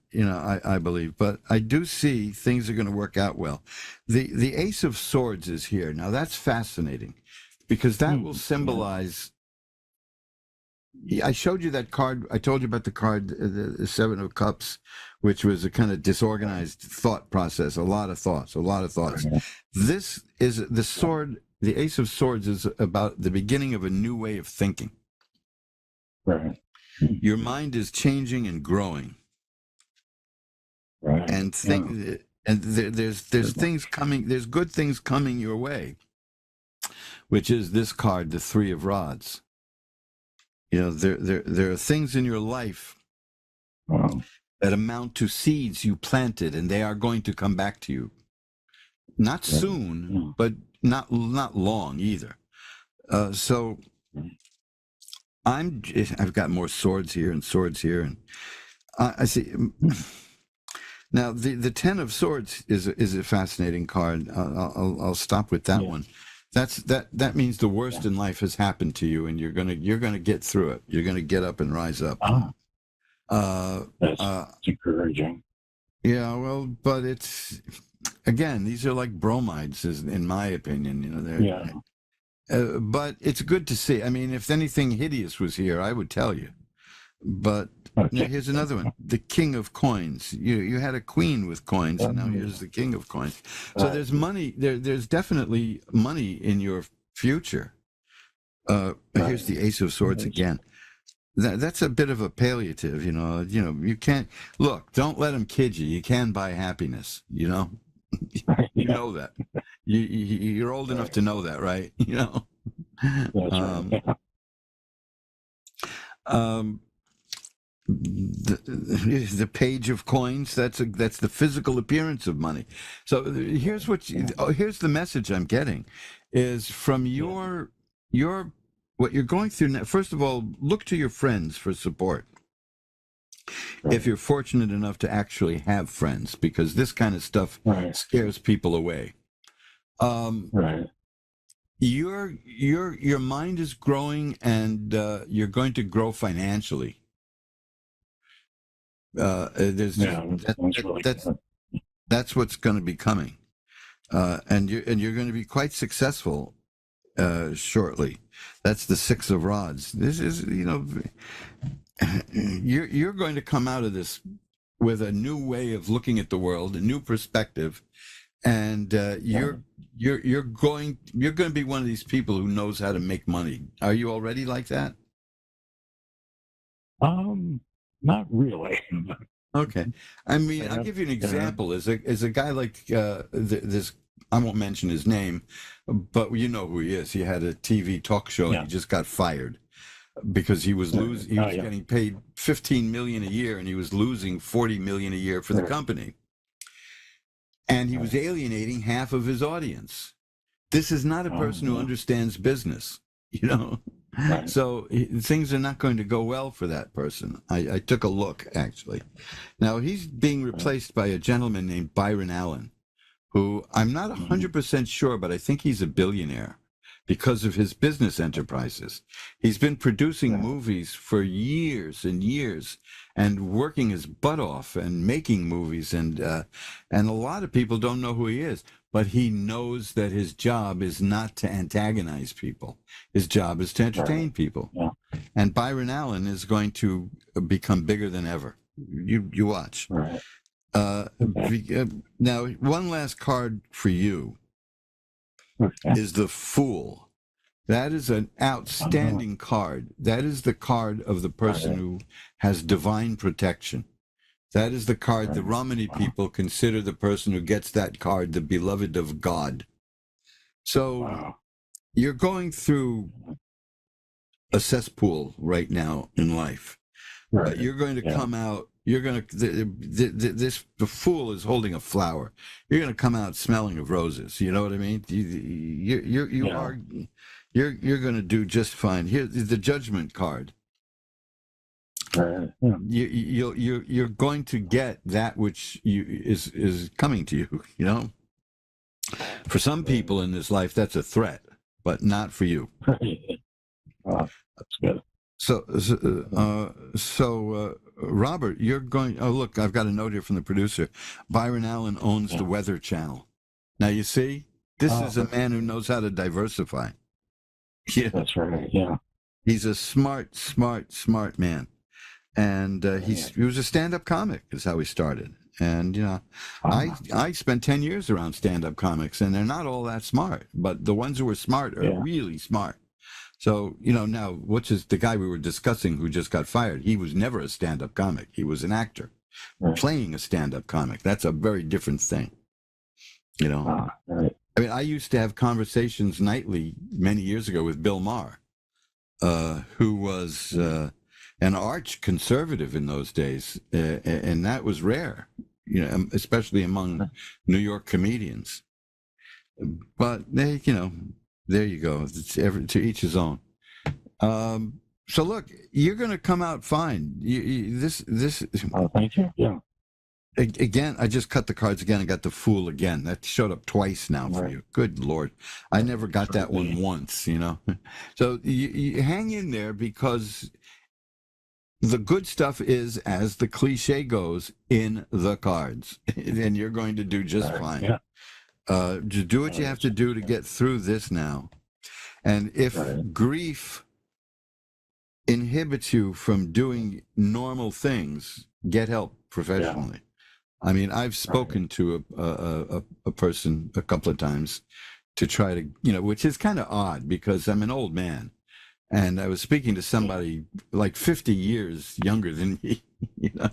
I believe, but I do see things are going to work out well. The Ace of Swords is here now. That's fascinating because that will symbolize. I showed you that card. I told you about the card, the Seven of Cups, which was a kind of disorganized thought process, a lot of thoughts. This is the sword. The Ace of Swords is about the beginning of a new way of thinking. Right. Your mind is changing and growing. Right. And there's things coming. There's good things coming your way, which is this card, the Three of Rods. There are things in your life that amount to seeds you planted, and they are going to come back to you. Not soon, but not long either. So I've got more swords here, and I see. Now the Ten of Swords is a fascinating card. I'll stop with that one. That means the worst in life has happened to you, and you're gonna get through it. You're gonna get up and rise up. That's encouraging. Yeah, well, but it's again, these are like bromides, in my opinion. But it's good to see. If anything hideous was here, I would tell you. But here's another one: the King of Coins. You had a queen with coins, and now here's the King of Coins. So there's money. There's definitely money in your future. Here's the Ace of Swords again. That's a bit of a palliative, you can't look. Don't let them kid you. You can buy happiness. You know that. You're old enough to know that, right? The Page of Coins. That's the physical appearance of money. So here's here's the message I'm getting, is from your what you're going through now. First of all, look to your friends for support. If you're fortunate enough to actually have friends, because this kind of stuff scares people away. Your mind is growing, and you're going to grow financially. That's what's going to be coming, and you're going to be quite successful shortly. That's the Six of Rods. This is you're going to come out of this with a new way of looking at the world, a new perspective, and you're going to be one of these people who knows how to make money. Are you already like that? Not really. Okay. I'll give you an example. As a guy like this I won't mention his name, but you know who he is. He had a TV talk show and he just got fired because he was losing. He was getting paid $15 million a year and he was losing $40 million a year for the company. And he was alienating half of his audience. This is not a person who understands business, you know. So things are not going to go well for that person. I took a look, actually. Now, he's being replaced by a gentleman named Byron Allen, who I'm not 100% sure, but I think he's a billionaire because of his business enterprises. He's been producing movies for years and years and working his butt off and making movies. And a lot of people don't know who he is, but he knows that his job is not to antagonize people. His job is to entertain people. Yeah. And Byron Allen is going to become bigger than ever. You watch. Right. Now, one last card for you is the Fool. That is an outstanding card. That is the card of the person who has divine protection. That is the card the Romani people consider the person who gets that card the beloved of God. So you're going through a cesspool right now in life. But you're going to come out. You're going to the Fool is holding a flower. You're going to come out smelling of roses. You know what I mean? You're going to do just fine. Here's the Judgment card. You're going to get that which is coming to you. You know, for some people in this life that's a threat, but not for you. That's good. So Robert, you're going. Oh, look, I've got a note here from the producer. Byron Allen owns the Weather Channel. Now you see, this is a man who knows how to diversify. Yeah, that's right. Yeah, he's a smart man. And he was a stand-up comic is how he started. And, you know, I spent 10 years around stand-up comics, and they're not all that smart. But the ones who are smart are really smart. So, you know, now, which is the guy we were discussing who just got fired, he was never a stand-up comic. He was an actor playing a stand-up comic. That's a very different thing, you know. I mean, I used to have conversations nightly many years ago with Bill Maher, who was... an arch conservative in those days, and that was rare, you know, especially among New York comedians. But they, you know, there you go. It's to each his own. So look, you're going to come out fine. This. Thank you. Yeah. Again, I just cut the cards again and got the Fool again. That showed up twice now for you. Good Lord. I never got that one once, you know. So you hang in there because the good stuff is, as the cliche goes, in the cards. And you're going to do just fine. Yeah. Just do what you have to do to get through this now. And if grief inhibits you from doing normal things, get help professionally. I mean, I've spoken to a person a couple of times to try to, you know, which is kind of odd because I'm an old man. And I was speaking to somebody like 50 years younger than me, you know,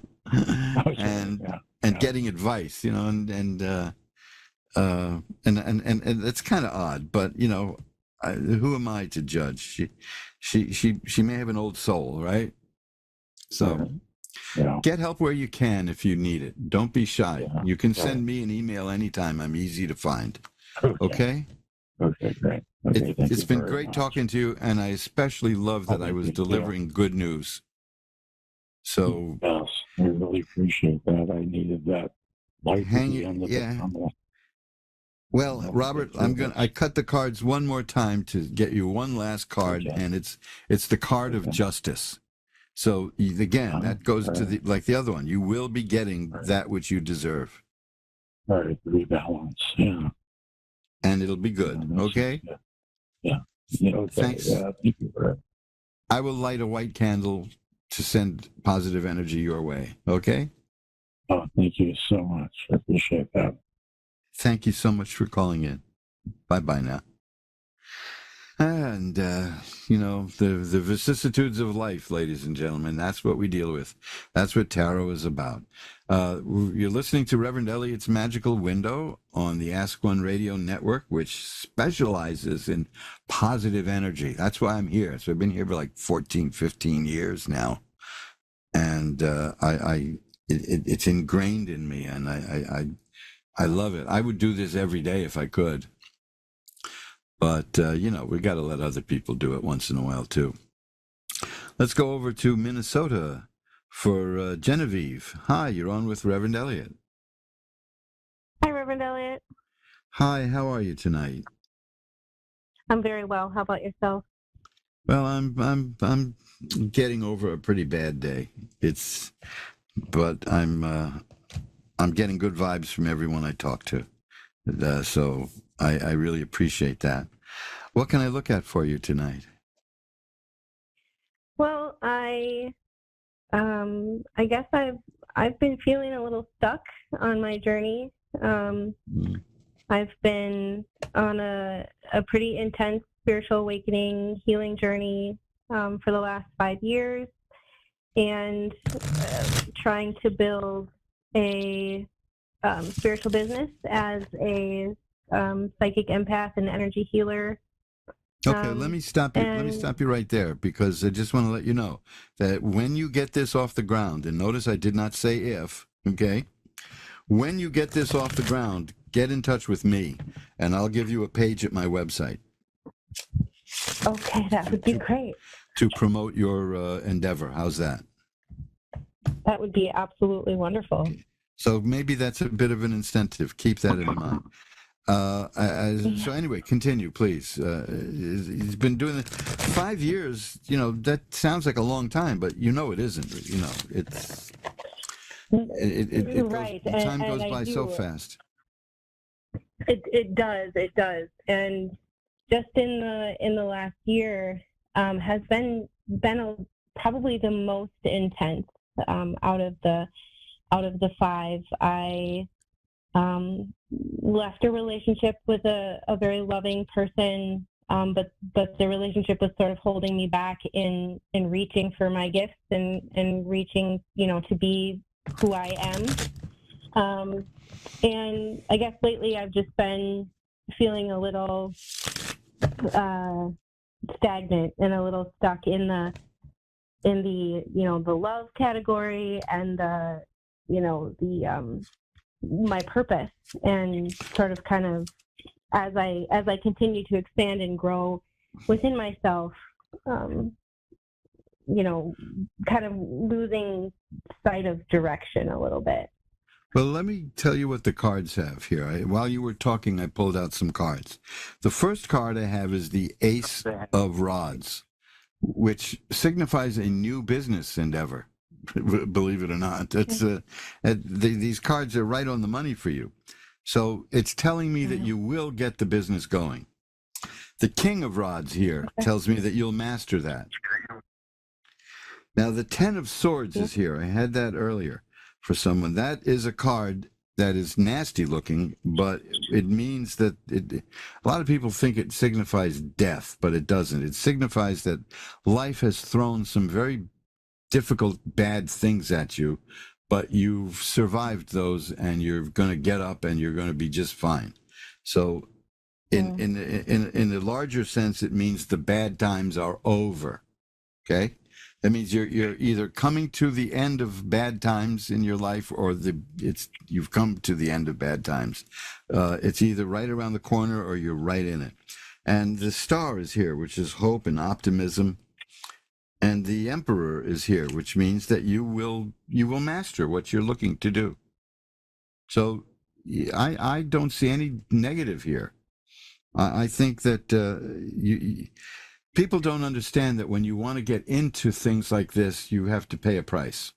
and getting advice, you know, and it's kind of odd, but you know, who am I to judge? She may have an old soul, right? So get help where you can if you need it. Don't be shy. You can send me an email anytime. I'm easy to find. Okay? Okay, great. Okay, it's been great talking to you, and I especially love that I was delivering good news. So yes, I really appreciate that. I needed that light at the end of the tunnel. Well, Robert, I cut the cards one more time to get you one last card, and it's the card of justice. So again, that goes to like the other one. You will be getting that which you deserve. Right, rebalance. Yeah. And it'll be good. Okay? Yeah. Okay. Thanks. Thank you for it. I will light a white candle to send positive energy your way. Okay? Oh, thank you so much. I appreciate that. Thank you so much for calling in. Bye-bye now. And, the vicissitudes of life, ladies and gentlemen, that's what we deal with. That's what tarot is about. You're listening to Reverend Elliot's Magical Window on the Ask One Radio Network, which specializes in positive energy. That's why I'm here. So I've been here for like 14, 15 years now. And it's ingrained in me, and I love it. I would do this every day if I could. But, we got to let other people do it once in a while, too. Let's go over to Minnesota for Genevieve. Hi, you're on with Reverend Elliot. Hi, Reverend Elliot. Hi, how are you tonight? I'm very well. How about yourself? Well, I'm getting over a pretty bad day. But I'm getting good vibes from everyone I talk to. So I really appreciate that. What can I look at for you tonight? Well, I guess I've been feeling a little stuck on my journey. I've been on a pretty intense spiritual awakening, healing journey for the last 5 years, and trying to build a spiritual business as a psychic empath and energy healer. Okay, let me stop you. Let me stop you right there, because I just want to let you know that when you get this off the ground, and notice I did not say if, okay? When you get this off the ground, get in touch with me, and I'll give you a page at my website. Okay, that would be great. To promote your endeavor. How's that? That would be absolutely wonderful. So maybe that's a bit of an incentive. Keep that in mind. So anyway, continue, please. He's been doing it 5 years. That sounds like a long time, but it isn't. It's right. Time goes by so fast. It does, and just in the last year has been probably the most intense out of the 5. I left a relationship with a very loving person, but the relationship was sort of holding me back in reaching for my gifts and reaching, to be who I am. And I guess lately I've just been feeling a little stagnant and a little stuck in the the love category and my purpose, and sort of kind of as I continue to expand and grow within myself, kind of losing sight of direction a little bit. Well, let me tell you what the cards have here. While you were talking, I pulled out some cards. The first card I have is the Ace of Rods, which signifies a new business endeavor. Believe it or not, these cards are right on the money for you. So it's telling me that you will get the business going. The King of Rods here tells me that you'll master that. Now, the Ten of Swords is here. I had that earlier for someone. That is a card that is nasty looking, but it means that a lot of people think it signifies death, but it doesn't. It signifies that life has thrown some very difficult, bad things at you, but you've survived those, and you're going to get up, and you're going to be just fine. So in the larger sense, it means the bad times are over. Okay? That means you're either coming to the end of bad times in your life, or you've come to the end of bad times. It's either right around the corner or you're right in it. And the Star is here, which is hope and optimism. And the Emperor is here, which means that you will master what you're looking to do. So I don't see any negative here. I think that people don't understand that when you want to get into things like this, you have to pay a price.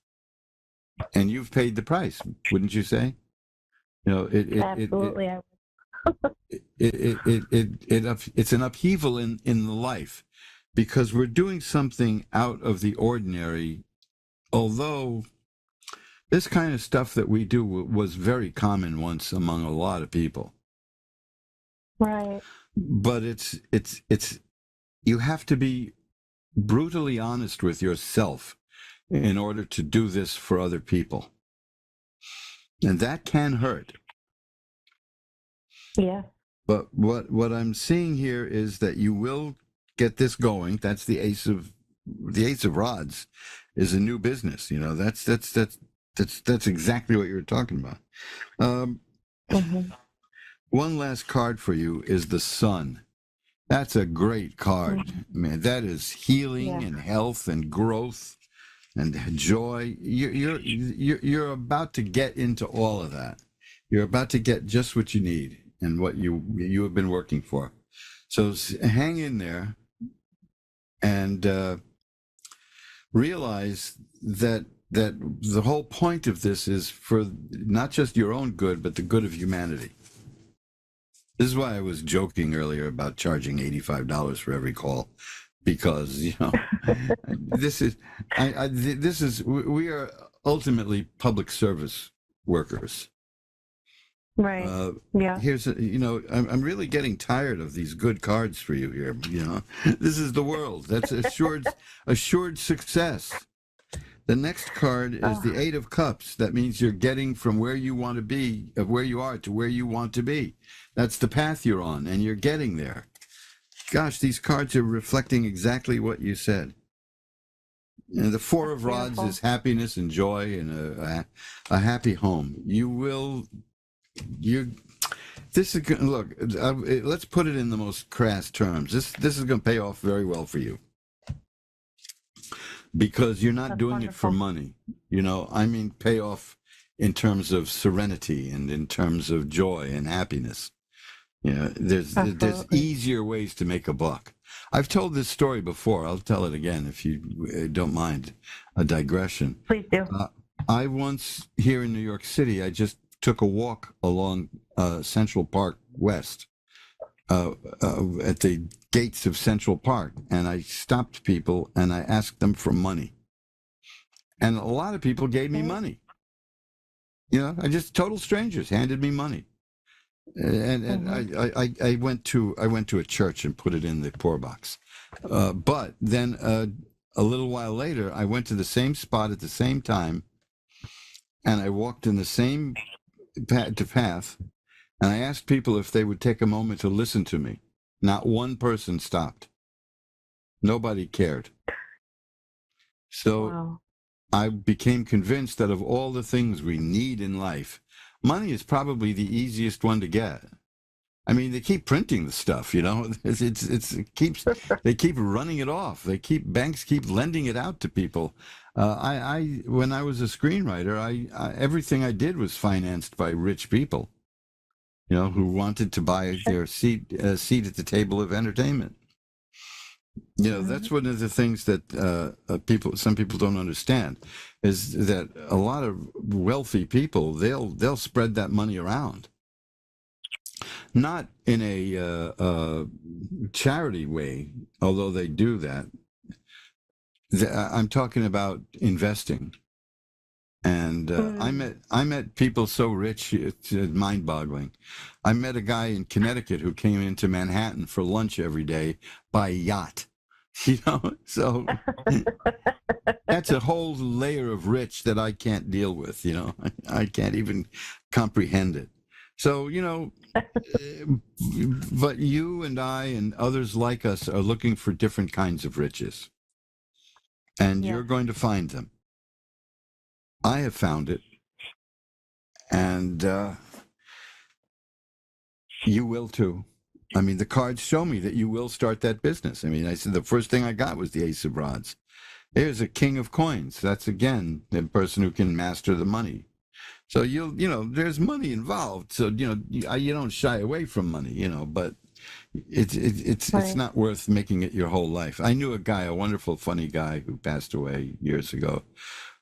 And you've paid the price, wouldn't you say? Absolutely. It's an upheaval in the life, because we're doing something out of the ordinary, although this kind of stuff that we do was very common once among a lot of people. Right. But it's you have to be brutally honest with yourself in order to do this for other people. And that can hurt. Yeah. But what I'm seeing here is that you will get this going. That's the ace of rods is a new business. You know, that's exactly what you're talking about. One last card for you is the Sun. That's a great card, man. That is healing and health and growth and joy. You're about to get into all of that. You're about to get just what you need and what you have been working for. So hang in there and realize that the whole point of this is for not just your own good, but the good of humanity. This is why I was joking earlier about charging $85 for every call, because we are ultimately public service workers. Right. Yeah. Here's I'm really getting tired of these good cards for you here. This is the world. That's assured success. The next card is the Eight of Cups. That means you're getting from where you want to be, of where you are to where you want to be. That's the path you're on, and you're getting there. Gosh, these cards are reflecting exactly what you said. And the Four of Rods is happiness and joy and a happy home. This is look. Let's put it in the most crass terms. This is going to pay off very well for you. Because you're not doing it for money. I mean pay off in terms of serenity and in terms of joy and happiness. There's easier ways to make a buck. I've told this story before. I'll tell it again if you don't mind a digression. Please do. I once, here in New York City, I just took a walk along Central Park West at the gates of Central Park, and I stopped people and I asked them for money. And a lot of people gave me money. Total strangers handed me money. And I went to a church and put it in the poor box. But then a little while later, I went to the same spot at the same time, and I walked in the same path, and I asked people if they would take a moment to listen to me. Not one person stopped. Nobody cared. So I became convinced that of all the things we need in life, money is probably the easiest one to get. I mean, they keep printing the stuff, they keep running it off. Banks keep lending it out to people. When I was a screenwriter, everything I did was financed by rich people, who wanted to buy their seat at the table of entertainment. That's one of the things that some people don't understand, is that a lot of wealthy people, they'll spread that money around. Not in a charity way, although they do that. I'm talking about investing. And I met people so rich, it's mind-boggling. I met a guy in Connecticut who came into Manhattan for lunch every day by yacht. So that's a whole layer of rich that I can't deal with. I can't even comprehend it. So but you and I and others like us are looking for different kinds of riches, and you're going to find them. I have found it, and you will too. I mean, the cards show me that you will start that business. I mean, I said the first thing I got was the Ace of Rods. Here's a King of Coins. That's, again, the person who can master the money. So, there's money involved. So, you don't shy away from money, but it's not worth making it your whole life. I knew a guy, a wonderful, funny guy who passed away years ago,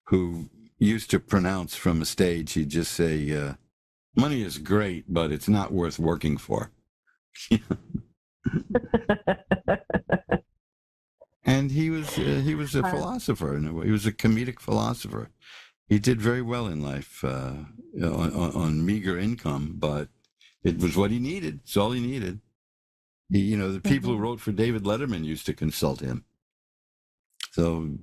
who used to pronounce from a stage, he'd just say, money is great, but it's not worth working for. And he was a philosopher, in a way. He was a comedic philosopher. He did very well in life on meager income, but it was what he needed. It's all he needed. The people who wrote for David Letterman used to consult him. So,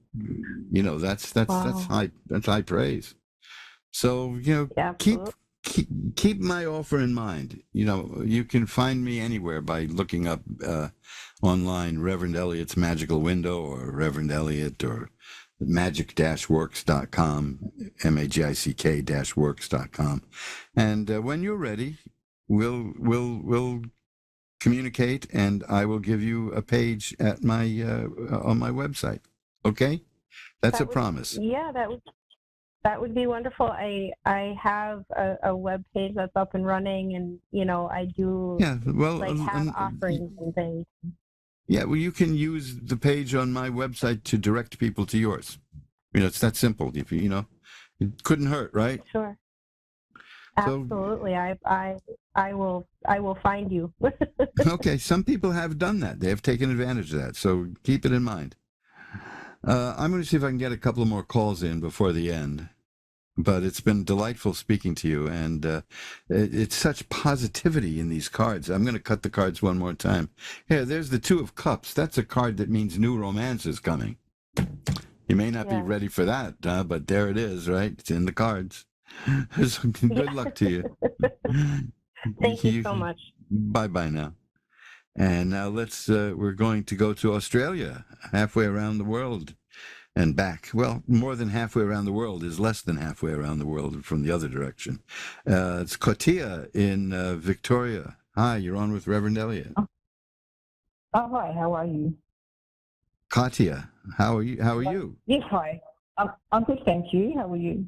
that's high praise. So, keep my offer in mind. You can find me anywhere by looking up online Reverend Elliott's Magical Window or Reverend Elliott or magic-works.com, magick-works.com. And when you're ready, we'll communicate, and I will give you a page at my on my website. Okay? That's a promise. Yeah, that would be wonderful. I have a web page that's up and running, and I do have offerings and things. Yeah, well, you can use the page on my website to direct people to yours. It's that simple. If it couldn't hurt, right? Sure. Absolutely. So, I will find you. Okay, some people have done that. They have taken advantage of that. So keep it in mind. I'm going to see if I can get a couple of more calls in before the end. But it's been delightful speaking to you, and it's such positivity in these cards. I'm going to cut the cards one more time. Here, there's the Two of Cups. That's a card that means new romance is coming. You may not be ready for that, but there it is, right? It's in the cards. So good luck to you. Thank you so much. Bye-bye now. And now we're going to go to Australia, halfway around the world. And back. Well, more than halfway around the world is less than halfway around the world from the other direction. It's Katia in Victoria. Hi, you're on with Reverend Elliott. Oh, hi. How are you? Katia, how are you? Yes, hi. I'm good, thank you. How are you?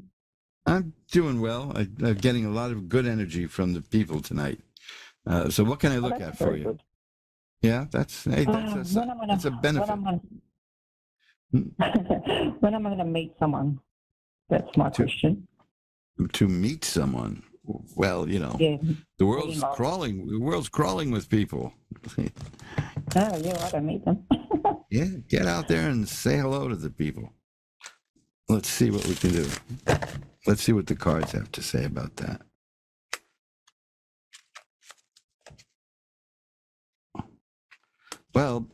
I'm doing well. I'm getting a lot of good energy from the people tonight. So what can I look at for you? Good. Yeah, that's a benefit. When am I going to meet someone? That's my question. To meet someone? Well, yeah, the world's crawling. The world's crawling with people. Oh, yeah, I don't meet them. Yeah, get out there and say hello to the people. Let's see what we can do. Let's see what the cards have to say about that. Well,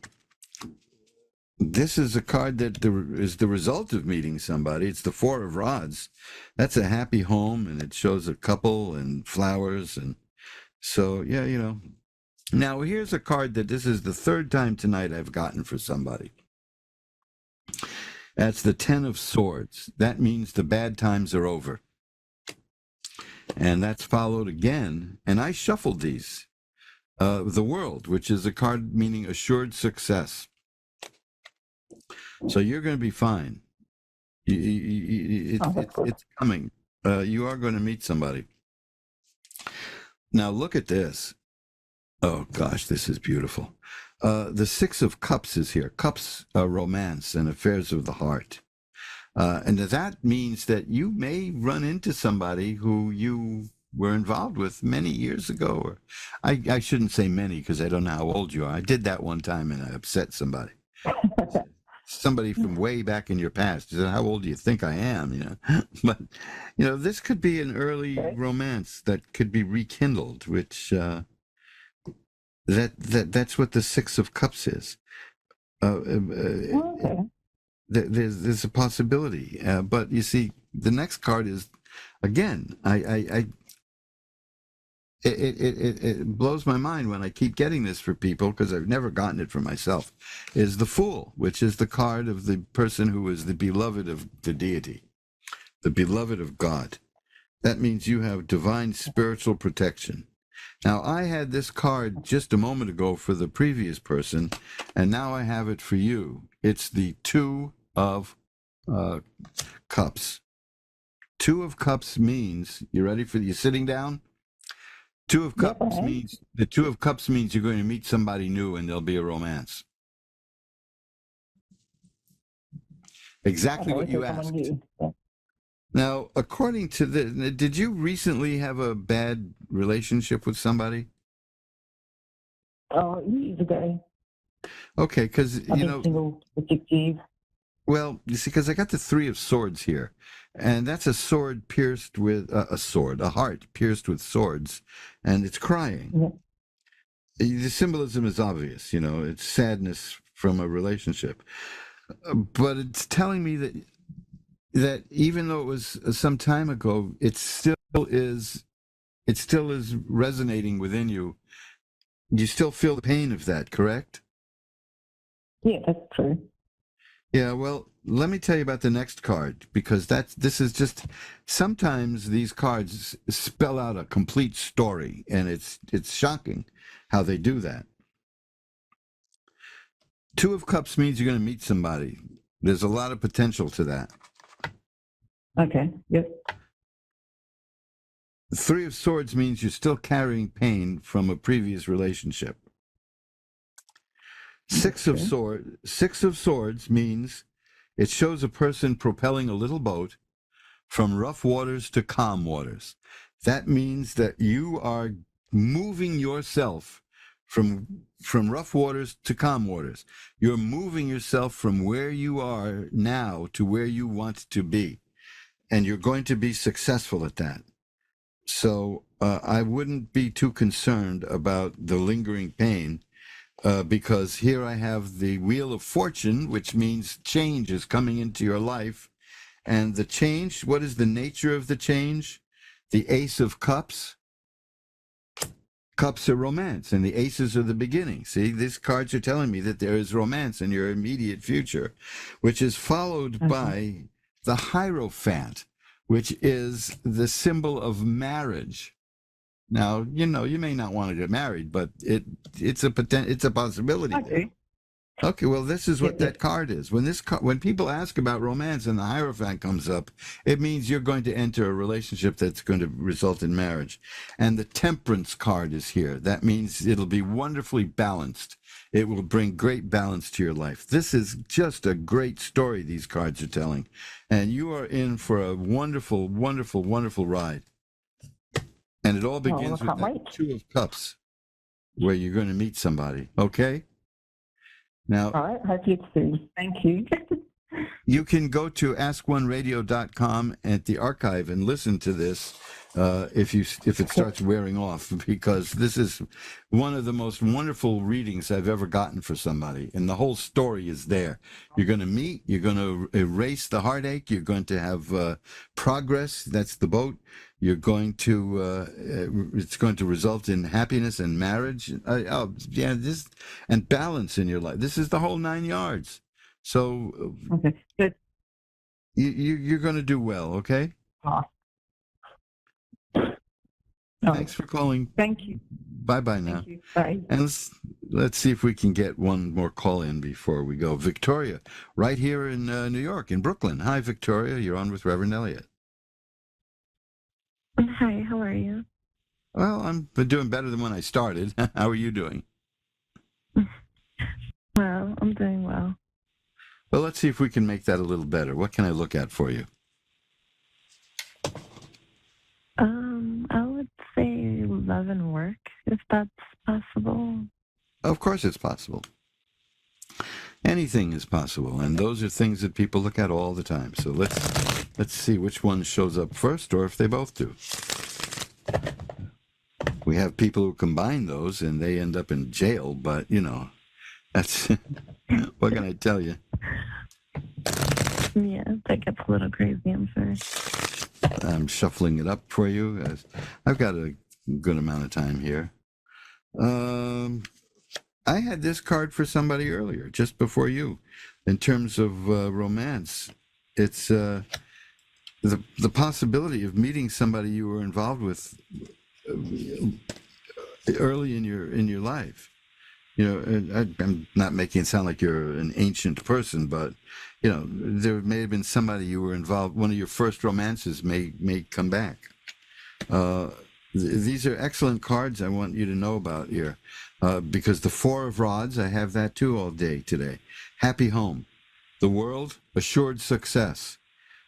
this is a card that is the result of meeting somebody. It's the Four of Rods. That's a happy home, and it shows a couple and flowers. And so, yeah, Now, here's a card that this is the third time tonight I've gotten for somebody. That's the Ten of Swords. That means the bad times are over. And that's followed again, and I shuffled these. The World, which is a card meaning assured success. So you're going to be fine. It's coming. You are going to meet somebody. Now look at this. Oh gosh, this is beautiful. The Six of Cups is here. Cups are romance and affairs of the heart. And that means that you may run into somebody who you were involved with many years ago. Or I shouldn't say many because I don't know how old you are. I did that one time and I upset somebody. Somebody from way back in your past. You said, how old do you think I am? But, this could be an early romance that could be rekindled, which that's what the Six of Cups is. There's a possibility. But you see, the next card is, again, it blows my mind when I keep getting this for people, because I've never gotten it for myself, is the Fool, which is the card of the person who is the beloved of the deity, the beloved of God. That means you have divine spiritual protection. Now, I had this card just a moment ago for the previous person, and now I have it for you. It's the Two of Cups. Two of Cups means, you ready for you sitting down? Two of Cups means you're going to meet somebody new and there'll be a romance. Exactly what you asked. Now, according to this, did you recently have a bad relationship with somebody? Years ago. Okay, because, I've been single for 6 years. Well, you see, because I got the Three of Swords here, and that's a sword pierced with a heart pierced with swords, and it's crying. Yeah. The symbolism is obvious, it's sadness from a relationship. But it's telling me that even though it was some time ago, it still is resonating within you. You still feel the pain of that, correct? Yeah, that's true. Yeah, well, let me tell you about the next card, because this is just, sometimes these cards spell out a complete story, and it's shocking how they do that. Two of Cups means you're going to meet somebody. There's a lot of potential to that. Okay, yep. Three of Swords means you're still carrying pain from a previous relationship. Six of Swords means it shows a person propelling a little boat from rough waters to calm waters. That means that you are moving yourself from rough waters to calm waters. You're moving yourself from where you are now to where you want to be. And you're going to be successful at that. So I wouldn't be too concerned about the lingering pain, because here I have the Wheel of Fortune, which means change is coming into your life. And the change, what is the nature of the change? The Ace of Cups. Cups are romance, and the aces are the beginning. See, these cards are telling me that there is romance in your immediate future, which is followed by the Hierophant, which is the symbol of marriage. Now, you may not want to get married, but it's a possibility. Okay. Okay, well, this is what that card is. When people ask about romance and the Hierophant comes up, it means you're going to enter a relationship that's going to result in marriage. And the Temperance card is here. That means it'll be wonderfully balanced. It will bring great balance to your life. This is just a great story these cards are telling. And you are in for a wonderful, wonderful, wonderful ride. And it all begins with the Two of Cups, where you're going to meet somebody, okay? Now, all right, hope you soon. Thank you. You can go to askoneradio.com at the archive and listen to this if it starts wearing off, because this is one of the most wonderful readings I've ever gotten for somebody, and the whole story is there. You're going to meet, you're going to erase the heartache, you're going to have progress, that's the boat. You're going to, it's going to result in happiness and marriage. And balance in your life. This is the whole 9 yards. So okay, good. You're going to do well, okay? Thanks for calling. Thank you. Bye-bye now. Thank you. Bye. And let's see if we can get one more call in before we go. Victoria, right here in New York, in Brooklyn. Hi, Victoria. You're on with Reverend Elliot. Hi, how are you? Well, I'm doing better than when I started. How are you doing? Well, I'm doing well. Well, let's see if we can make that a little better. What can I look at for you? I would say love and work, if that's possible. Of course it's possible. Anything is possible, and those are things that people look at all the time. So let's see which one shows up first, or if they both do. We have people who combine those, and they end up in jail, but, that's... what can I tell you? Yeah, that gets a little crazy, I'm sorry. I'm shuffling it up for you. I've got a good amount of time here. I had this card for somebody earlier, just before you, in terms of romance. It's the possibility of meeting somebody you were involved with early in your life. I'm not making it sound like you're an ancient person, but there may have been somebody you were involved. One of your first romances may come back. These are excellent cards I want you to know about here, because the Four of Rods, I have that too all day today. Happy home. The World, assured success.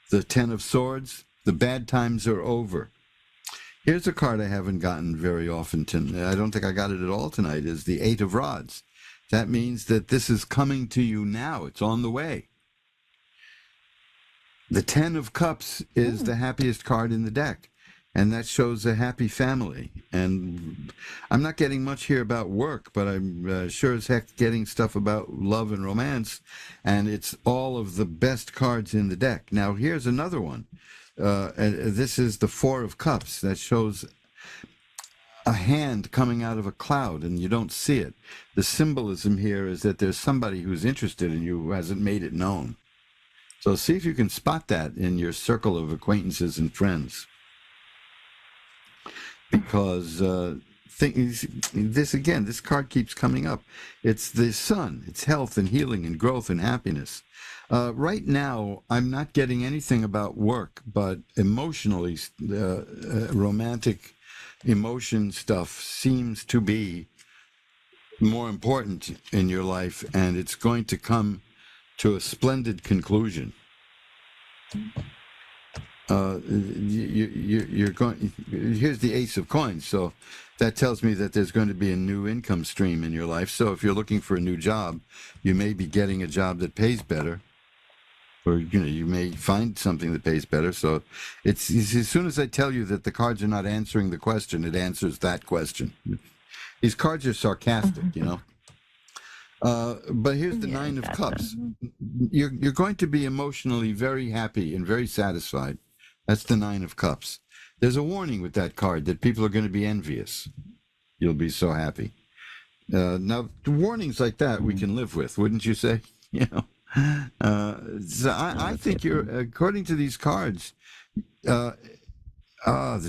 The Ten of Swords, the bad times are over. Here's a card I haven't gotten very often. I don't think I got it at all tonight, is the Eight of Rods. That means that this is coming to you now. It's on the way. The Ten of Cups is the happiest card in the deck. and that shows a happy family. And I'm not getting much here about work, but I'm sure as heck getting stuff about love and romance, and it's all of the best cards in the deck. Now, here's another one. This is the Four of Cups. That shows a hand coming out of a cloud, and you don't see it. The symbolism here is that there's somebody who's interested in you who hasn't made it known. So see if you can spot that in your circle of acquaintances and friends. Because this card keeps coming up. It's the sun. It's health and healing and growth and happiness. Right now, I'm not getting anything about work, but emotionally, romantic emotion stuff seems to be more important in your life, and it's going to come to a splendid conclusion. You're going. Here's the Ace of Coins, so that tells me that there's going to be a new income stream in your life. So if you're looking for a new job, you may be getting a job that pays better, or you may find something that pays better. So it's as soon as I tell you that the cards are not answering the question, it answers that question. These cards are sarcastic, But here's the Nine of Cups. You're going to be emotionally very happy and very satisfied. That's the Nine of Cups. There's a warning with that card that people are going to be envious. You'll be so happy. Now, warnings like that we can live with, wouldn't you say? So I think you're, according to these cards, the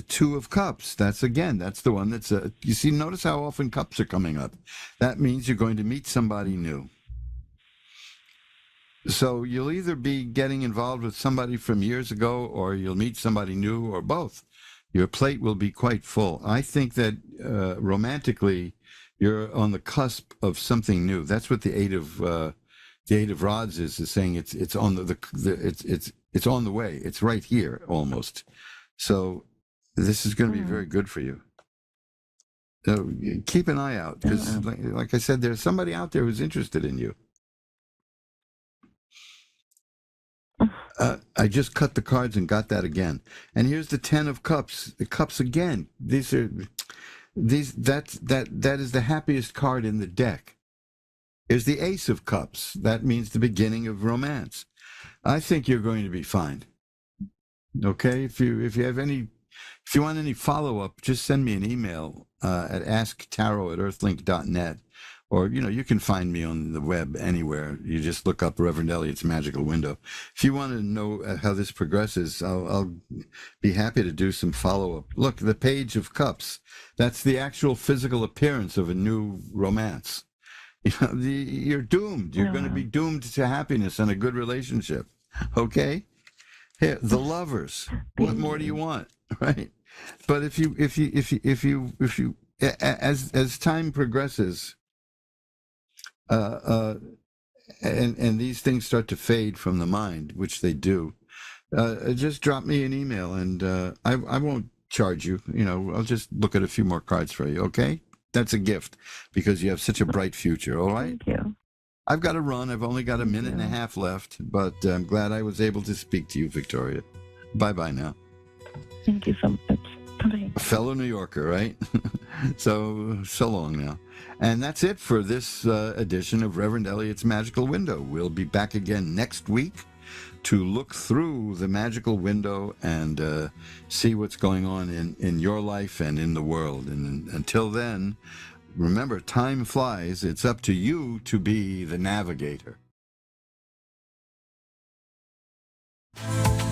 Two of Cups. That's the one that's, you see, notice how often cups are coming up. That means you're going to meet somebody new. So you'll either be getting involved with somebody from years ago, or you'll meet somebody new, or both. Your plate will be quite full. I think that romantically, you're on the cusp of something new. That's what the Eight of Rods is saying. It's on it's on the way. It's right here almost. So this is going to be very good for you. So keep an eye out, because like I said, there's somebody out there who's interested in you. I just cut the cards and got that again. And here's the Ten of Cups. The cups again. That is the happiest card in the deck. Here's the Ace of Cups. That means the beginning of romance. I think you're going to be fine. Okay, if you want any follow-up, just send me an email at asktarot@earthlink.net, or you can find me on the web anywhere. You just look up Reverend Elliott's Magical Window. If you want to know how this progresses, I'll be happy to do some follow-up. Look, the Page of Cups. That's the actual physical appearance of a new romance. You're doomed. You're going to be doomed to happiness and a good relationship. Okay. Here, the Lovers. What more do you want, right? But if you as time progresses, and these things start to fade from the mind, which they do, just drop me an email, and I won't charge you. I'll just look at a few more cards for you. Okay, that's a gift because you have such a bright future. All right. Thank you. I've got to run. I've only got a minute and a half left, but I'm glad I was able to speak to you, Victoria. Bye-bye now. Thank you so much. Bye. A fellow New Yorker, right? So long now. And that's it for this edition of Reverend Elliott's Magical Window. We'll be back again next week to look through the magical window and see what's going on in your life and in the world. And until then, remember, time flies. It's up to you to be the navigator.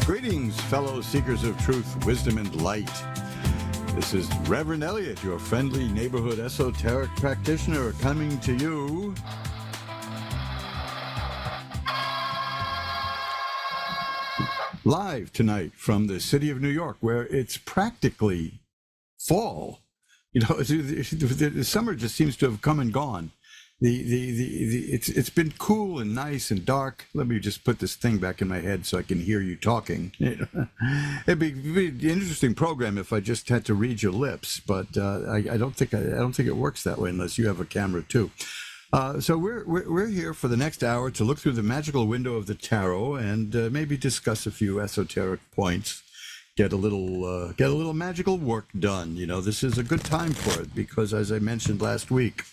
Greetings, fellow seekers of truth, wisdom, and light. This is Reverend Elliott, your friendly neighborhood esoteric practitioner, coming to you live tonight from the city of New York, where it's practically fall. The summer just seems to have come and gone. It's been cool and nice and dark. Let me just put this thing back in my head so I can hear you talking. It'd be an interesting program if I just had to read your lips, but I don't think it works that way unless you have a camera too. So we're here for the next hour to look through the magical window of the tarot and maybe discuss a few esoteric points get a little magical work done. You know, this is a good time for it because, as I mentioned last week,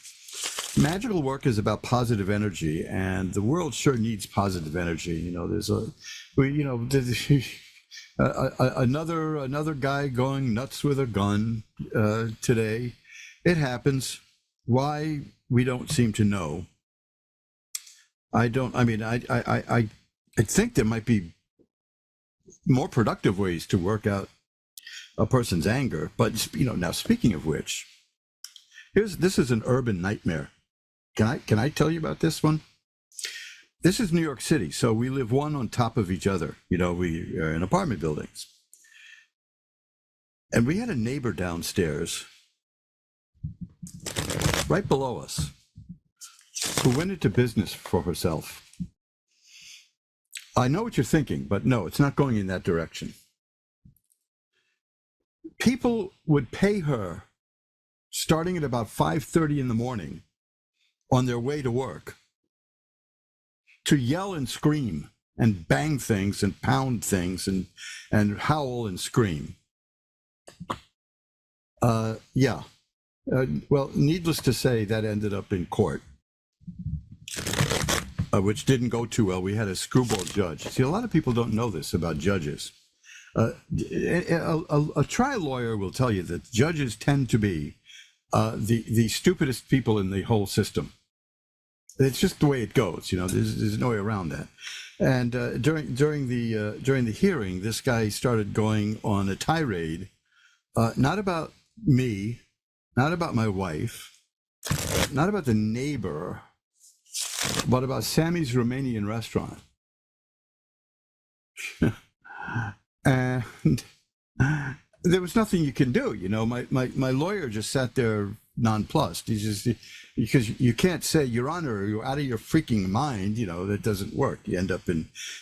magical work is about positive energy, and the world sure needs positive energy. You know, another guy going nuts with a gun today. It happens. Why, we don't seem to know. I think there might be more productive ways to work out a person's anger. But, you know, now speaking of which, this is an urban nightmare. Can I tell you about this one? This is New York City, so we live one on top of each other. You know, we are in apartment buildings. And we had a neighbor downstairs, right below us, who went into business for herself. I know what you're thinking, but no, it's not going in that direction. People would pay her, starting at about 5:30 in the morning, on their way to work, to yell and scream and bang things and pound things and howl and scream. Well, needless to say, that ended up in court, which didn't go too well. We had a screwball judge. See, a lot of people don't know this about judges. A trial lawyer will tell you that judges tend to be the stupidest people in the whole system. It's just the way it goes. You know, there's no way around that. And during the hearing, this guy started going on a tirade, not about me, not about my wife, not about the neighbor, but about Sammy's Romanian restaurant. And there was nothing you can do. You know, my lawyer just sat there nonplussed. Because you can't say, Your Honor, you're out of your freaking mind. You know, that doesn't work. You end up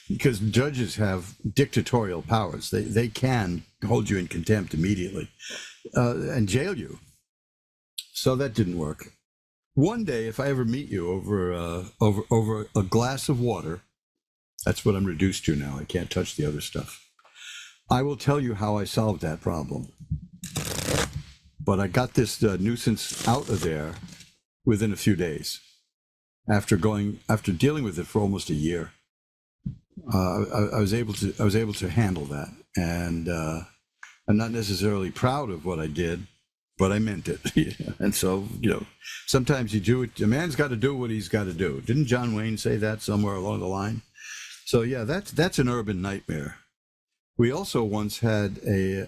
because judges have dictatorial powers. They can hold you in contempt immediately and jail you. So that didn't work. One day, if I ever meet you over a glass of water, that's what I'm reduced to now. I can't touch the other stuff. I will tell you how I solved that problem. But I got this nuisance out of there within a few days, after dealing with it for almost a year. I was able to handle that, and I'm not necessarily proud of what I did, but I meant it. And so, you know, sometimes you do it. A man's got to do what he's got to do. Didn't John Wayne say that somewhere along the line? So yeah, that's an urban nightmare. We also once had a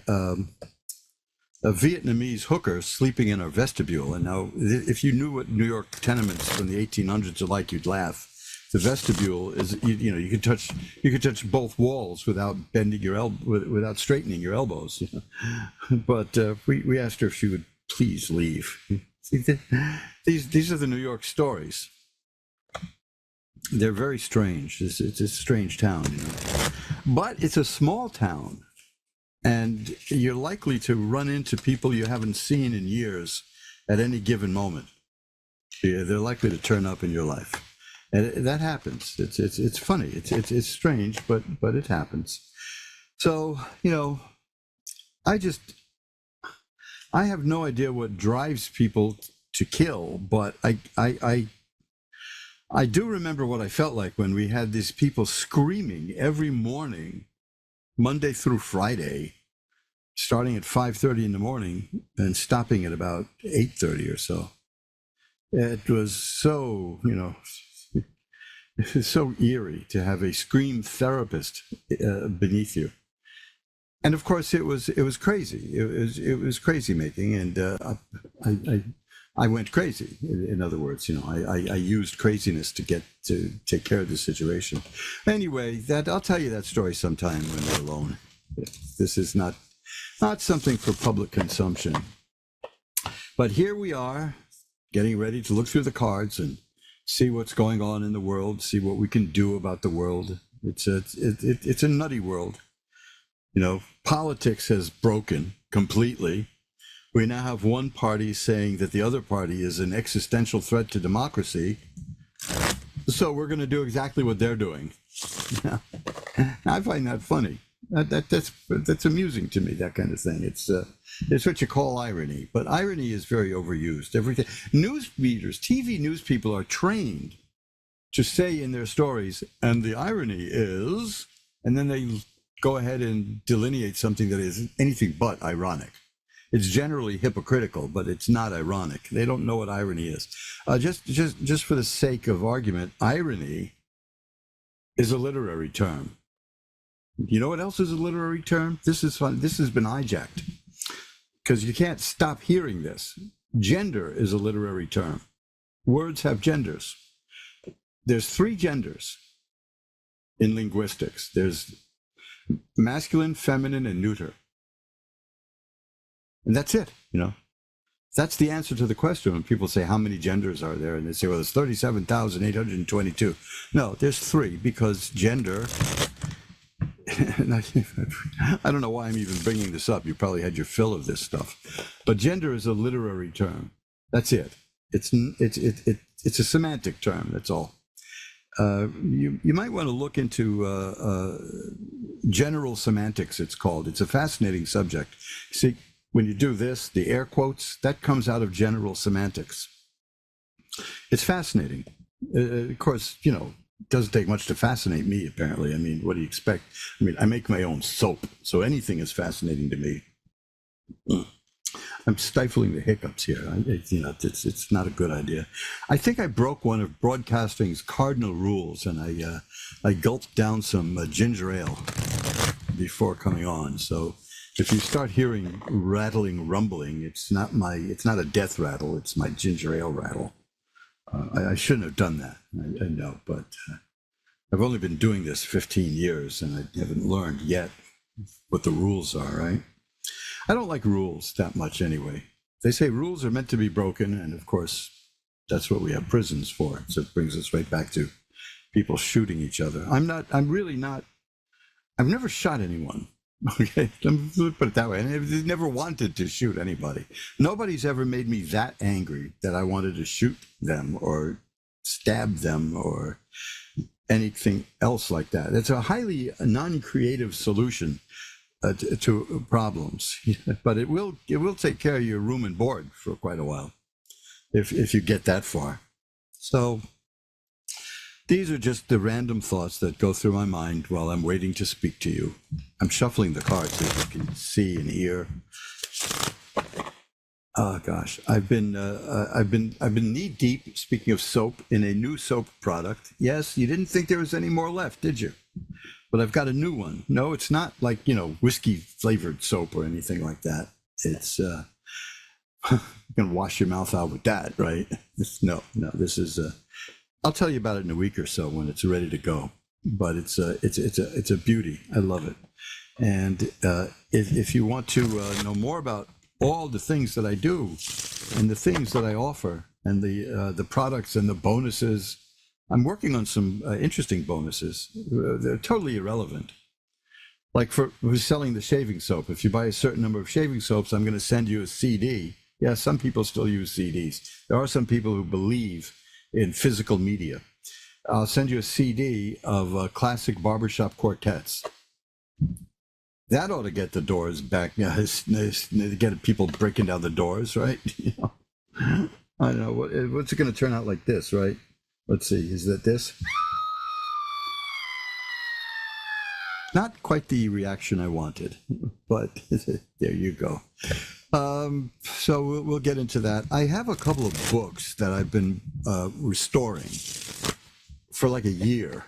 Vietnamese hooker sleeping in our vestibule. And now, if you knew what New York tenements from the 1800s are like, you'd laugh. The vestibule is, you could touch both walls without bending without straightening your elbows. You know? But we asked her if she would please leave. These are the New York stories. They're very strange. It's a strange town, you know. But it's a small town. And you're likely to run into people you haven't seen in years at any given moment. Yeah, they're likely to turn up in your life, and that happens. It's funny. It's strange, but it happens. So, you know, I have no idea what drives people to kill, but I do remember what I felt like when we had these people screaming every morning, Monday through Friday, starting at 5:30 in the morning and stopping at about 8:30 or so. It was so, you know, it was so eerie to have a scream therapist beneath you. And of course, it was crazy. It was crazy making, and I went crazy. In other words, you know, I used craziness to take care of the situation. Anyway, I'll tell you that story sometime when we're alone. This is not something for public consumption. But here we are, getting ready to look through the cards and see what's going on in the world, see what we can do about the world. It's a nutty world. You know, politics has broken completely. We now have one party saying that the other party is an existential threat to democracy. So we're going to do exactly what they're doing. I find that funny. That's amusing to me. That kind of thing. It's what you call irony, but irony is very overused. Everything news readers, TV news people are trained to say in their stories, and the irony is, and then they go ahead and delineate something that is anything but ironic. It's generally hypocritical, but it's not ironic. They don't know what irony is. Just for the sake of argument, irony is a literary term. You know what else is a literary term? This is fun. This has been hijacked because you can't stop hearing this. Gender is a literary term. Words have genders. There's 3 genders in linguistics. There's masculine, feminine, and neuter. And that's it, That's the answer to the question when people say, how many genders are there? And they say, well, there's 37,822. No, there's 3 because gender, I don't know why I'm even bringing this up. You probably had your fill of this stuff. But gender is a literary term. That's it. It's a semantic term, that's all. You might want to look into general semantics, it's called. It's a fascinating subject. See, when you do this, the air quotes, that comes out of general semantics. It's fascinating. Of course, it doesn't take much to fascinate me, apparently. I mean, what do you expect? I mean, I make my own soap, so anything is fascinating to me. I'm stifling the hiccups here. It's not a good idea. I think I broke one of broadcasting's cardinal rules, and I gulped down some ginger ale before coming on. So if you start hearing rattling, rumbling, it's not a death rattle. It's my ginger ale rattle. I shouldn't have done that. I know, but I've only been doing this 15 years, and I haven't learned yet what the rules are, right? I don't like rules that much anyway. They say rules are meant to be broken, and of course, that's what we have prisons for. So it brings us right back to people shooting each other. I've never shot anyone. Okay, let me put it that way. And I've never wanted to shoot anybody. Nobody's ever made me that angry that I wanted to shoot them or stab them or anything else like that. It's a highly non-creative solution to problems, but it will take care of your room and board for quite a while if you get that far. So these are just the random thoughts that go through my mind while I'm waiting to speak to you. I'm shuffling the cards so you can see and hear. Oh gosh, I've been knee deep. Speaking of soap, in a new soap product. Yes, you didn't think there was any more left, did you? But I've got a new one. No, it's not like whiskey flavored soap or anything like that. It's you're gonna wash your mouth out with that, right? No. This is I'll tell you about it in a week or so when it's ready to go. But it's a beauty. I love it. And if you want to know more about all the things that I do and the things that I offer and the products and the bonuses, I'm working on some interesting bonuses. They're totally irrelevant. Like for selling the shaving soap. If you buy a certain number of shaving soaps, I'm going to send you a CD. Yeah, some people still use CDs. There are some people who believe in physical media. I'll send you a CD of classic barbershop quartets. That ought to get the doors back. Get people breaking down the doors, right? I don't know. What's it going to turn out like this, right? Let's see. Is that this? Not quite the reaction I wanted, but there you go. So we'll get into that. I have a couple of books that I've been restoring for like a year.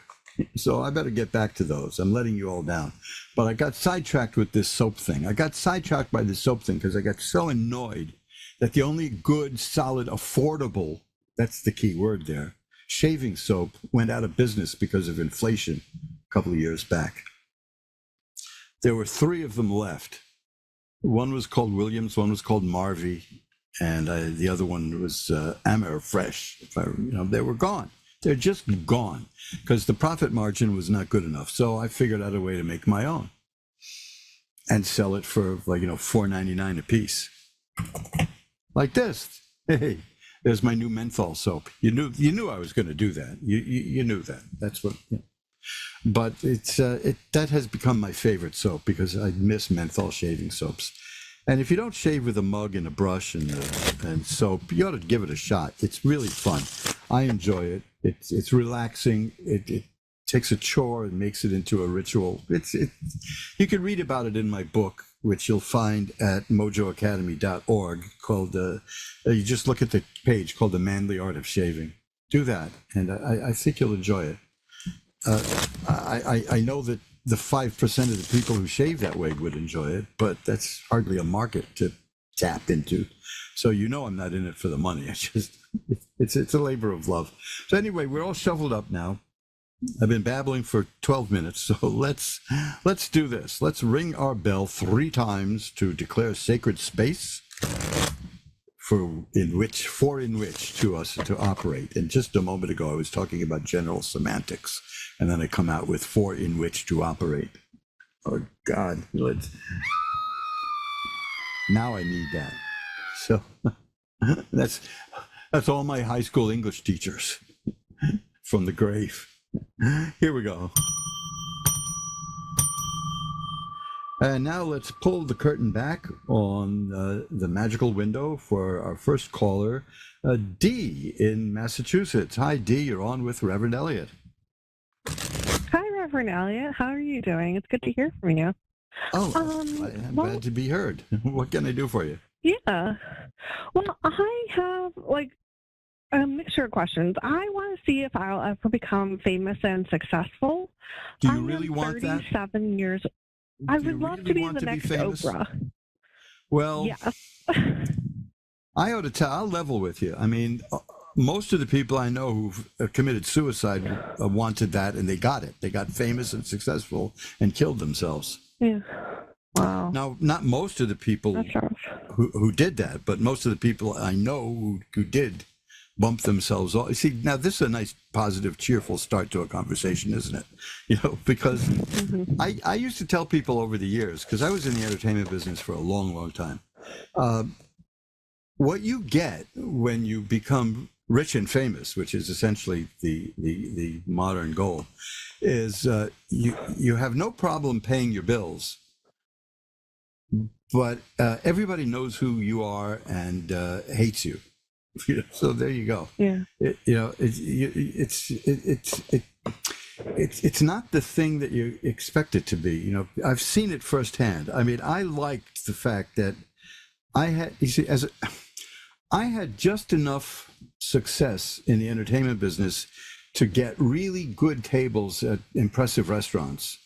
So I better get back to those. I'm letting you all down. But I got sidetracked with this soap thing. I got sidetracked by this soap thing because I got so annoyed that the only good, solid, affordable, that's the key word there, shaving soap went out of business because of inflation a couple of years back. There were 3 of them left. One was called Williams, one was called Marvy, and the other one was Amer Fresh. They were gone. They're just gone because the profit margin was not good enough. So I figured out a way to make my own and sell it for $4.99 a piece, like this. Hey, there's my new menthol soap. You knew I was going to do that. You knew that. That's what. but that has become my favorite soap because I miss menthol shaving soaps. And if you don't shave with a mug and a brush and soap, you ought to give it a shot. It's really fun. I enjoy it. It's relaxing. It takes a chore and makes it into a ritual. You can read about it in my book, which you'll find at mojoacademy.org, called, you just look at the page called The Manly Art of Shaving. Do that, and I think you'll enjoy it. I know that the 5% of the people who shave that way would enjoy it, but that's hardly a market to tap into. So I'm not in it for the money. It's a labor of love. So anyway, we're all shoveled up now. I've been babbling for 12 minutes, so let's do this. Let's ring our bell 3 times to declare sacred space for in which to us to operate. And just a moment ago, I was talking about general semantics, and then I come out with for in which to operate. Oh God, now I need that. So that's all my high school English teachers from the grave. Here we go. And now let's pull the curtain back on the magical window for our first caller, Dee in Massachusetts. Hi, Dee. You're on with Reverend Elliot. Hi, Reverend Elliot. How are you doing? It's good to hear from you. Oh, I'm glad to be heard. What can I do for you? Yeah. Well, I have a mixture of questions. I want to see if I'll ever become famous and successcul. Do you really want that? 37 years. I would love to be the next Oprah. Well, yeah. I ought to tell. I'll level with you. I mean, most of the people I know who've committed suicide wanted that, and they got it. They got famous and successful and killed themselves. Yeah. Wow. Now, not most of the people who did that, but most of the people I know who did bump themselves off. You see, now this is a nice, positive, cheerful start to a conversation, isn't it? Because I used to tell people over the years, because I was in the entertainment business for a long, long time, what you get when you become rich and famous, which is essentially the modern goal, is you have no problem paying your bills, but everybody knows who you are and hates you. So there you go. Yeah. It's not the thing that you expect it to be. I've seen it firsthand. I mean, I liked the fact that I had just enough success in the entertainment business to get really good tables at impressive restaurants,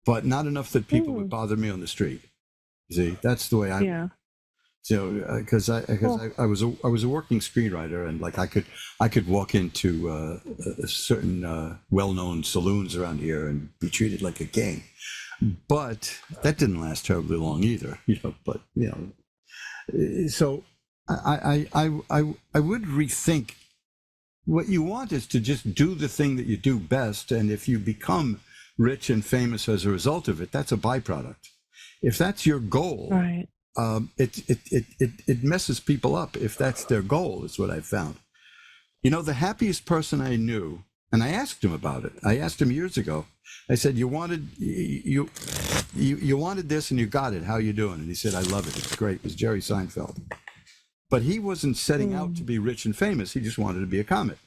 but not enough that people would bother me on the street. See, that's the way I. Yeah. So, because I was a working screenwriter, and I could walk into certain well-known saloons around here and be treated like a king, but that didn't last terribly long either. So I would rethink. What you want is to just do the thing that you do best, and if you become rich and famous as a result of it, that's a byproduct. If that's your goal, right. It messes people up if that's their goal, is what I've found. The happiest person I knew, and I asked him about it. I asked him years ago. I said, you wanted this and you got it. How you doing? And he said, I love it. It's great. It was Jerry Seinfeld. But he wasn't setting out to be rich and famous. He just wanted to be a comic,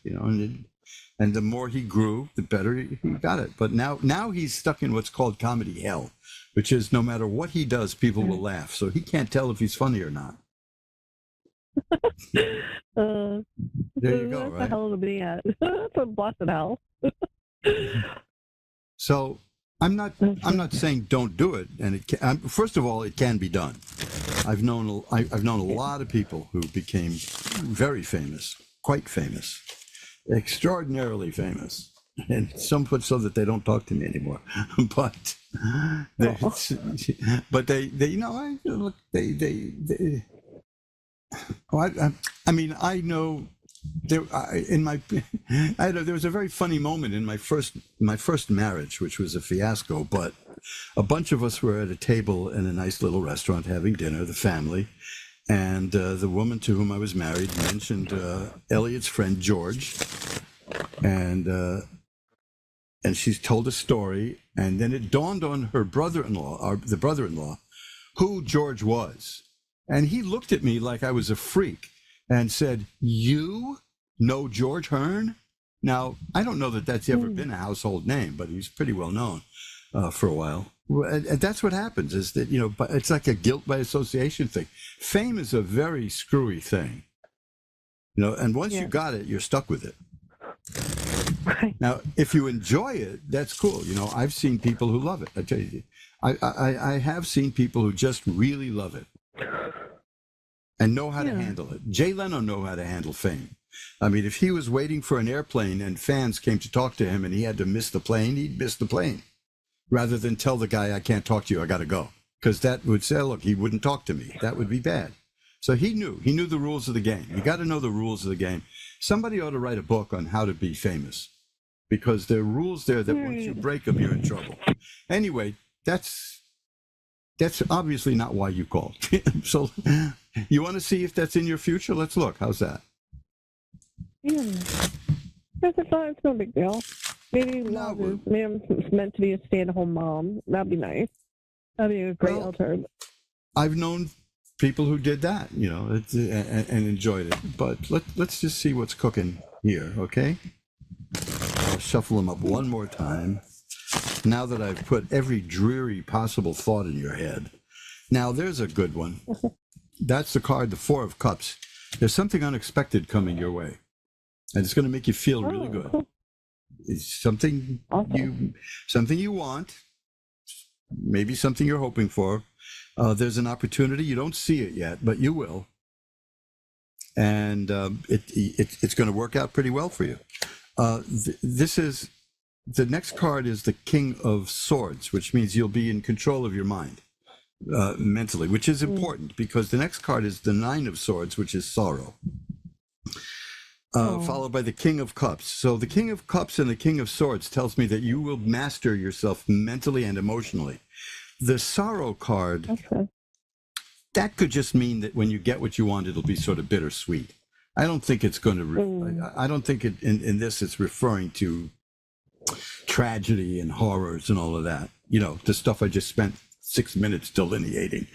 and the more he grew, the better he got it. But now he's stuck in what's called comedy hell, which is no matter what he does, people will laugh. So he can't tell if he's funny or not. There you go, that's right? a hell to be at. That's a blessed hell. So I'm not saying don't do it. And first of all, it can be done. I've known a lot of people who became very famous, quite famous, extraordinarily famous, and some put so that they don't talk to me anymore. But I know there was a very funny moment in my first marriage, which was a fiasco. But a bunch of us were at a table in a nice little restaurant having dinner, the family, and the woman to whom I was married mentioned Elliot's friend George, and and she's told a story, and then it dawned on her brother-in-law, or the brother-in-law, who George was. And he looked at me like I was a freak and said, "You know George Hearn?" Now, I don't know that that's ever been a household name, but he's pretty well known for a while. And that's what happens, is that, it's like a guilt by association thing. Fame is a very screwy thing, and once you got it, you're stuck with it. Right. Now, if you enjoy it, that's cool. I've seen people who love it. I tell you, I have seen people who just really love it and know how to handle it. Jay Leno know how to handle fame. I mean, if he was waiting for an airplane and fans came to talk to him and he had to miss the plane, he'd miss the plane rather than tell the guy, "I can't talk to you, I got to go." Because that would say, look, he wouldn't talk to me. That would be bad. So he knew the rules of the game. You got to know the rules of the game. Somebody ought to write a book on how to be famous, because there are rules there that once you break them, you're in trouble. Anyway, that's obviously not why you called. So you want to see if that's in your future? Let's look. How's that? Yeah. It's no big deal. Maybe I'm meant to be a stay-at-home mom. That'd be nice. That'd be a great alternative. I've known people who did that, and enjoyed it. But let's just see what's cooking here, okay? I'll shuffle them up one more time. Now that I've put every dreary possible thought in your head. Now, there's a good one. That's the card, the Four of Cups. There's something unexpected coming your way, and it's going to make you feel really good. Cool. It's something you want, maybe something you're hoping for. There's an opportunity. You don't see it yet, but you will. And it's going to work out pretty well for you. The next card is the King of Swords, which means you'll be in control of your mind mentally, which is important because the next card is the Nine of Swords, which is sorrow, followed by the King of Cups. So the King of Cups and the King of Swords tells me that you will master yourself mentally and emotionally. The sorrow card, that could just mean that when you get what you want, it'll be sort of bittersweet. I don't think it's going to, I don't think in this it's referring to tragedy and horrors and all of that. The stuff I just spent 6 minutes delineating,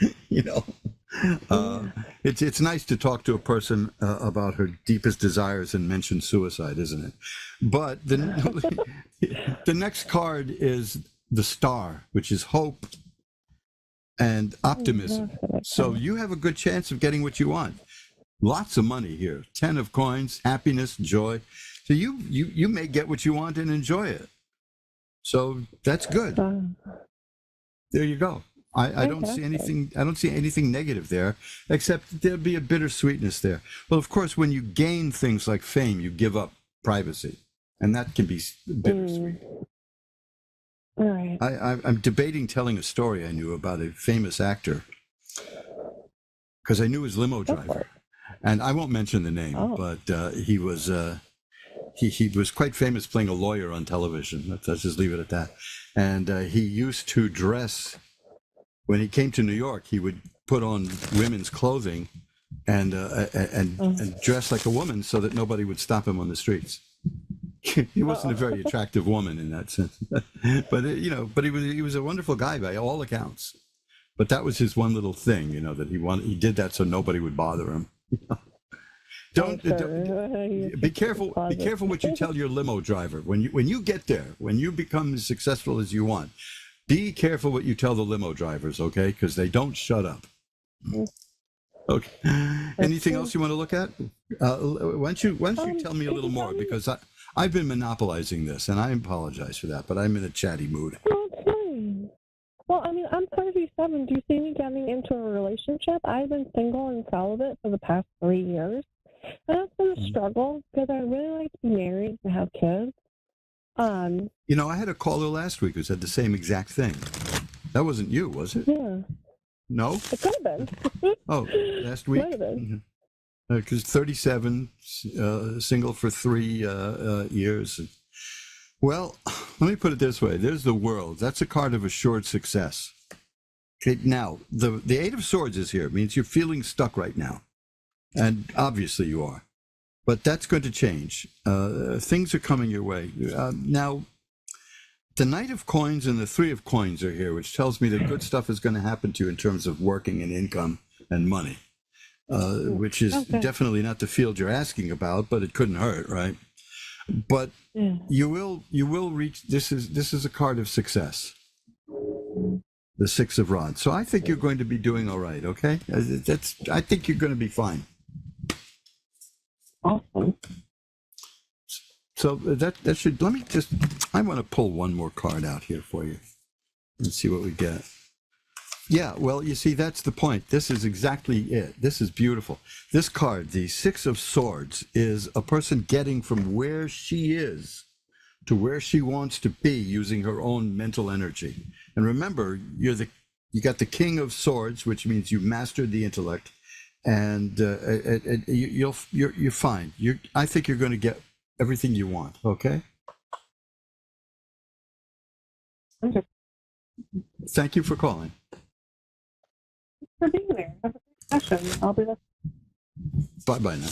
It's nice to talk to a person about her deepest desires and mention suicide, isn't it? But the next card is the Star, which is hope and optimism. So you have a good chance of getting what you want. Lots of money here. 10 of coins, happiness, joy. So you may get what you want and enjoy it. So that's good. There you go. I don't see anything. I don't see anything negative there, except there'll be a bittersweetness there. Well, of course, when you gain things like fame, you give up privacy, and that can be bittersweet. All right. I'm debating telling a story I knew about a famous actor because I knew his limo driver, and I won't mention the name, but he was quite famous playing a lawyer on television. Let's just leave it at that. And he used to dress. When he came to New York, he would put on women's clothing and dress like a woman so that nobody would stop him on the streets. He wasn't a very attractive woman in that sense, but he was a wonderful guy by all accounts. But that was his one little thing, that he did that so nobody would bother him. Don't be careful. Be careful what you tell your limo driver when you get there. When you become as successful as you want, be careful what you tell the limo drivers, okay? Because they don't shut up. Okay. Anything else you want to look at? Why don't you tell me a little more? Because I've been monopolizing this, and I apologize for that. But I'm in a chatty mood. Okay. Well, I mean, I'm 37. Do you see me getting into a relationship? I've been single and celibate for the past 3 years. And it's been a struggle because I really like to be married and have kids. I had a caller last week who said the same exact thing. That wasn't you, was it? Yeah. No? It could have been. Oh, last week? Might have been. Because 37, single for 3 years. Well, let me put it this way. There's the World. That's a card of assured success. Okay, now, the Eight of Swords is here. It means you're feeling stuck right now. And obviously you are. But that's going to change. Things are coming your way. Now, The Knight of Coins and the Three of Coins are here, which tells me that good stuff is going to happen to you in terms of working and income and money, which is definitely not the field you're asking about, but it couldn't hurt, right? But you will reach. This is a card of success. The Six of Rods. So I think you're going to be doing all right. Okay, I think you're going to be fine. Awesome. So that should, I want to pull one more card out here for you and see what we get. Yeah, well, you see, that's the point. This is exactly it. This is beautiful. This card, the Six of Swords, is a person getting from where she is to where she wants to be using her own mental energy. And remember, you got the King of Swords, which means you mastered the intellect, and you're fine. I think you're going to get everything you want. Okay. Okay. Thank you for calling. Thanks for being there. Have a great session. I'll be listening. Bye now.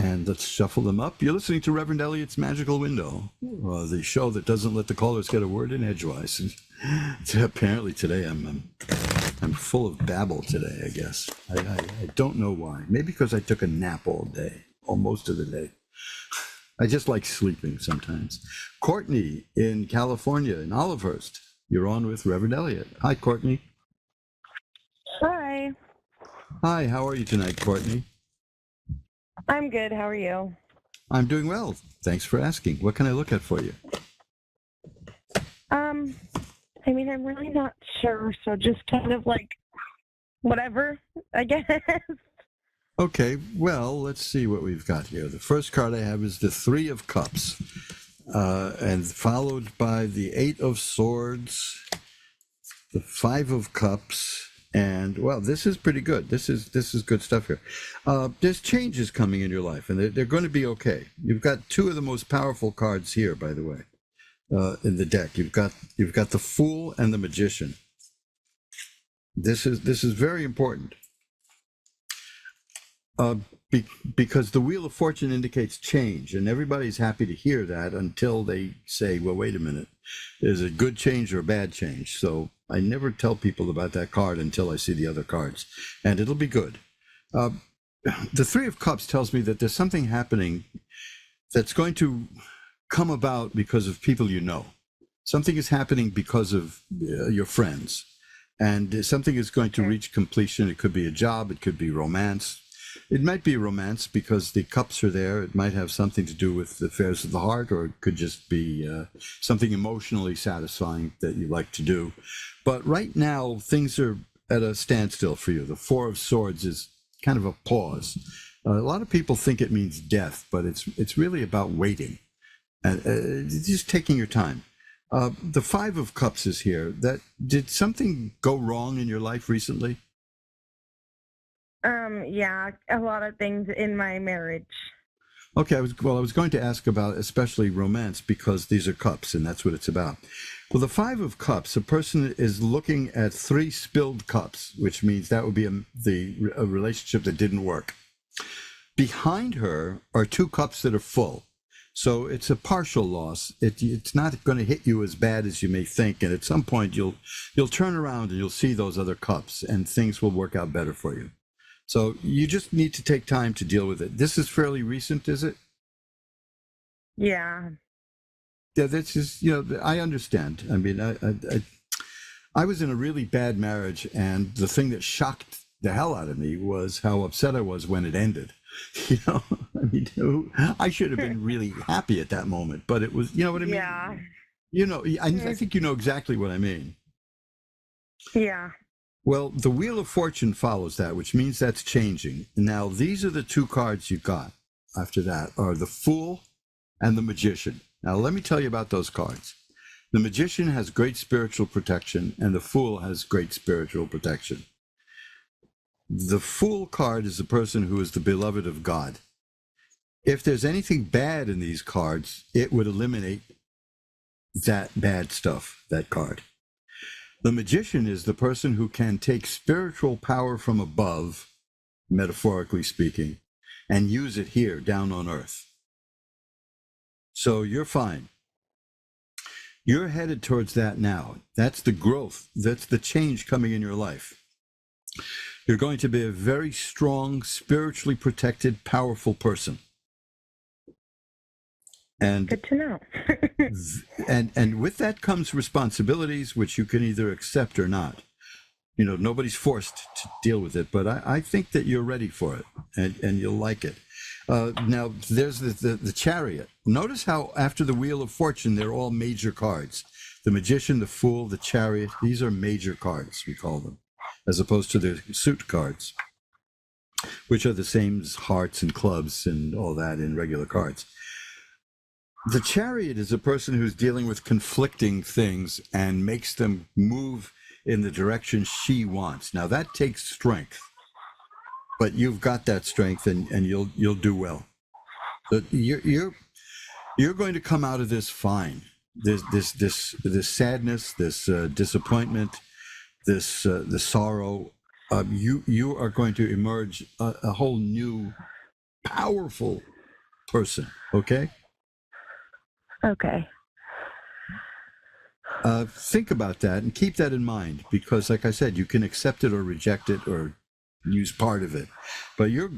And let's shuffle them up. You're listening to Reverend Elliot's Magical Window, the show that doesn't let the callers get a word in edgewise. Apparently today I'm full of babble today, I guess. I don't know why. Maybe because I took a nap all day, or most of the day. I just like sleeping sometimes. Courtney in California, in Olivehurst. You're on with Reverend Elliot. Hi, Courtney. Hi. Hi, how are you tonight, Courtney? I'm good. How are you? I'm doing well. Thanks for asking. What can I look at for you? I mean, I'm really not sure, so just kind of like whatever, I guess. Okay, well, let's see what we've got here. The first card I have is the Three of Cups, and followed by the Eight of Swords, the Five of Cups, and, well, this is pretty good. This is good stuff here. There's changes coming in your life, and they're going to be okay. You've got two of the most powerful cards here, by the way, in the deck. You've got the Fool and the Magician. This is very important. Because the Wheel of Fortune indicates change, and everybody's happy to hear that until they say, well, wait a minute, is it good change or bad change? So I never tell people about that card until I see the other cards, and it'll be good. The Three of Cups tells me that there's something happening that's going to come about because of people you know. Something is happening because of your friends, and something is going to reach completion. It could be a job, it could be romance. It might be romance because the cups are there. It might have something to do with the affairs of the heart, or it could just be something emotionally satisfying that you like to do. But right now, things are at a standstill for you. The Four of Swords is kind of a pause. A lot of people think it means death, but it's really about waiting and just taking your time. The Five of Cups is here. Did something go wrong in your life recently? Yeah, a lot of things in my marriage. Okay, I was going to ask about especially romance because these are cups and that's what it's about. Well, the Five of Cups, a person is looking at three spilled cups, which means that would be a relationship that didn't work. Behind her are two cups that are full. So it's a partial loss. It's not going to hit you as bad as you may think, and at some point you'll turn around and you'll see those other cups and things will work out better for you. So you just need to take time to deal with it. This is fairly recent, is it? Yeah. Yeah, that's just, I understand. I mean, I was in a really bad marriage, and the thing that shocked the hell out of me was how upset I was when it ended. I mean, I should have been really happy at that moment, but it was, you know what I mean? Yeah. I think you know exactly what I mean. Yeah. Well, the Wheel of Fortune follows that, which means that's changing. Now, these are the two cards you got after that, are the Fool and the Magician. Now, let me tell you about those cards. The Magician has great spiritual protection, and the Fool has great spiritual protection. The Fool card is the person who is the beloved of God. If there's anything bad in these cards, it would eliminate that bad stuff, that card. The Magician is the person who can take spiritual power from above, metaphorically speaking, and use it here down on earth. So you're fine. You're headed towards that now. That's the growth. That's the change coming in your life. You're going to be a very strong, spiritually protected, powerful person. And good to know. and with that comes responsibilities, which you can either accept or not. You know, nobody's forced to deal with it, but I think that you're ready for it, and you'll like it. Now, there's the Chariot. Notice how after the Wheel of Fortune, they're all major cards. The Magician, the Fool, the Chariot, these are major cards, we call them, as opposed to the suit cards, which are the same as hearts and clubs and all that in regular cards. The Chariot is a person who's dealing with conflicting things and makes them move in the direction she wants. Now, that takes strength. But you've got that strength, and you'll do well. So you're going to come out of this fine. This sadness, this disappointment, this sorrow. You are going to emerge a whole new, powerful person. Okay. Okay. Think about that and keep that in mind, because, like I said, you can accept it or reject it or use part of it, but you're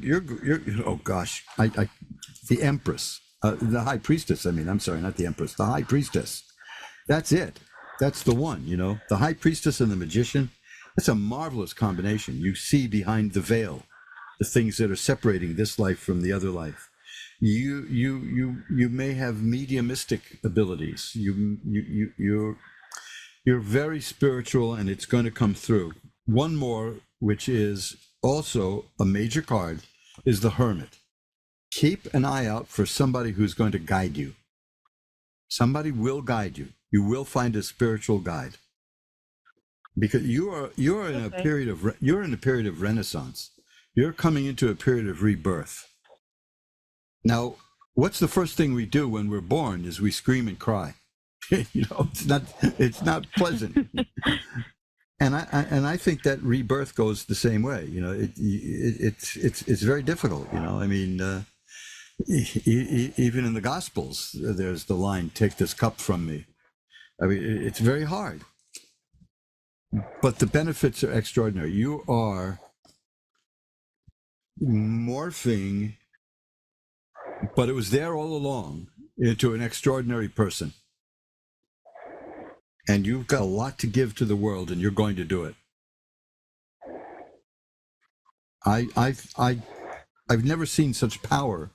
oh gosh, the Empress, the High Priestess. I'm sorry, not the Empress, the High Priestess. That's it. That's the one. You know, the High Priestess and the Magician. That's a marvelous combination. You see behind the veil the things that are separating this life from the other life. You may have mediumistic abilities. You're very spiritual, and it's going to come through. One more, which is also a major card, is the Hermit. Keep an eye out for somebody who's going to guide you. Somebody will guide you. You will find a spiritual guide, because you're in a period of renaissance. You're coming into a period of rebirth. Now, what's the first thing we do when we're born? Is we scream and cry. You know, it's not pleasant. And I think that rebirth goes the same way. You know, it's very difficult. You know, I mean, even in the Gospels, there's the line, "Take this cup from me." I mean, it's very hard. But the benefits are extraordinary. You are morphing, but it was there all along, into an extraordinary person. And you've got a lot to give to the world, and you're going to do it. I've never seen such power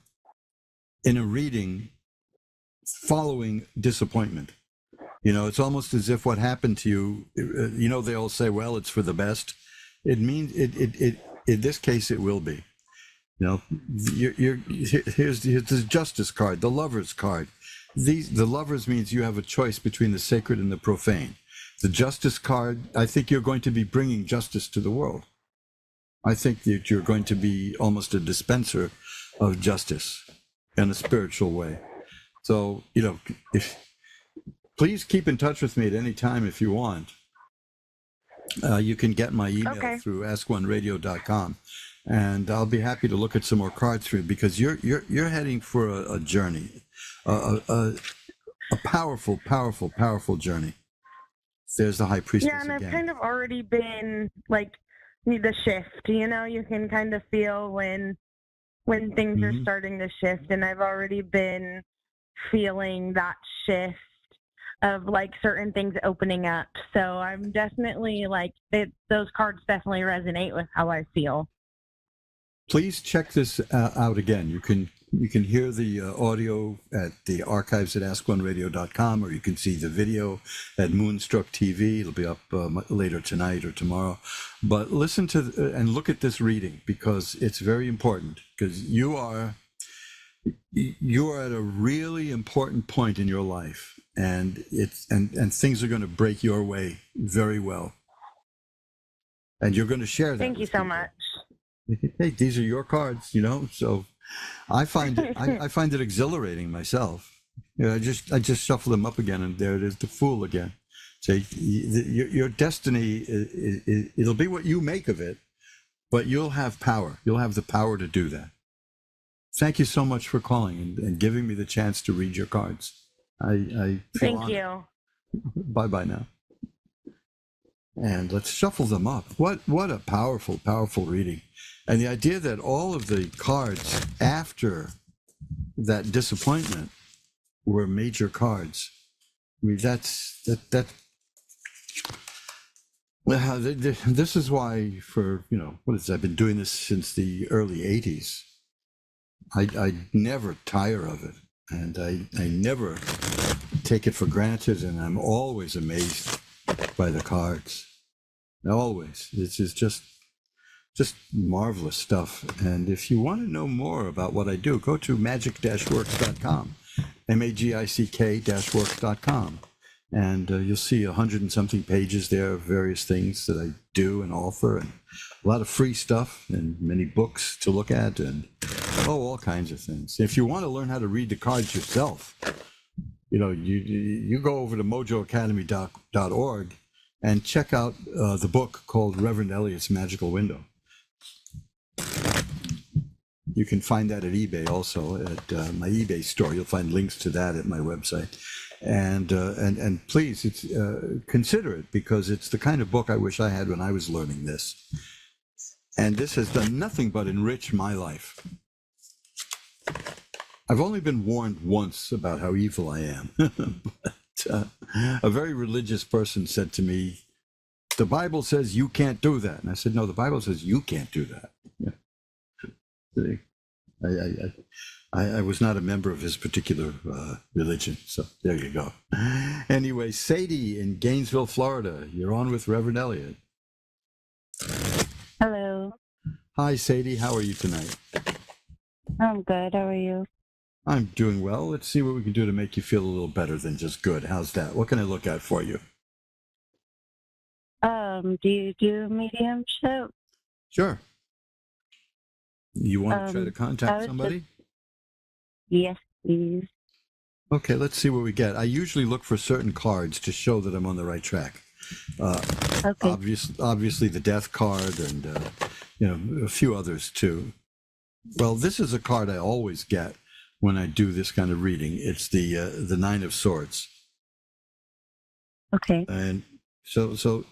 in a reading following disappointment. You know, it's almost as if what happened to you, you know, they all say, well, it's for the best. It means it in this case, it will be. You know, here's the Justice card, the Lover's card. The Lovers means you have a choice between the sacred and the profane. The Justice card, I think you're going to be bringing justice to the world. I think that you're going to be almost a dispenser of justice in a spiritual way. So, you know, please keep in touch with me at any time if you want. You can get my email through ask1radio.com, and I'll be happy to look at some more cards for you, because you're heading for a journey, a powerful, powerful, powerful journey. There's the High Priestess Yeah, and again. I've kind of already been like the shift. You know, you can kind of feel when things are starting to shift, and I've already been feeling that shift of like certain things opening up. So I'm definitely like those cards definitely resonate with how I feel. Please check this out again. You can hear the audio at the archives at askoneradio.com, or you can see the video at Moonstruck TV. It'll be up later tonight or tomorrow. But listen to and look at this reading, because it's very important, because you are at a really important point in your life, and things are going to break your way very well, and you're going to share that. Thank you so much. Hey, these are your cards, you know. So I find it I find it exhilarating myself. You know, I just shuffle them up again, and there it is, the Fool again. So your destiny, it'll be what you make of it, but you'll have power. You'll have the power to do that. Thank you so much for calling and giving me the chance to read your cards. I feel Thank honored. you. Bye-bye now. And let's shuffle them up. What a powerful, powerful reading. And the idea that all of the cards after that disappointment were major cards. I mean, this is why for, I've been doing this since the early 80s. I never tire of it. And I never take it for granted, and I'm always amazed by the cards. Always. This is just marvelous stuff. And if you want to know more about what I do, go to magic-works.com, magic-works.com. And you'll see 100 and something pages there of various things that I do and offer, and a lot of free stuff and many books to look at, and all kinds of things. If you want to learn how to read the cards yourself, you go over to mojoacademy.org and check out the book called Reverend Elliot's Magical Window. You can find that at eBay also, at my eBay store. You'll find links to that at my website. And please, consider it, because it's the kind of book I wish I had when I was learning this. And this has done nothing but enrich my life. I've only been warned once about how evil I am. But a very religious person said to me, "The Bible says you can't do that." And I said, "No, the Bible says you can't do that." Yeah. I was not a member of his particular religion, so there you go. Anyway, Sadie in Gainesville, Florida, you're on with Reverend Elliot. Hello. Hi, Sadie. How are you tonight? I'm good. How are you? I'm doing well. Let's see what we can do to make you feel a little better than just good. How's that? What can I look at for you? Do you do mediumship? Sure. You want to try to contact somebody? Yes, please. Okay, let's see what we get. I usually look for certain cards to show that I'm on the right track. Okay. Obviously the death card, and a few others too. Well, this is a card I always get when I do this kind of reading. It's the Nine of Swords. Okay. And so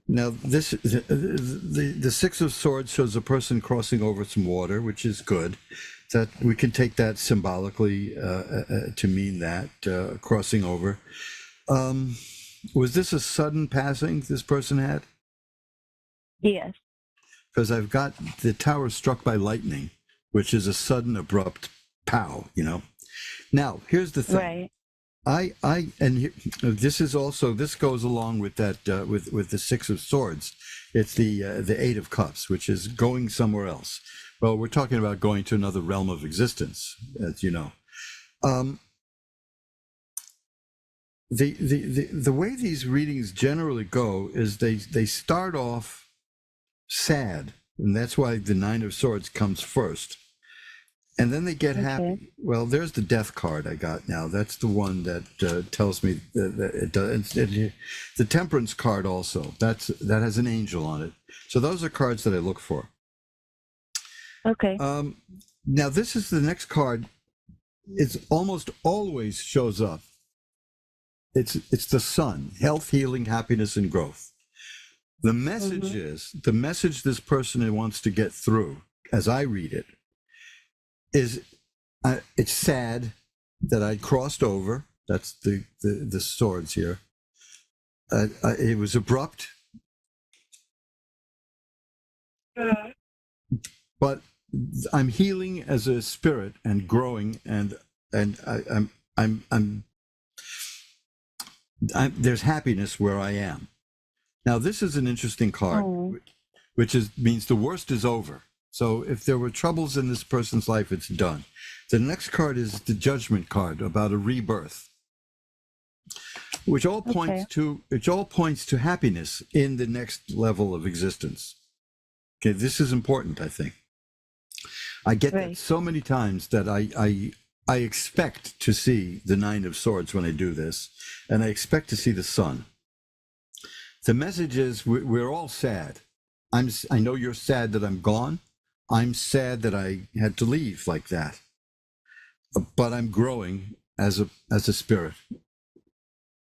now the Six of Swords shows a person crossing over some water, which is good. That we can take that symbolically to mean that crossing over. Was this a sudden passing this person had? Yes. Because I've got the tower struck by lightning, which is a sudden, abrupt pow. Now here's the thing. Right. This goes along with that with the Six of Swords. It's the Eight of Cups, which is going somewhere else. Well, we're talking about going to another realm of existence, as you know. The way these readings generally go is they start off sad, and that's why the Nine of Swords comes first. And then they get happy. Well, there's the death card I got now. That's the one that tells me that it does. The temperance card also. That has an angel on it. So those are cards that I look for. Okay. Now this is the next card. It's almost always shows up. It's the sun, health, healing, happiness, and growth. The message is, the message this person wants to get through, as I read it, is it's sad that I crossed over. That's the swords here. It was abrupt, but I'm healing as a spirit and growing, and there's happiness where I am. Now this is an interesting card, which means the worst is over. So if there were troubles in this person's life, it's done. The next card is the Judgment card, about a rebirth, which all points to happiness in the next level of existence. Okay, this is important, I think. I get that so many times that I expect to see the Nine of Swords when I do this, and I expect to see the sun. The message is we're all sad. I know you're sad that I'm gone. I'm sad that I had to leave like that, but I'm growing as a spirit.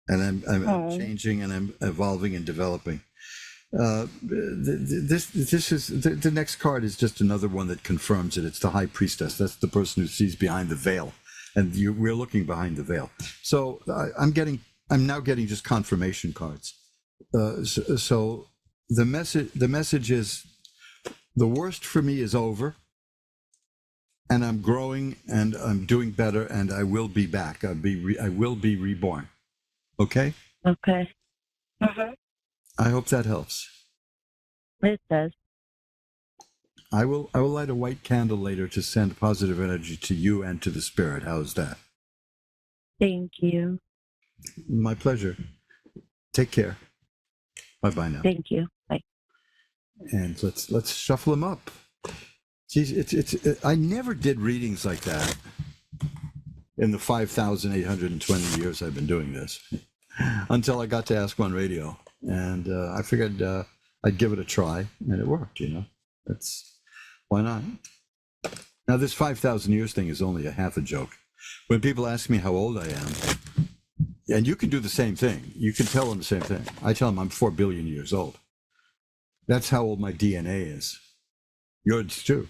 and I'm Oh. changing and I'm evolving and developing. This is the next card is just another one that confirms it. It's the High Priestess. That's the person who sees behind the veil, and we're looking behind the veil. So I'm now getting just confirmation cards. So the message is, the worst for me is over, and I'm growing and I'm doing better, and I will be back. I will be reborn. Okay. Okay. Uh-huh. I hope that helps. It does. I will light a white candle later to send positive energy to you and to the spirit. How's that? Thank you. My pleasure. Take care. Bye-bye now. Thank you. Bye. And let's shuffle them up. Geez, I never did readings like that in the 5,820 years I've been doing this, until I got to Ask One Radio, and I figured I'd give it a try, and it worked. Why not? Now, this 5,000 years thing is only a half a joke. When people ask me how old I am, and you can do the same thing, you can tell them the same thing. I tell them I'm 4 billion years old. That's how old my DNA is. Yours too.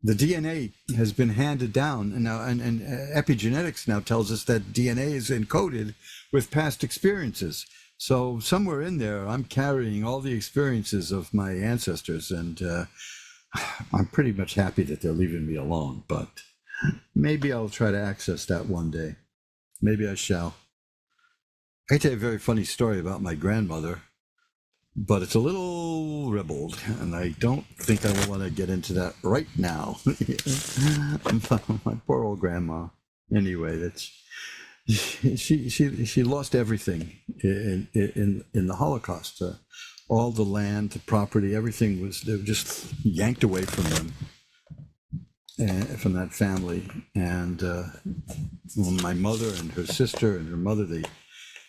The DNA has been handed down, and now and epigenetics now tells us that DNA is encoded with past experiences. So somewhere in there, I'm carrying all the experiences of my ancestors, and I'm pretty much happy that they're leaving me alone. But maybe I'll try to access that one day. Maybe I shall. I can tell you a very funny story about my grandmother, but it's a little ribald, and I don't think I want to get into that right now. My poor old grandma. Anyway, she lost everything in the Holocaust. All the land, the property, everything they were just yanked away from them, from that family. And my mother and her sister and her mother, they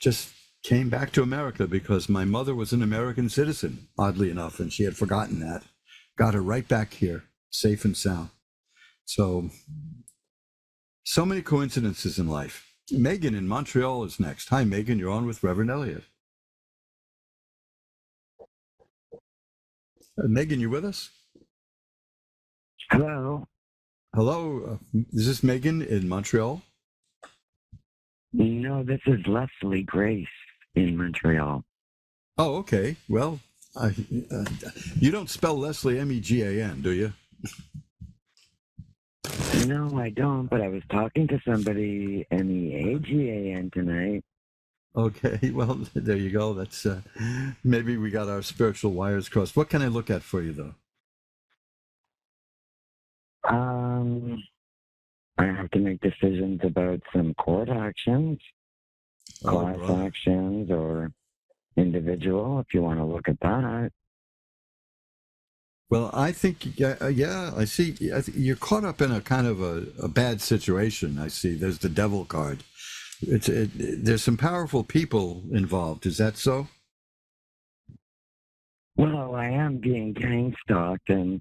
just came back to America because my mother was an American citizen, oddly enough, and she had forgotten that. Got her right back here, safe and sound. So many coincidences in life. Megan in Montreal is next. Hi, Megan. You're on with Reverend Elliot. Megan, you with us? Hello. Hello. Is this Megan in Montreal? No, this is Leslie Grace in Montreal. Oh, okay. Well, you don't spell Leslie Megan, do you? No, I don't, but I was talking to somebody Meagan tonight. Okay, well, there you go. That's maybe we got our spiritual wires crossed. What can I look at for you, though? I have to make decisions about some court actions, class actions, or individual, if you want to look at that. Well, I think, yeah, I see. You're caught up in a kind of a bad situation. I see. There's the devil card. There's some powerful people involved. Is that so? Well, I am being gang stalked, and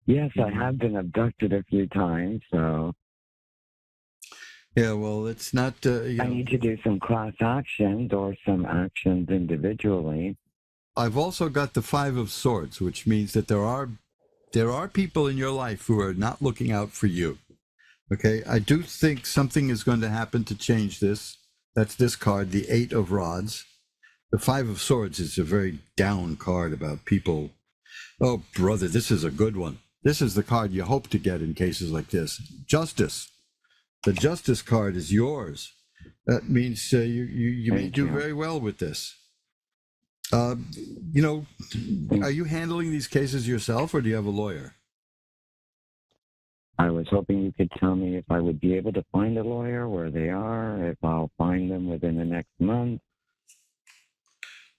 yes, I have been abducted a few times, so. Yeah, well, it's not. I need to do some class actions or some actions individually. I've also got the 5 of Swords, which means that there are people in your life who are not looking out for you. Okay, I do think something is going to happen to change this. That's this card, the 8 of Rods. The 5 of Swords is a very down card about people. Oh, brother, this is a good one. This is the card you hope to get in cases like this. Justice. The Justice card is yours. That means you may do very well with this. Are you handling these cases yourself, or do you have a lawyer? I was hoping you could tell me if I would be able to find a lawyer, where they are, if I'll find them within the next month.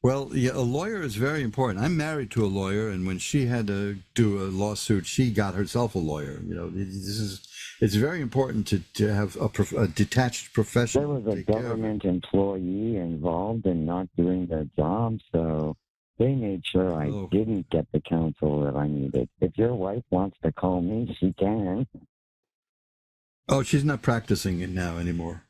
Well, yeah, a lawyer is very important. I'm married to a lawyer, and when she had to do a lawsuit, she got herself a lawyer. It's very important to have a detached professional. There was a government employee involved in not doing their job, so they made sure I didn't get the counsel that I needed. If your wife wants to call me, she can. Oh, she's not practicing it now anymore.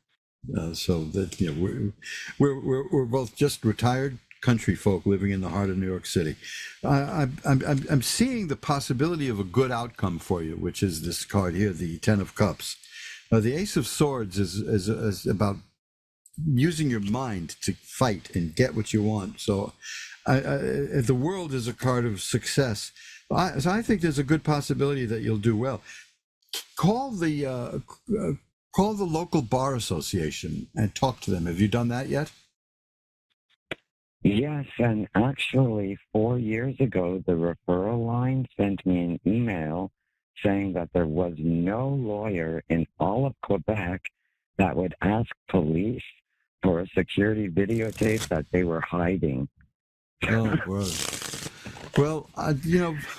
So that we're both just retired country folk living in the heart of New York City. I'm seeing the possibility of a good outcome for you, which is this card here, the Ten of Cups. The Ace of Swords is about using your mind to fight and get what you want. So the world is a card of success. So I think there's a good possibility that you'll do well. Call the local bar association and talk to them. Have you done that yet? Yes, and actually 4 years ago, the referral line sent me an email saying that there was no lawyer in all of Quebec that would ask police for a security videotape that they were hiding. Oh, word. Well,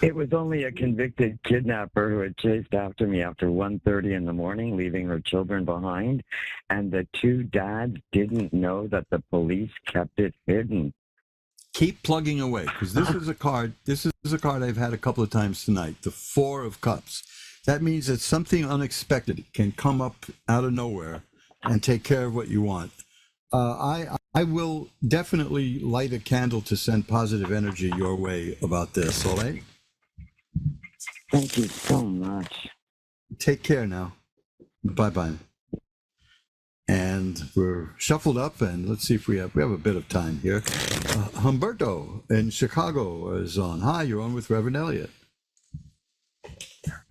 it was only a convicted kidnapper who had chased after me after 1:30 in the morning, leaving her children behind, and the two dads didn't know that the police kept it hidden. Keep plugging away, because this is a card I've had a couple of times tonight, the Four of Cups. That means that something unexpected can come up out of nowhere and take care of what you want. I will definitely light a candle to send positive energy your way about this, all right? Thank you so much. Take care now. Bye-bye. And we're shuffled up, and let's see if we have a bit of time here. Humberto in Chicago is on. Hi, you're on with Reverend Elliot.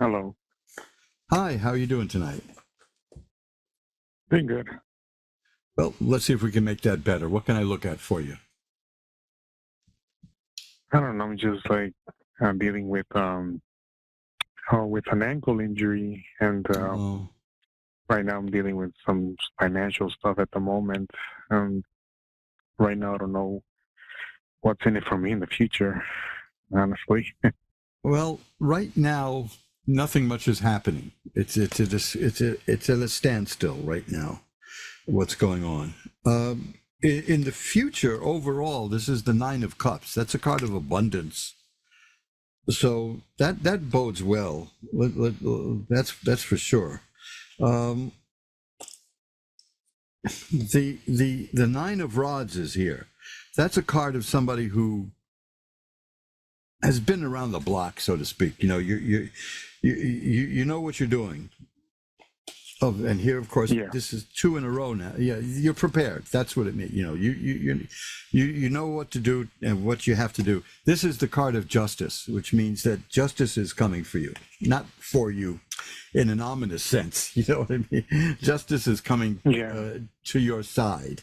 Hello. Hi, how are you doing tonight? Doing good. Well, let's see if we can make that better. What can I look at for you? I don't know. I'm just like dealing with an ankle injury, and right now I'm dealing with some financial stuff at the moment. Right now I don't know what's in it for me in the future, honestly. Well, right now nothing much is happening. It's at a standstill right now. What's going on? In the future, overall, this is the Nine of Cups. That's a card of abundance. So that bodes well. That's for sure. The Nine of Rods is here. That's a card of somebody who has been around the block, so to speak. You know, you know what you're doing. Oh, and here, of course, This is two in a row now. Yeah, you're prepared. That's what it means. You know, you know what to do and what you have to do. This is the card of justice, which means that justice is coming for you, not for you, in an ominous sense. You know what I mean? Justice is coming to your side,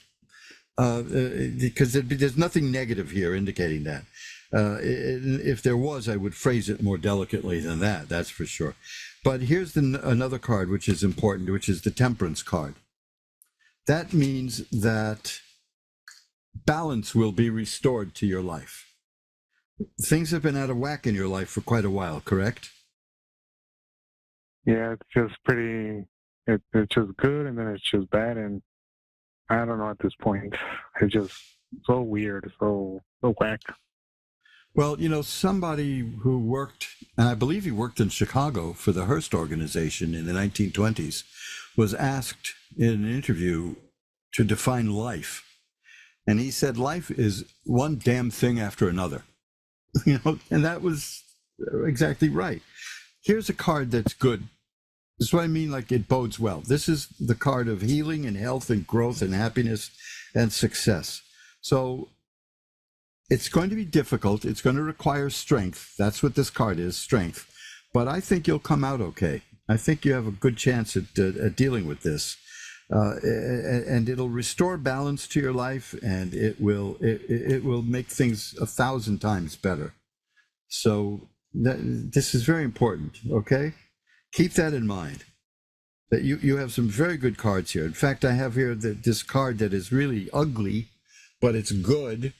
because there's nothing negative here indicating that. If there was, I would phrase it more delicately than that. That's for sure. But here's another card which is important, which is the Temperance card. That means that balance will be restored to your life. Things have been out of whack in your life for quite a while, correct? Yeah, it's just pretty. It's just good, and then it's just bad, and I don't know at this point. It's just so weird, so whack. Well, you know, somebody who worked, and I believe he worked in Chicago for the Hearst organization in the 1920s, was asked in an interview to define life. And he said, life is one damn thing after another. You know, and that was exactly right. Here's a card that's good. This is what I mean, like it bodes well. This is the card of healing and health and growth and happiness and success. So it's going to be difficult. It's going to require strength. That's what this card is, strength. But I think you'll come out okay. I think you have a good chance at dealing with this. And it'll restore balance to your life, and it will make things 1,000 times better. So this is very important, okay? Keep that in mind, that you have some very good cards here. In fact, I have here this card that is really ugly, but it's good.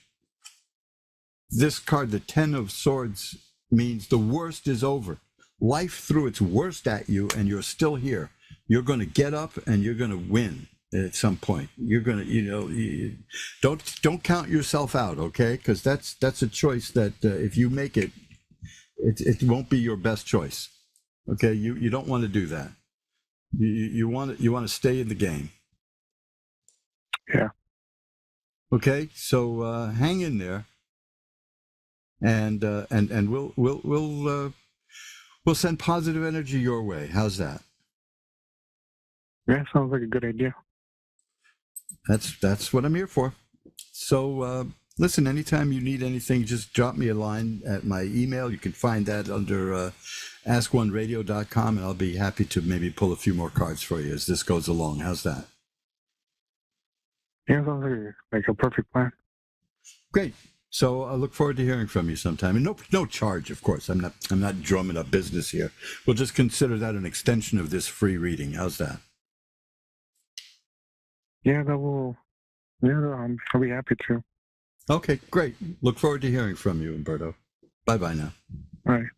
This card, the Ten of Swords, means the worst is over. Life threw its worst at you, and you're still here. You're going to get up, and you're going to win at some point. You're going to, don't count yourself out, okay? Because that's a choice that if you make it, it won't be your best choice. Okay, you don't want to do that. You want to stay in the game. Okay, so hang in there, and we'll send positive energy your way. How's that? Yeah, sounds like a good idea. That's what I'm here for. So listen, anytime you need anything, just drop me a line at my email. You can find that under ask1radio.com, and I'll be happy to maybe pull a few more cards for you as this goes along. How's that? Yeah, sounds like a perfect plan. Great. So I look forward to hearing from you sometime. And no charge, of course. I'm not drumming up business here. We'll just consider that an extension of this free reading. How's that? Yeah, I'll be happy to. Okay, great. Look forward to hearing from you, Umberto. Bye-bye now. All right.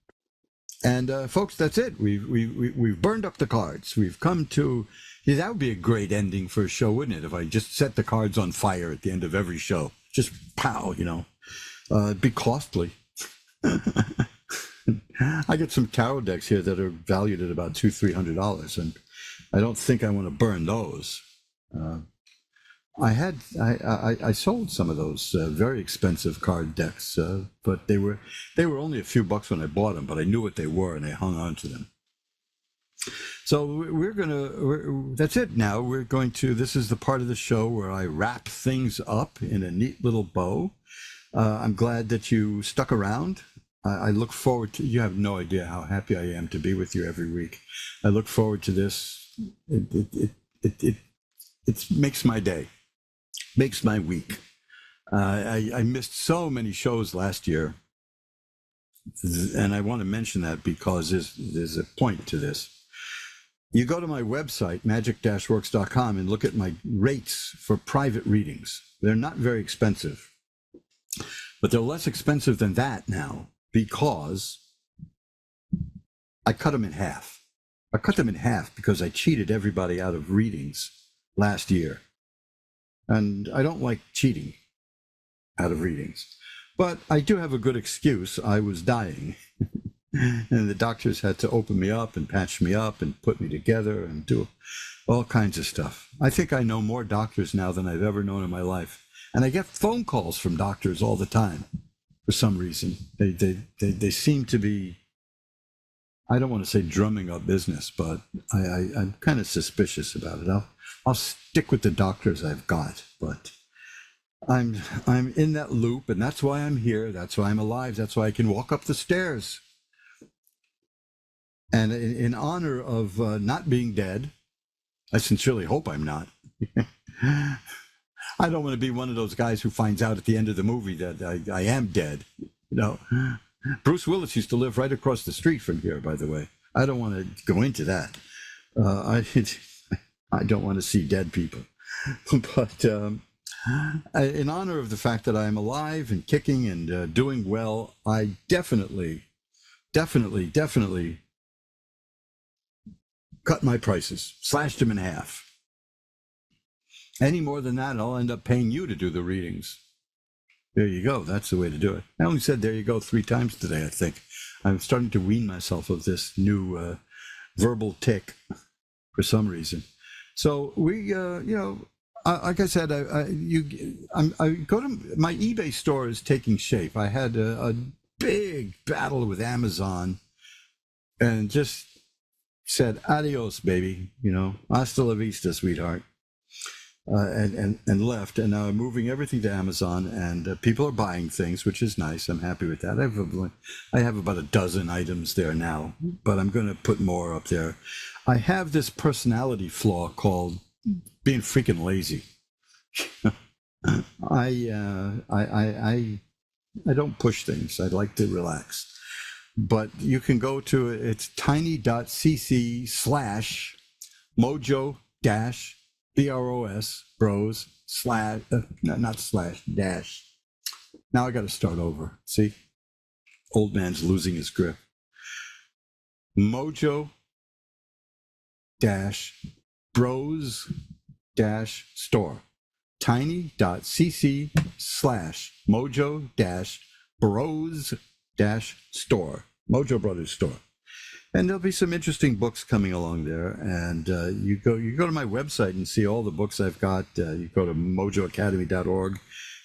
And folks, that's it. We've burned up the cards. We've come to. Yeah, that would be a great ending for a show, wouldn't it? If I just set the cards on fire at the end of every show, just pow, it'd be costly. I get some tarot decks here that are valued at about $200-300, and I don't think I want to burn those. I sold some of those very expensive card decks, but they were only a few bucks when I bought them, but I knew what they were and I hung on to them. So that's it now. This is the part of the show where I wrap things up in a neat little bow. I'm glad that you stuck around. I look forward to, you have no idea how happy I am to be with you every week. I look forward to this. It makes my day, makes my week. I missed so many shows last year, and I want to mention that because there's a point to this. You go to my website, magic-works.com, and look at my rates for private readings. They're not very expensive, but they're less expensive than that now because I cut them in half. I cut them in half because I cheated everybody out of readings last year. And I don't like cheating out of readings. But I do have a good excuse. I was dying. And the doctors had to open me up and patch me up and put me together and do all kinds of stuff. I think I know more doctors now than I've ever known in my life. And I get phone calls from doctors all the time for some reason. They seem to be, I don't want to say drumming up business, but I'm kind of suspicious about it. I'll stick with the doctors I've got, but I'm in that loop, and that's why I'm here. That's why I'm alive. That's why I can walk up the stairs. And in honor of not being dead, I sincerely hope I'm not. I don't want to be one of those guys who finds out at the end of the movie that I am dead. Bruce Willis used to live right across the street from here, by the way. I don't want to go into that. I don't want to see dead people. But in honor of the fact that I am alive and kicking and doing well, I definitely cut my prices, slashed them in half. Any more than that, I'll end up paying you to do the readings. There you go. That's the way to do it. I only said there you go 3 times today, I think. I'm starting to wean myself of this new verbal tick for some reason. So we, like I said, I go to my eBay store is taking shape. I had a big battle with Amazon and just said, adios, baby, hasta la vista, sweetheart. And left, and now I'm moving everything to Amazon, and people are buying things, which is nice. I'm happy with that. I have about a dozen items there now, but I'm going to put more up there. I have this personality flaw called being freaking lazy. I don't push things. I like to relax. But you can go to it's tiny.cc/mojo-bros dash. Now I got to start over. See? Old man's losing his grip. Mojo-bros-store. tiny.cc/mojo-bros-store. Mojo Brothers Store. And there'll be some interesting books coming along there. And you go to my website and see all the books I've got. You go to mojoacademy.org.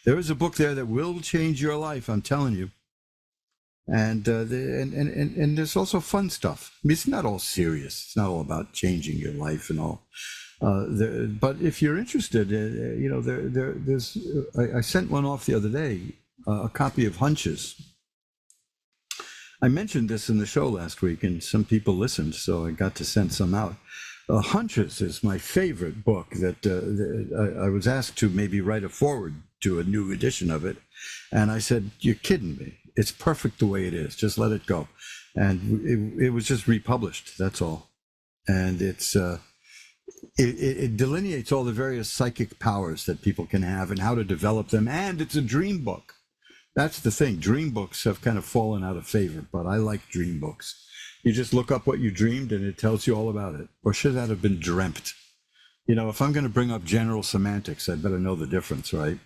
There is a book there that will change your life, I'm telling you. And there's also fun stuff. I mean, it's not all serious. It's not all about changing your life and all. But if you're interested, there's. I sent one off the other day, a copy of Hunches. I mentioned this in the show last week, and some people listened, so I got to send some out. Hunches is my favorite book that I was asked to maybe write a foreword to a new edition of it. And I said, "You're kidding me. It's perfect the way it is. Just let it go." And it was just republished. That's all. And it delineates all the various psychic powers that people can have and how to develop them. And it's a dream book. That's the thing. Dream books have kind of fallen out of favor, but I like dream books. You just look up what you dreamed and it tells you all about it. Or should that have been dreamt? If I'm going to bring up general semantics, I better know the difference, right?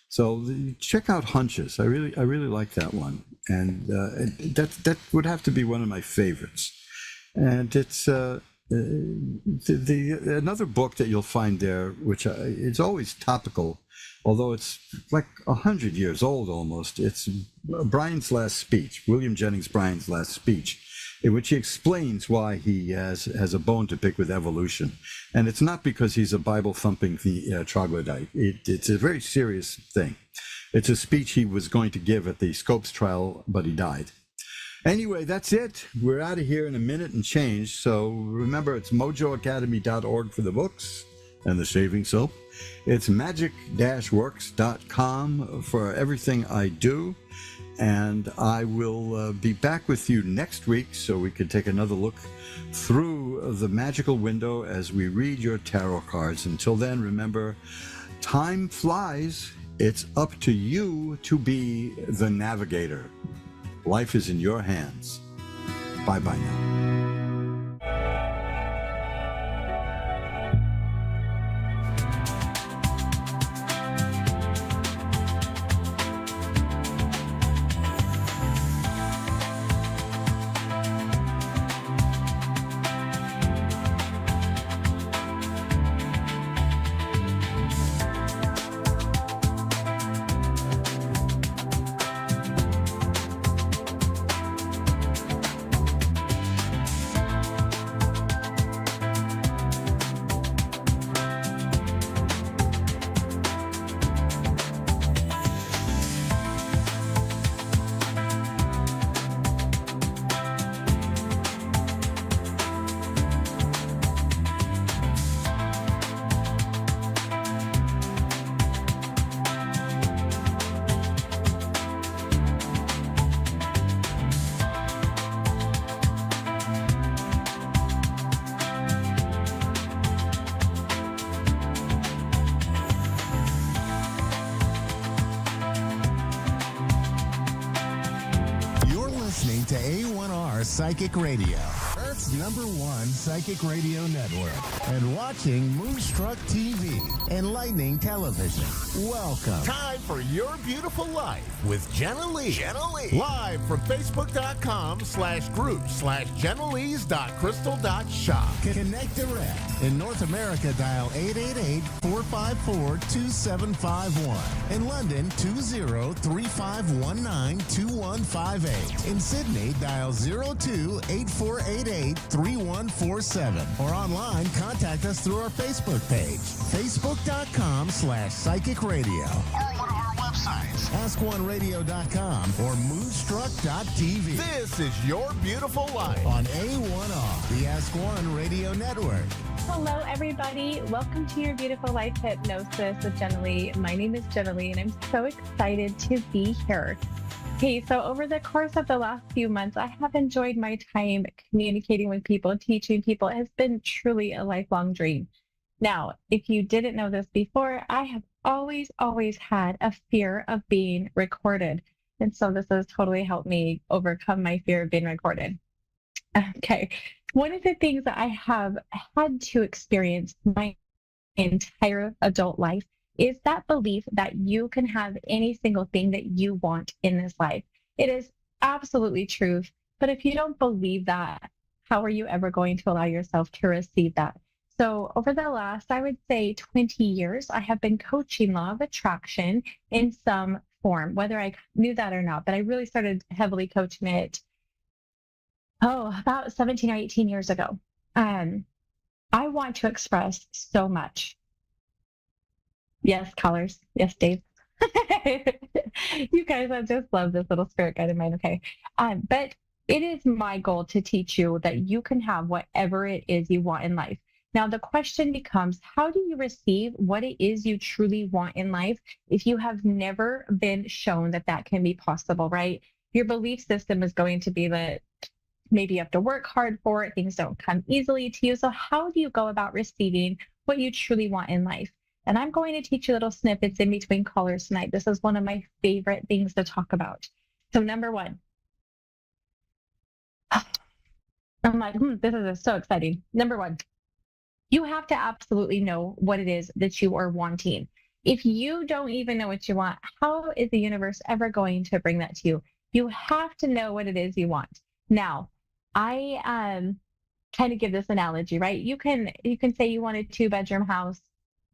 So check out Hunches. I really like that one. And that would have to be one of my favorites. And it's another book that you'll find there, which it's always topical, although it's like 100 years old almost. It's Bryan's last speech, William Jennings Bryan's last speech, in which he explains why he has a bone to pick with evolution. And it's not because he's a Bible-thumping troglodyte. It's a very serious thing. It's a speech he was going to give at the Scopes trial, but he died. Anyway, that's it. We're out of here in a minute and change. So remember, it's mojoacademy.org for the books and the shaving soap. It's magic-works.com for everything I do. And I will be back with you next week so we can take another look through the magical window as we read your tarot cards. Until then, remember, time flies. It's up to you to be the navigator. Life is in your hands. Bye-bye now. Listening to A1R Psychic Radio, Earth's #1 psychic radio network, and watching Moonstruck TV, enlightening television. Welcome. Time for Your Beautiful Life with Jenna Lee. Jenna Lee. Live from Facebook.com/groups/jennalees.crystal.shop. Connect direct. In North America, dial 888-454-2751. In London, 20-3519-2158. In Sydney, dial 02-8488-3147. Or online, contact us through our Facebook page, facebook.com/psychic radio. Or one of our websites, askoneradio.com or moonstruck.tv. This is Your Beautiful Life on A1R, the Ask One Radio Network. Hello, everybody. Welcome to Your Beautiful Life Hypnosis with Jenna Lee. My name is Jenna Lee, and I'm so excited to be here. Okay, so over the course of the last few months, I have enjoyed my time communicating with people, teaching people. It has been truly a lifelong dream. Now, if you didn't know this before, I have always had a fear of being recorded. And so this has totally helped me overcome my fear of being recorded. Okay, one of the things that I have had to experience my entire adult life is that belief that you can have any single thing that you want in this life. It is absolutely true. But if you don't believe that, how are you ever going to allow yourself to receive that? So over the last, I would say 20 years, I have been coaching law of attraction in some form, whether I knew that or not, but I really started heavily coaching it, about 17 or 18 years ago. I want to express so much. Yes, callers. Yes, Dave. You guys, I just love this little spirit guide of mine. Okay. But it is my goal to teach you that you can have whatever it is you want in life. Now, the question becomes, how do you receive what it is you truly want in life if you have never been shown that that can be possible, right? Your belief system is going to be that maybe you have to work hard for it. Things don't come easily to you. So how do you go about receiving what you truly want in life? And I'm going to teach you little snippets in between callers tonight. This is one of my favorite things to talk about. So number one, I'm like, this is so exciting. Number one, you have to absolutely know what it is that you are wanting. If you don't even know what you want, how is the universe ever going to bring that to you? You have to know what it is you want. Now, I kind of give this analogy, right? You can say you want a 2-bedroom house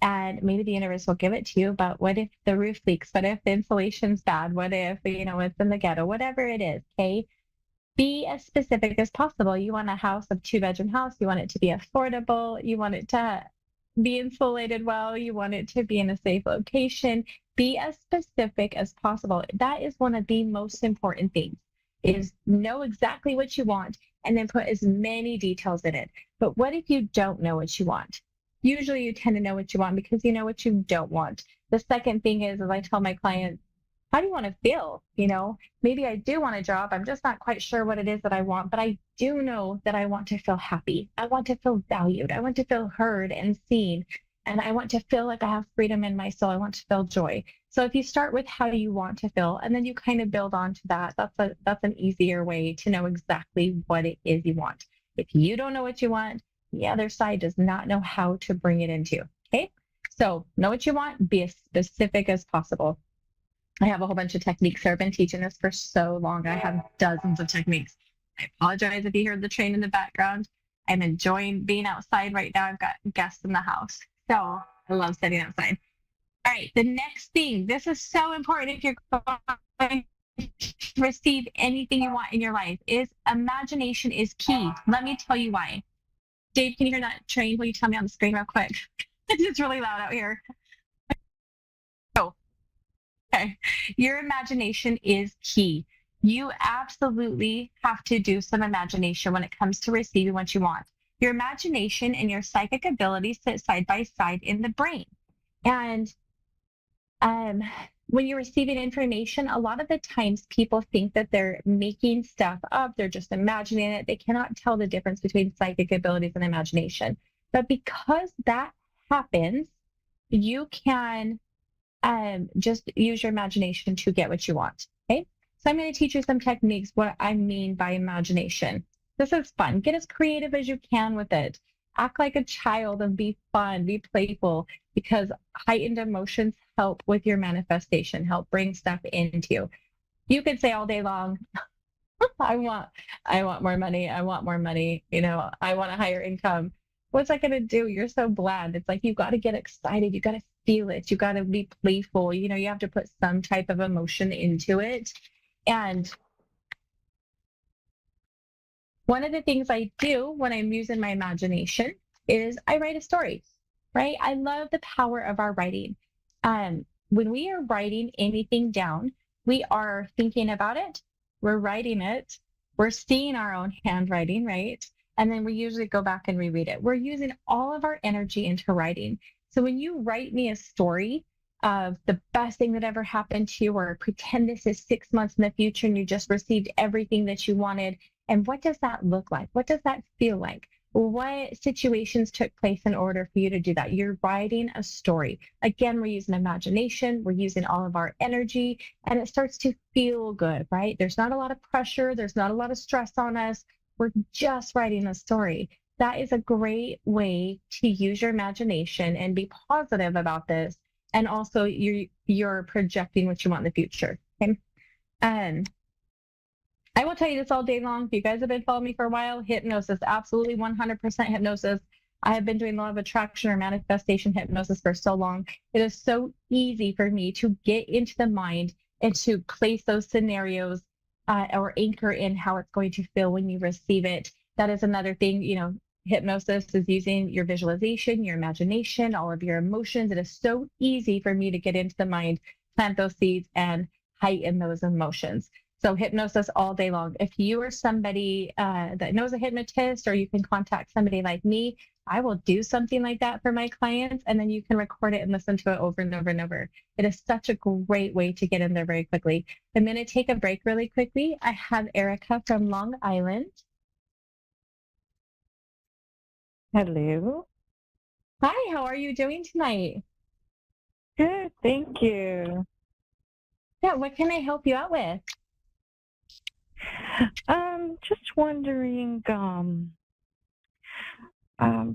and maybe the universe will give it to you, but what if the roof leaks? What if the insulation's bad? What if, it's in the ghetto? Whatever it is, okay? Be as specific as possible. You want a house, a 2-bedroom house. You want it to be affordable. You want it to be insulated well. You want it to be in a safe location. Be as specific as possible. That is one of the most important things, is know exactly what you want and then put as many details in it. But what if you don't know what you want? Usually you tend to know what you want because you know what you don't want. The second thing is, as I tell my clients, how do you want to feel? Maybe I do want a job. I'm just not quite sure what it is that I want, but I do know that I want to feel happy. I want to feel valued. I want to feel heard and seen. And I want to feel like I have freedom in my soul. I want to feel joy. So if you start with how you want to feel, and then you kind of build onto that, that's an easier way to know exactly what it is you want. If you don't know what you want, the other side does not know how to bring it into you. Okay? So know what you want, be as specific as possible. I have a whole bunch of techniques here. I've been teaching this for so long. I have dozens of techniques. I apologize if you hear the train in the background. I'm enjoying being outside right now. I've got guests in the house. So I love sitting outside. All right, the next thing, this is so important if you're going to receive anything you want in your life, is imagination is key. Let me tell you why. Dave, can you hear that train? Will you tell me on the screen real quick? It's just really loud out here. Oh, okay. Your imagination is key. You absolutely have to do some imagination when it comes to receiving what you want. Your imagination and your psychic abilities sit side by side in the brain. And when you're receiving information, a lot of the times people think that they're making stuff up. They're just imagining it. They cannot tell the difference between psychic abilities and imagination. But because that happens, you can just use your imagination to get what you want. Okay. So I'm going to teach you some techniques, what I mean by imagination. This is fun. Get as creative as you can with it. Act like a child and be fun, be playful, because heightened emotions help with your manifestation, help bring stuff into you. You could say all day long, I want more money. I want more money. I want a higher income. What's that going to do? You're so bland. It's like, you've got to get excited. You got to feel it. You got to be playful. You have to put some type of emotion into it. And one of the things I do when I'm using my imagination is I write a story, right? I love the power of our writing. When we are writing anything down, we are thinking about it, we're writing it, we're seeing our own handwriting, right? And then we usually go back and reread it. We're using all of our energy into writing. So when you write me a story of the best thing that ever happened to you, or pretend this is 6 months in the future and you just received everything that you wanted, and what does that look like? What does that feel like? What situations took place in order for you to do that? You're writing a story. Again, we're using imagination, we're using all of our energy, and it starts to feel good, right? There's not a lot of pressure, there's not a lot of stress on us. We're just writing a story. That is a great way to use your imagination and be positive about this. And also you're projecting what you want in the future. Okay. I will tell you this all day long. If you guys have been following me for a while, hypnosis, absolutely 100% hypnosis. I have been doing law of attraction or manifestation hypnosis for so long. It is so easy for me to get into the mind and to place those scenarios or anchor in how it's going to feel when you receive it. That is another thing, hypnosis is using your visualization, your imagination, all of your emotions. It is so easy for me to get into the mind, plant those seeds, and heighten those emotions. So hypnosis all day long. If you are somebody that knows a hypnotist, or you can contact somebody like me, I will do something like that for my clients, and then you can record it and listen to it over and over and over. It is such a great way to get in there very quickly. I'm going to take a break really quickly. I have Erica from Long Island. Hello. Hi, how are you doing tonight? Good, thank you. Yeah, what can I help you out with? Just wondering,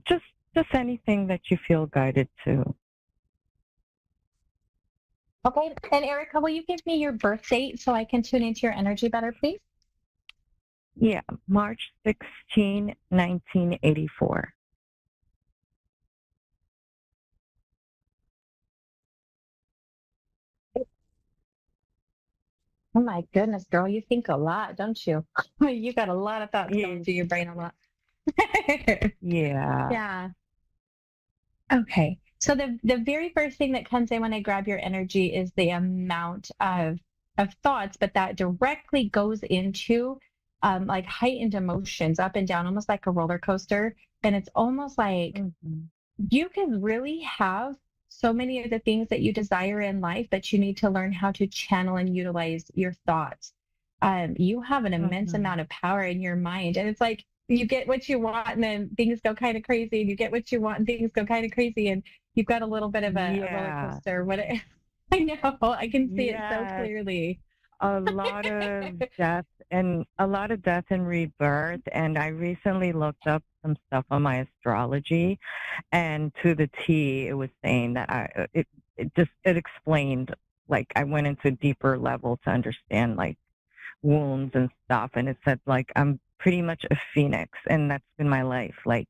just anything that you feel guided to. Okay, and Erica, will you give me your birth date so I can tune into your energy better, please? Yeah, March 16, 1984. Oh my goodness, girl, you think a lot, don't you? You got a lot of thoughts going through your brain a lot. Yeah. Yeah. Okay. So the very first thing that comes in when I grab your energy is the amount of thoughts, but that directly goes into like heightened emotions up and down, almost like a roller coaster. And it's almost like you can really have so many of the things that you desire in life, but you need to learn how to channel and utilize your thoughts. You have an immense amount of power in your mind, and it's like you get what you want, and then things go kind of crazy, and you get what you want, and things go kind of crazy, and you've got a little bit of a roller coaster. I know, I can see it so clearly. A lot of death and rebirth. And I recently looked up some stuff on my astrology, and to the T, it was saying that it explained, like, I went into deeper level to understand like wounds and stuff, and it said like I'm pretty much a phoenix, and that's been my life, like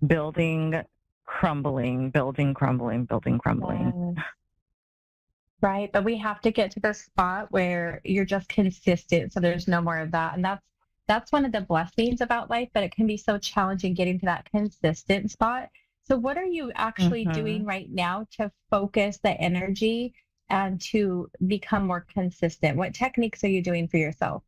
building, crumbling, building, crumbling, building, crumbling. Right. But we have to get to the spot where you're just consistent. So there's no more of that. And that's one of the blessings about life, but it can be so challenging getting to that consistent spot. So what are you actually doing right now to focus the energy and to become more consistent? What techniques are you doing for yourself?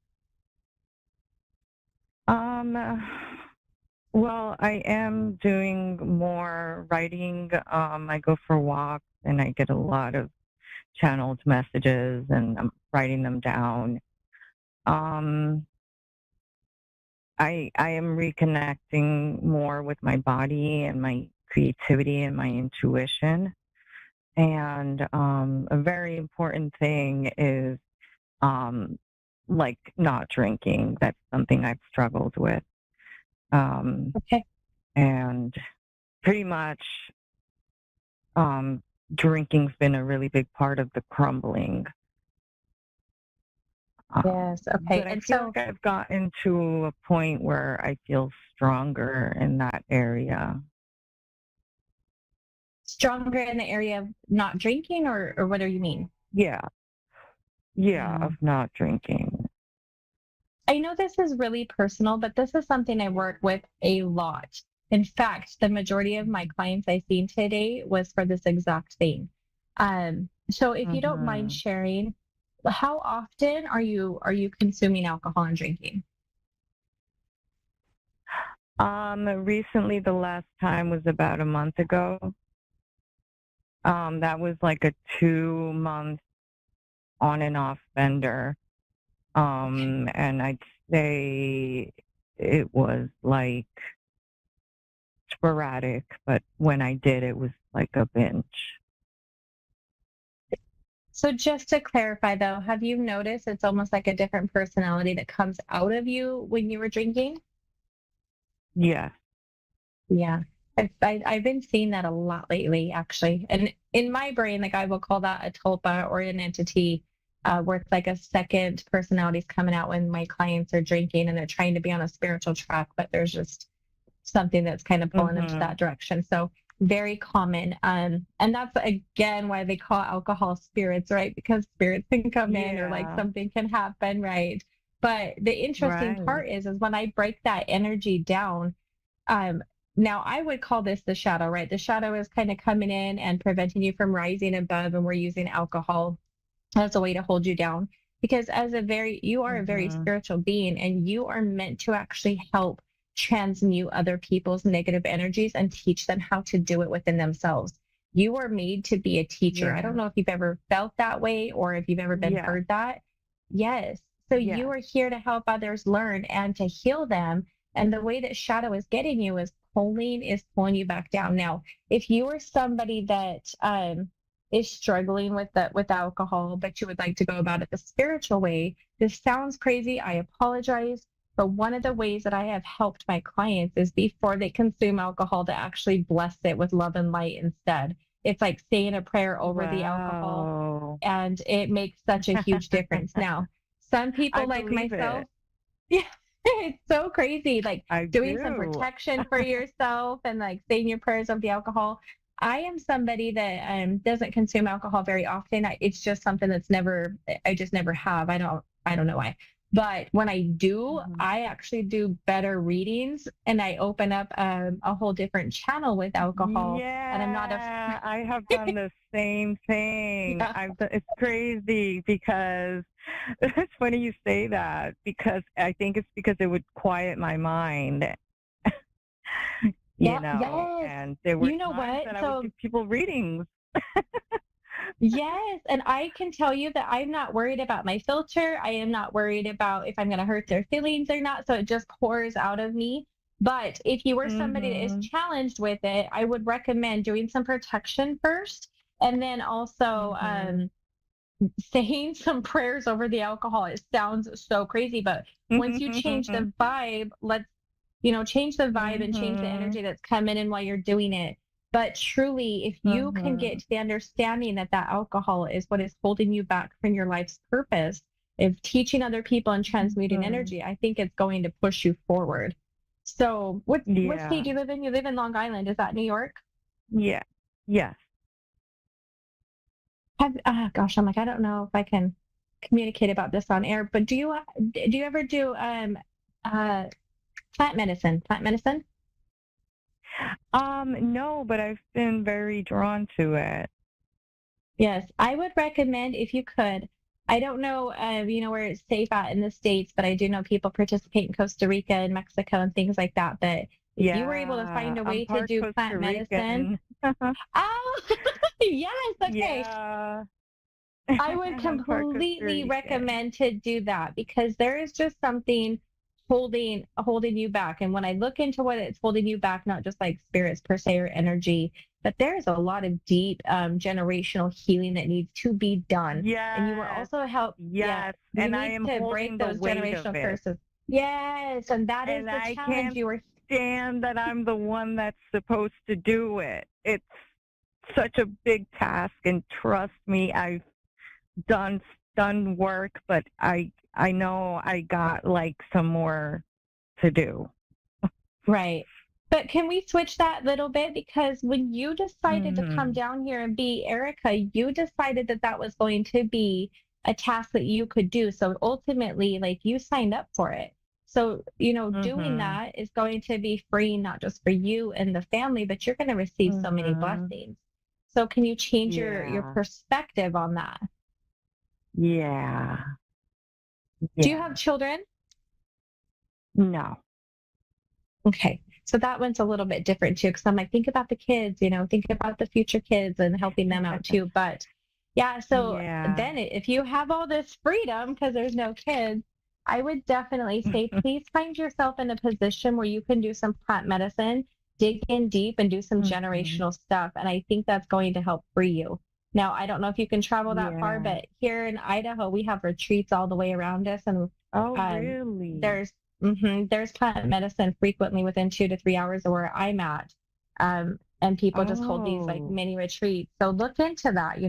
Well, I am doing more writing. I go for walks and I get a lot of channeled messages, and I'm writing them down. I am reconnecting more with my body and my creativity and my intuition. And a very important thing is like not drinking. That's something I've struggled with. Okay. And pretty much drinking's been a really big part of the crumbling. Yes. Okay. But I feel like I've gotten to a point where I feel stronger in that area. Stronger in the area of not drinking, or what do you mean? Yeah, of not drinking. I know this is really personal, but this is something I work with a lot. In fact, the majority of my clients I've seen today was for this exact thing. So if you don't mind sharing, how often are you consuming alcohol and drinking? Recently, the last time was about a month ago. That was like a 2-month on and off bender. And I'd say it was like sporadic, but when I did, it was like a binge. So just to clarify though, have you noticed it's almost like a different personality that comes out of you when you were drinking? Yeah. Yeah. I've been seeing that a lot lately, actually. And in my brain, like I will call that a tulpa or an entity. where it's like a second personality's coming out when my clients are drinking and they're trying to be on a spiritual track, but there's just something that's kind of pulling them to that direction. So very common. And that's again why they call alcohol spirits, right? Because spirits can come in or like something can happen, right? But the interesting part is when I break that energy down, now I would call this the shadow, right? The shadow is kind of coming in and preventing you from rising above, and we're using alcohol as a way to hold you down. Because you are a very spiritual being, and you are meant to actually help transmute other people's negative energies and teach them how to do it within themselves. You are made to be a teacher. I don't know if you've ever felt that way or if you've ever been heard that. Yes. So you are here to help others learn and to heal them. And the way that shadow is getting you is pulling you back down. Now, if you are somebody that is struggling with alcohol, but you would like to go about it the spiritual way, this sounds crazy. I apologize. But one of the ways that I have helped my clients is before they consume alcohol to actually bless it with love and light instead. It's like saying a prayer over the alcohol, and it makes such a huge difference. Now, some people like myself, it's so crazy, like doing some protection for yourself and like saying your prayers over the alcohol. I am somebody that doesn't consume alcohol very often. It's just something that's I just never have. I don't know why. But when I do, I actually do better readings, and I open up a whole different channel with alcohol. And I'm not I have done the same thing. It's crazy because it's funny you say that, because I think it's because it would quiet my mind. And there were times that I would give people readings. Yes, and I can tell you that I'm not worried about my filter. I am not worried about if I'm going to hurt their feelings or not. So it just pours out of me. But if you were somebody that is challenged with it, I would recommend doing some protection first, and then also saying some prayers over the alcohol. It sounds so crazy, but once you change the vibe, change the vibe and change the energy that's coming in while you're doing it. But truly, if you can get to the understanding that alcohol is what is holding you back from your life's purpose, of teaching other people and transmuting energy, I think it's going to push you forward. So what state do you live in? You live in Long Island. Is that New York? Yeah. Yes. Gosh, I'm like, I don't know if I can communicate about this on air, but do you ever do plant medicine? No, but I've been very drawn to it. Yes, I would recommend, if you could. I don't know, where it's safe at in the States, but I do know people participate in Costa Rica and Mexico and things like that. But if you were able to find a way to do plant medicine. Oh, yes. Okay. Yeah. I would completely recommend to do that, because there is just something holding you back. And when I look into what it's holding you back, not just like spirits per se or energy, but there's a lot of deep generational healing that needs to be done. Yes. And you will also help. Yes. And I am to holding break the those weight generational of it. curses. Yes, and that is And the I challenge can't you were. stand that I'm the one that's supposed to do it. It's such a big task, and trust me, I've done work, but I know I got like some more to do. Right. But can we switch that little bit? Because when you decided to come down here and be Erica, you decided that was going to be a task that you could do. So ultimately, like, you signed up for it. So, doing that is going to be free, not just for you and the family, but you're going to receive so many blessings. So can you change your perspective on that? Yeah. Do you have children? No. Okay. So that one's a little bit different too, because I'm like, think about the kids, think about the future kids and helping them out too. But then if you have all this freedom, because there's no kids, I would definitely say, please find yourself in a position where you can do some plant medicine, dig in deep and do some generational stuff. And I think that's going to help free you. Now, I don't know if you can travel that far, but here in Idaho, we have retreats all the way around us. And really? There's plant medicine frequently within 2 to 3 hours of where I'm at. And people just hold these like mini retreats. So look into that,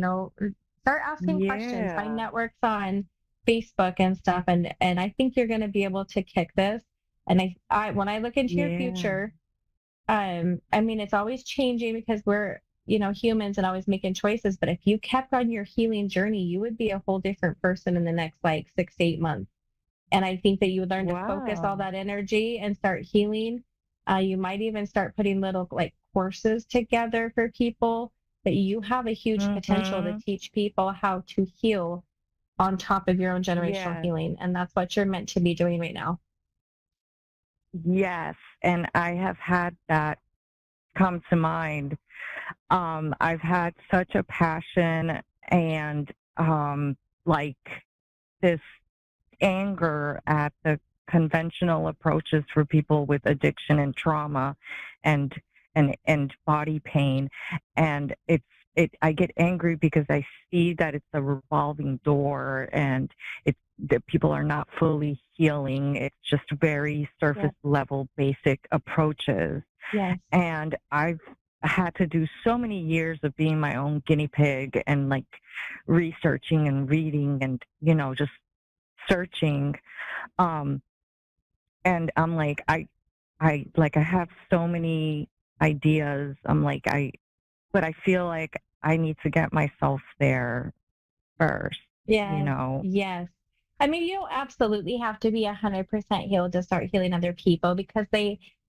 Start asking questions. Yeah. Find networks on Facebook and stuff, and I think you're going to be able to kick this. And I when I look into your Yeah. future, I mean, it's always changing because we're, humans and always making choices. But if you kept on your healing journey, you would be a whole different person in the next like 6 to 8 months. And I think that you would learn to focus all Wow. that energy and start healing. You might even start putting little like courses together for people. That you have a huge potential to Mhm. teach people how to heal on top of your own generational Yes. healing. And that's what you're meant to be doing right now. Yes, and I have had that come to mind. I've had such a passion and like this anger at the conventional approaches for people with addiction and trauma and body pain, and I get angry because I see that it's a revolving door and it's that people are not fully healing. It's just very surface level basic approaches. Yes. And I've had to do so many years of being my own guinea pig and like researching and reading and just searching. And I'm like I have so many ideas. But I feel like I need to get myself there first. Yes. Yes. I mean, you don't absolutely have to be 100% healed to start healing other people because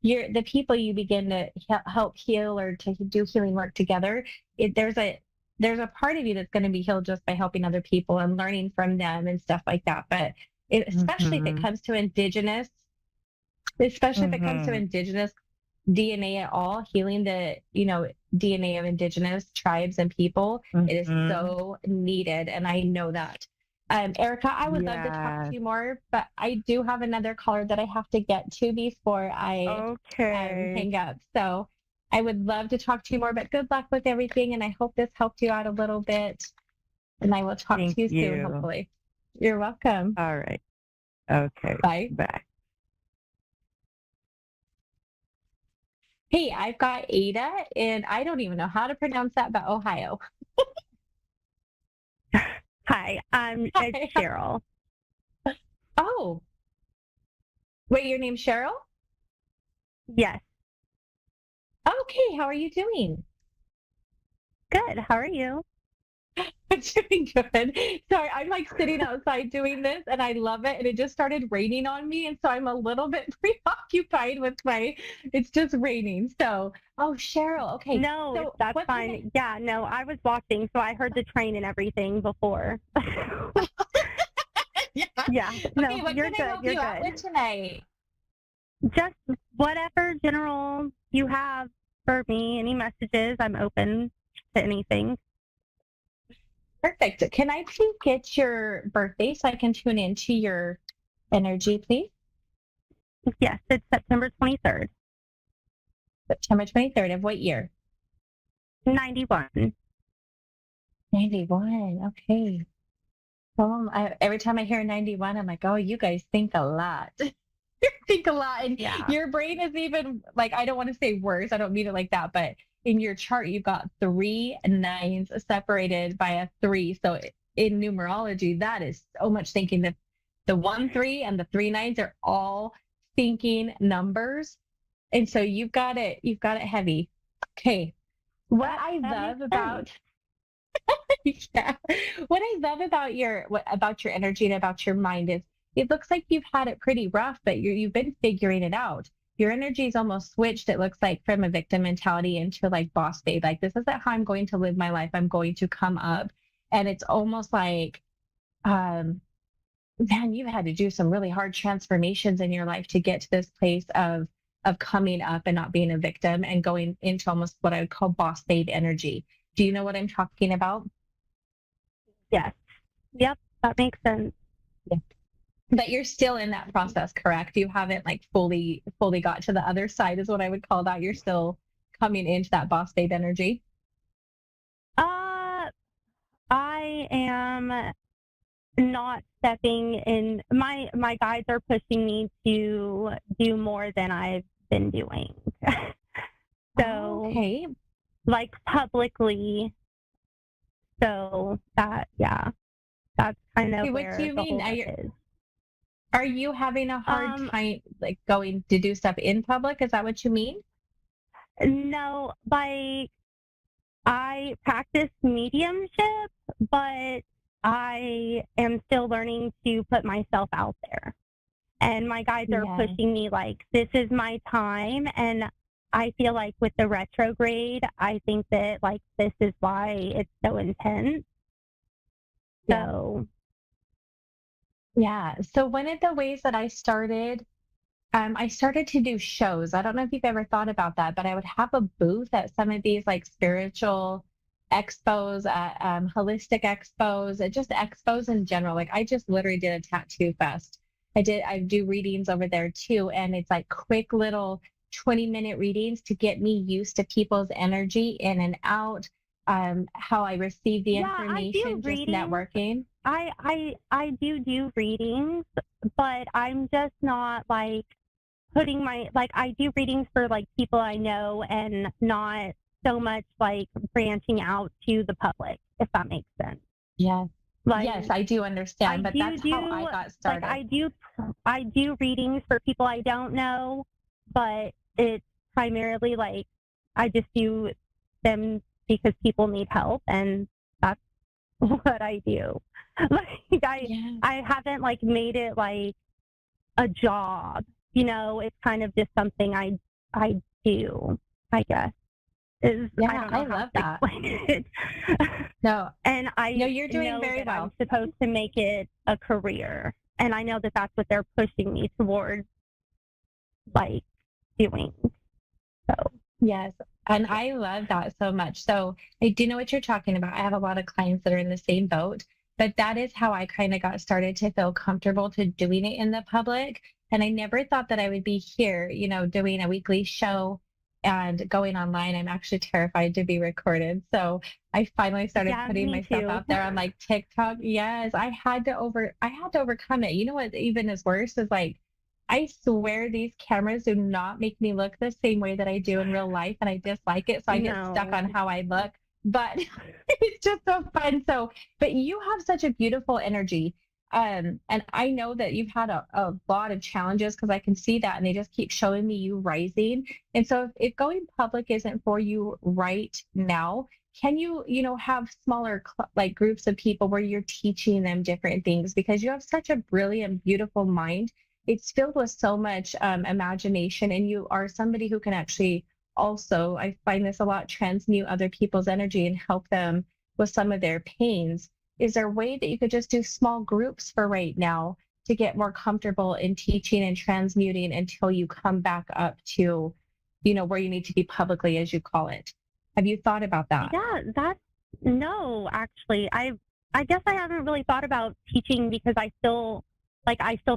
you're the people you begin to help heal or to do healing work together. There's a part of you that's going to be healed just by helping other people and learning from them and stuff like that. But especially if it comes to indigenous, DNA at all, healing the DNA of indigenous tribes and people, it is so needed, and I know that. Erica, I would love to talk to you more, but I do have another caller that I have to get to before I hang up. So I would love to talk to you more, but good luck with everything, and I hope this helped you out a little bit. And I will talk to you soon, hopefully. You're welcome. All right. Okay. Bye. Bye. Hey, I've got Ada, and I don't even know how to pronounce that, but Ohio. Hi, it's Cheryl. Oh. Wait, your name's Cheryl? Yes. Okay, how are you doing? Good. How are you? I'm doing good. Sorry, I'm like sitting outside doing this and I love it. And it just started raining on me. And so I'm a little bit preoccupied with it's just raining. So, oh, Cheryl. Okay. No, so that's fine. Yeah, no, I was watching, so I heard the train and everything before. Yeah. No, Okay, what you're can I good. help You're you out good. with tonight? Just whatever general you have for me, any messages, I'm open to anything. Perfect. Can I please get your birthday so I can tune into your energy, please? Yes, it's September 23rd. September 23rd of what year? 91. 91. Okay. Every time I hear 91, I'm like, oh, you guys think a lot. You think a lot. And your brain is even like, I don't want to say worse. I don't mean it like that. But in your chart, you've got 3 9s separated by a 3. So in numerology, that is so much thinking. That the 1 3 and the 3 9s are all thinking numbers. And so you've got it heavy. Okay. What I love about what I love about your energy and about your mind is it looks like you've had it pretty rough, but you've been figuring it out. Your energy's almost switched, it looks like, from a victim mentality into like boss babe. Like, this isn't how I'm going to live my life. I'm going to come up. And it's almost like, man, you've had to do some really hard transformations in your life to get to this place of coming up and not being a victim and going into almost what I would call boss babe energy. Do you know what I'm talking about? Yes. Yep, that makes sense. Yeah. But you're still in that process, correct? You haven't like fully got to the other side, is what I would call that. You're still coming into that boss babe energy. I am not stepping in. My guides are pushing me to do more than I've been doing. So, okay. like publicly So that's kind of Okay, where what do you the mean? holdup is. Are you having a hard time like going to do stuff in public? Is that what you mean? No, like I practice mediumship, but I am still learning to put myself out there. And my guides are Yeah. pushing me like, this is my time. And I feel like with the retrograde, I think that like this is why it's so intense. Yeah. So Yeah. So one of the ways that I started to do shows. I don't know if you've ever thought about that, but I would have a booth at some of these like spiritual expos, holistic expos, just expos in general. Like I just literally did a tattoo fest. I do readings over there too. And it's like quick little 20-minute readings to get me used to people's energy in and out, how I receive the information, just networking. I do readings, but I'm just not like putting I do readings for like people I know and not so much like branching out to the public, if that makes sense. Yeah. Like, yes, I do understand, but that's how I got started. Like I do readings for people I don't know, but it's primarily like I just do them because people need help, and that's what I do. Like I haven't like made it like a job, you know. It's kind of just something I do, I guess. I don't know I how love to that. explain it. No, and no, you're doing know very that well. I'm supposed to make it a career, and I know that that's what they're pushing me towards, like doing. So yes, and I love that so much. So I do know what you're talking about. I have a lot of clients that are in the same boat, but that is how I kind of got started to feel comfortable to doing it in the public. And I never thought that I would be here, you know, doing a weekly show and going online. I'm actually terrified to be recorded. So I finally started putting myself out there on like TikTok. Yes, I had to overcome it. You know what even is worse is like, I swear these cameras do not make me look the same way that I do in real life, and I dislike it. So I get stuck on how I look, but it's just so fun. So, but you have such a beautiful energy. And I know that you've had a lot of challenges because I can see that, and they just keep showing me you rising. And so if going public isn't for you right now, can you, you know, have smaller like groups of people where you're teaching them different things, because you have such a brilliant, beautiful mind. It's filled with so much imagination, and you are somebody who can actually also, I find this a lot, transmute other people's energy and help them with some of their pains. Is there a way that you could just do small groups for right now to get more comfortable in teaching and transmuting until you come back up to, you know, where you need to be publicly, as you call it? Have you thought about that? Yeah, no, actually, I guess I haven't really thought about teaching because I still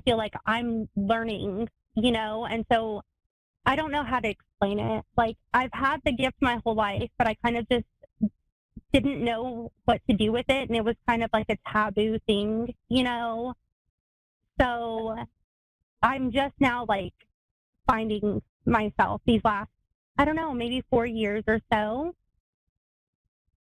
feel like I'm learning, you know, and so I don't know how to explain it. Like I've had the gift my whole life, but I kind of just didn't know what to do with it, and it was kind of like a taboo thing, you know. So I'm just now like finding myself these last, I don't know, maybe 4 years or so.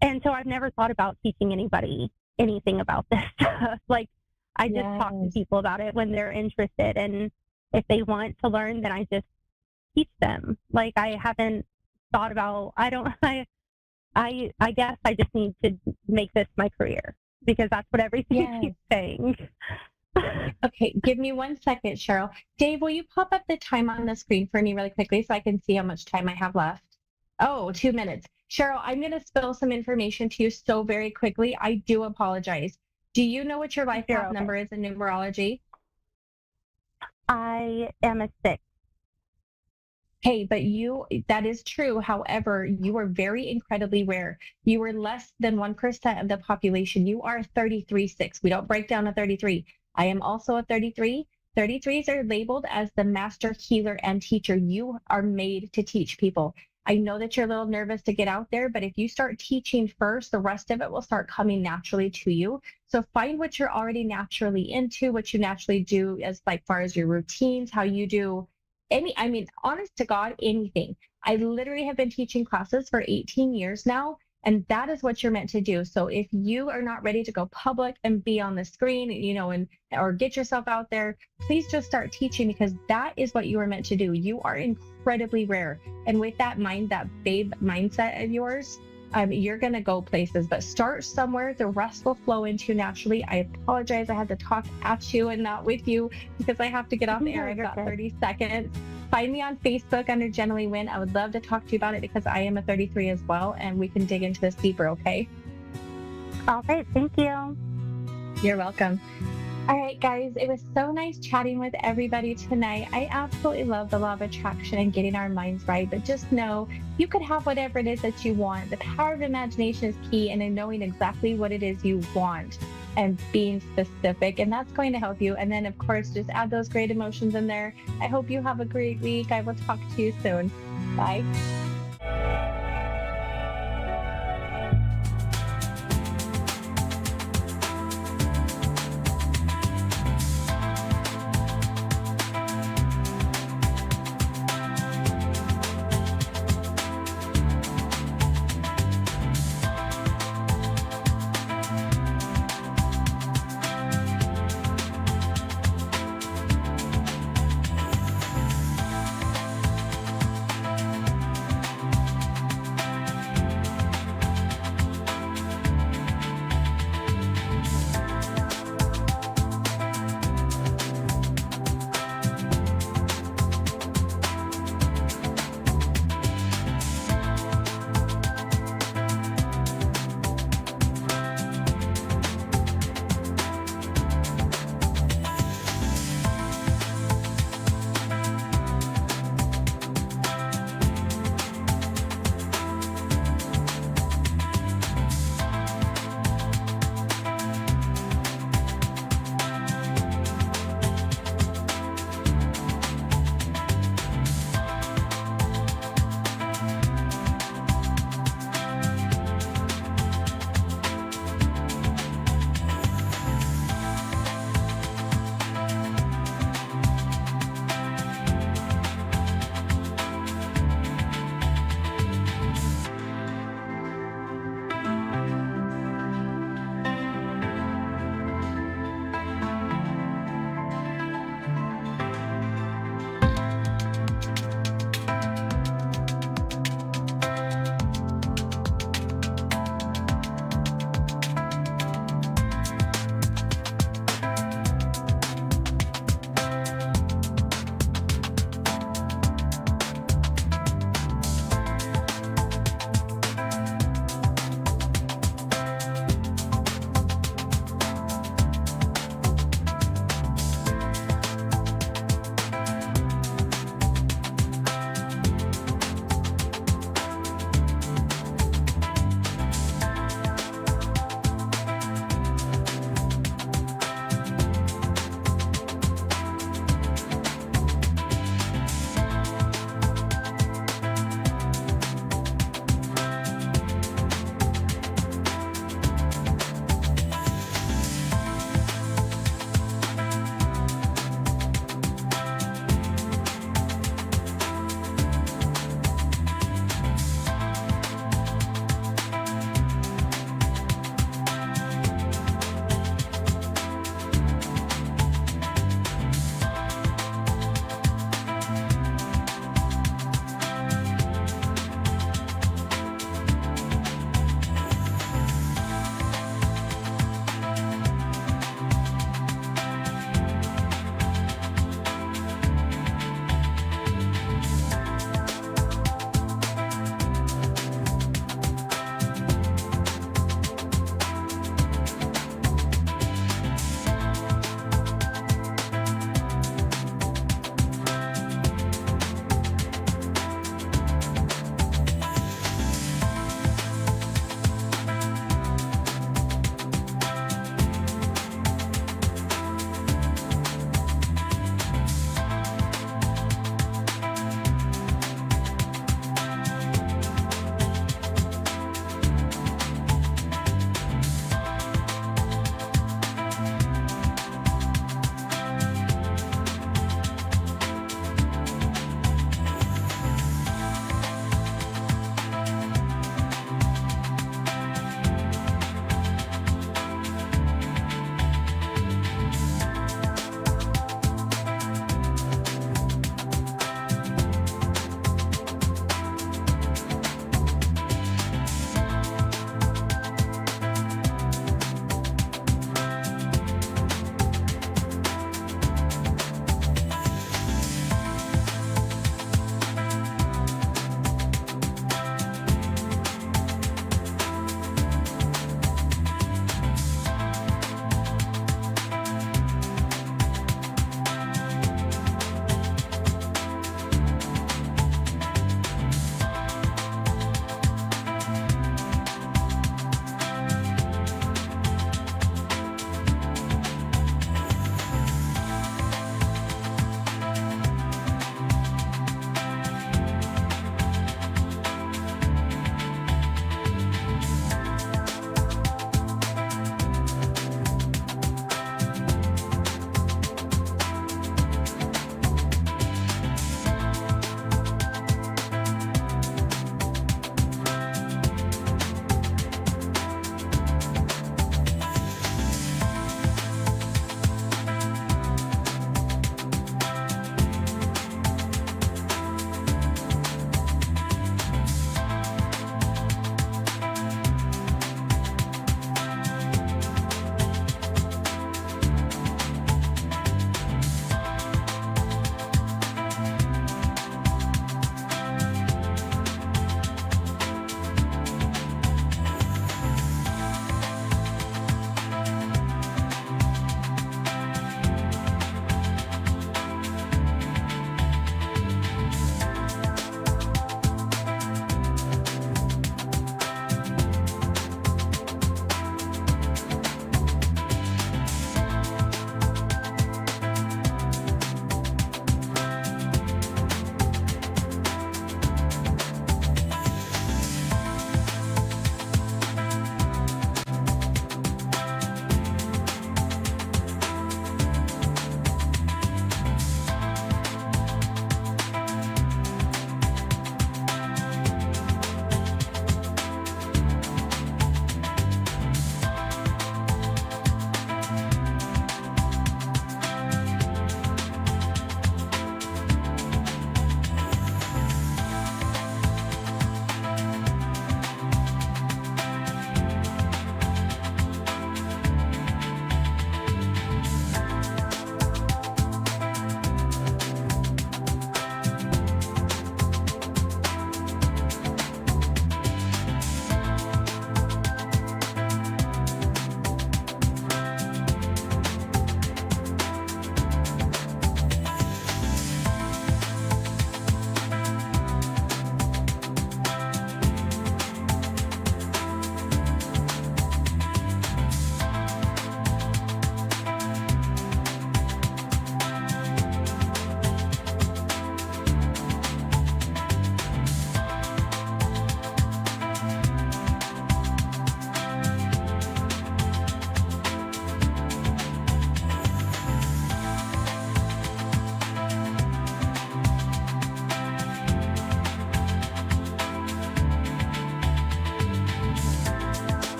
And so I've never thought about teaching anybody anything about this stuff. Like I just talk to people about it when they're interested, and if they want to learn, then I just teach them. Like I haven't thought about, I guess I just need to make this my career because that's what everything keeps saying. Okay, give me 1 second, Cheryl. Dave, will you pop up the time on the screen for me really quickly so I can see how much time I have left? Oh, 2 minutes. Cheryl, I'm going to spill some information to you so very quickly. I do apologize. Do you know what your life path number is in numerology? I am a 6. Hey, but that is true. However, you are very incredibly rare. You are less than 1% of the population. You are 33-6. We don't break down a 33. I am also a 33. 33s are labeled as the master healer and teacher. You are made to teach people. I know that you're a little nervous to get out there, but if you start teaching first, the rest of it will start coming naturally to you. So find what you're already naturally into, what you naturally do as like far as your routines, how you do honest to God, anything. I literally have been teaching classes for 18 years now, And that is what you're meant to do. So if you are not ready to go public and be on the screen, you know, and or get yourself out there, please just start teaching, because that is what you are meant to do. You are incredibly rare. And with that babe mindset of yours, you're going to go places, but start somewhere. The rest will flow into naturally. I apologize. I had to talk at you and not with you because I have to get off the air. I've got 30 seconds. Find me on Facebook under Generally Win. I would love to talk to you about it because I am a 33 as well, and we can dig into this deeper, okay? All right, thank you. You're welcome. All right, guys, it was so nice chatting with everybody tonight. I absolutely love the law of attraction and getting our minds right, but just know you could have whatever it is that you want. The power of imagination is key, and in knowing exactly what it is you want and being specific, and that's going to help you. And then, of course, just add those great emotions in there. I hope you have a great week. I will talk to you soon. Bye.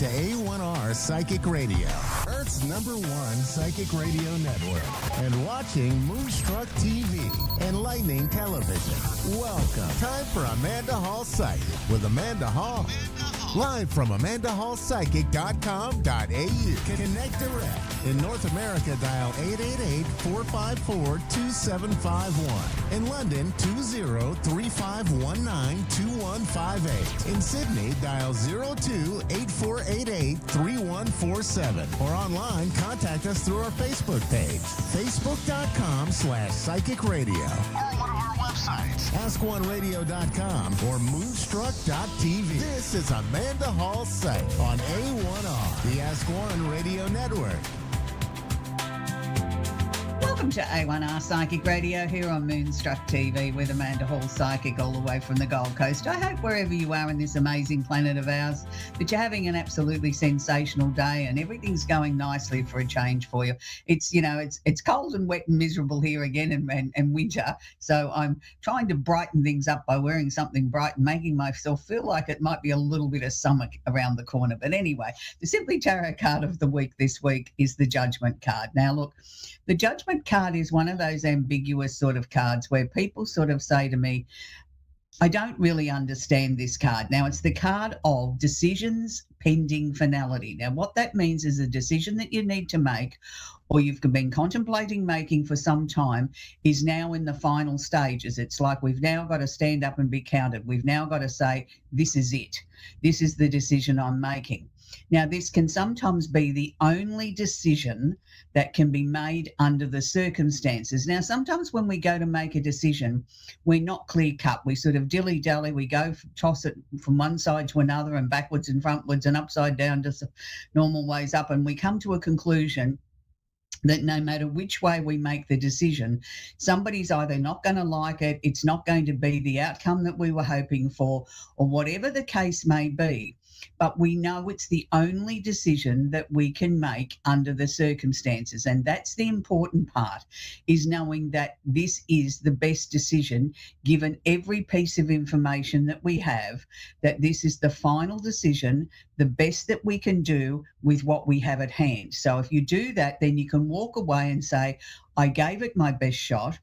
to A1R Psychic Radio, Earth's #1 psychic radio network, and watching Moonstruck TV and Lightning Television. Welcome. Time for Amanda Hall Psychic with Amanda Hall. Live from AmandaHallPsychic.com.au. Connect direct. In North America, dial 888-454-2751. In London, 20-3519-2158. In Sydney, dial 02-8488-3147. Or online, contact us through our Facebook page, facebook.com/psychic radio. Or one of our websites, askoneradio.com or moonstruck.tv. This is Amanda Hall Psych on A1R, the Ask One Radio Network. Welcome to A1R Psychic Radio here on Moonstruck TV with Amanda Hall Psychic all the way from the Gold Coast. I hope wherever you are in this amazing planet of ours that you're having an absolutely sensational day and everything's going nicely for a change for you. It's, it's cold and wet and miserable here again and winter. So I'm trying to brighten things up by wearing something bright and making myself feel like it might be a little bit of summer around the corner. But anyway, the Simply Tarot card of the week this week is the Judgment card. Now, look, the Judgment card is one of those ambiguous sort of cards where people sort of say to me, I don't really understand this card. Now, it's the card of decisions pending finality. Now, what that means is a decision that you need to make or you've been contemplating making for some time is now in the final stages. It's like we've now got to stand up and be counted. We've now got to say, this is it. This is the decision I'm making. Now, this can sometimes be the only decision that can be made under the circumstances. Now, sometimes when we go to make a decision, we're not clear cut. We sort of dilly-dally. We go toss it from one side to another and backwards and frontwards and upside down, just normal ways up. And we come to a conclusion that no matter which way we make the decision, somebody's either not going to like it, it's not going to be the outcome that we were hoping for, or whatever the case may be. But we know it's the only decision that we can make under the circumstances. And that's the important part, is knowing that this is the best decision, given every piece of information that we have, that this is the final decision, the best that we can do with what we have at hand. So if you do that, then you can walk away and say, I gave it my best shot.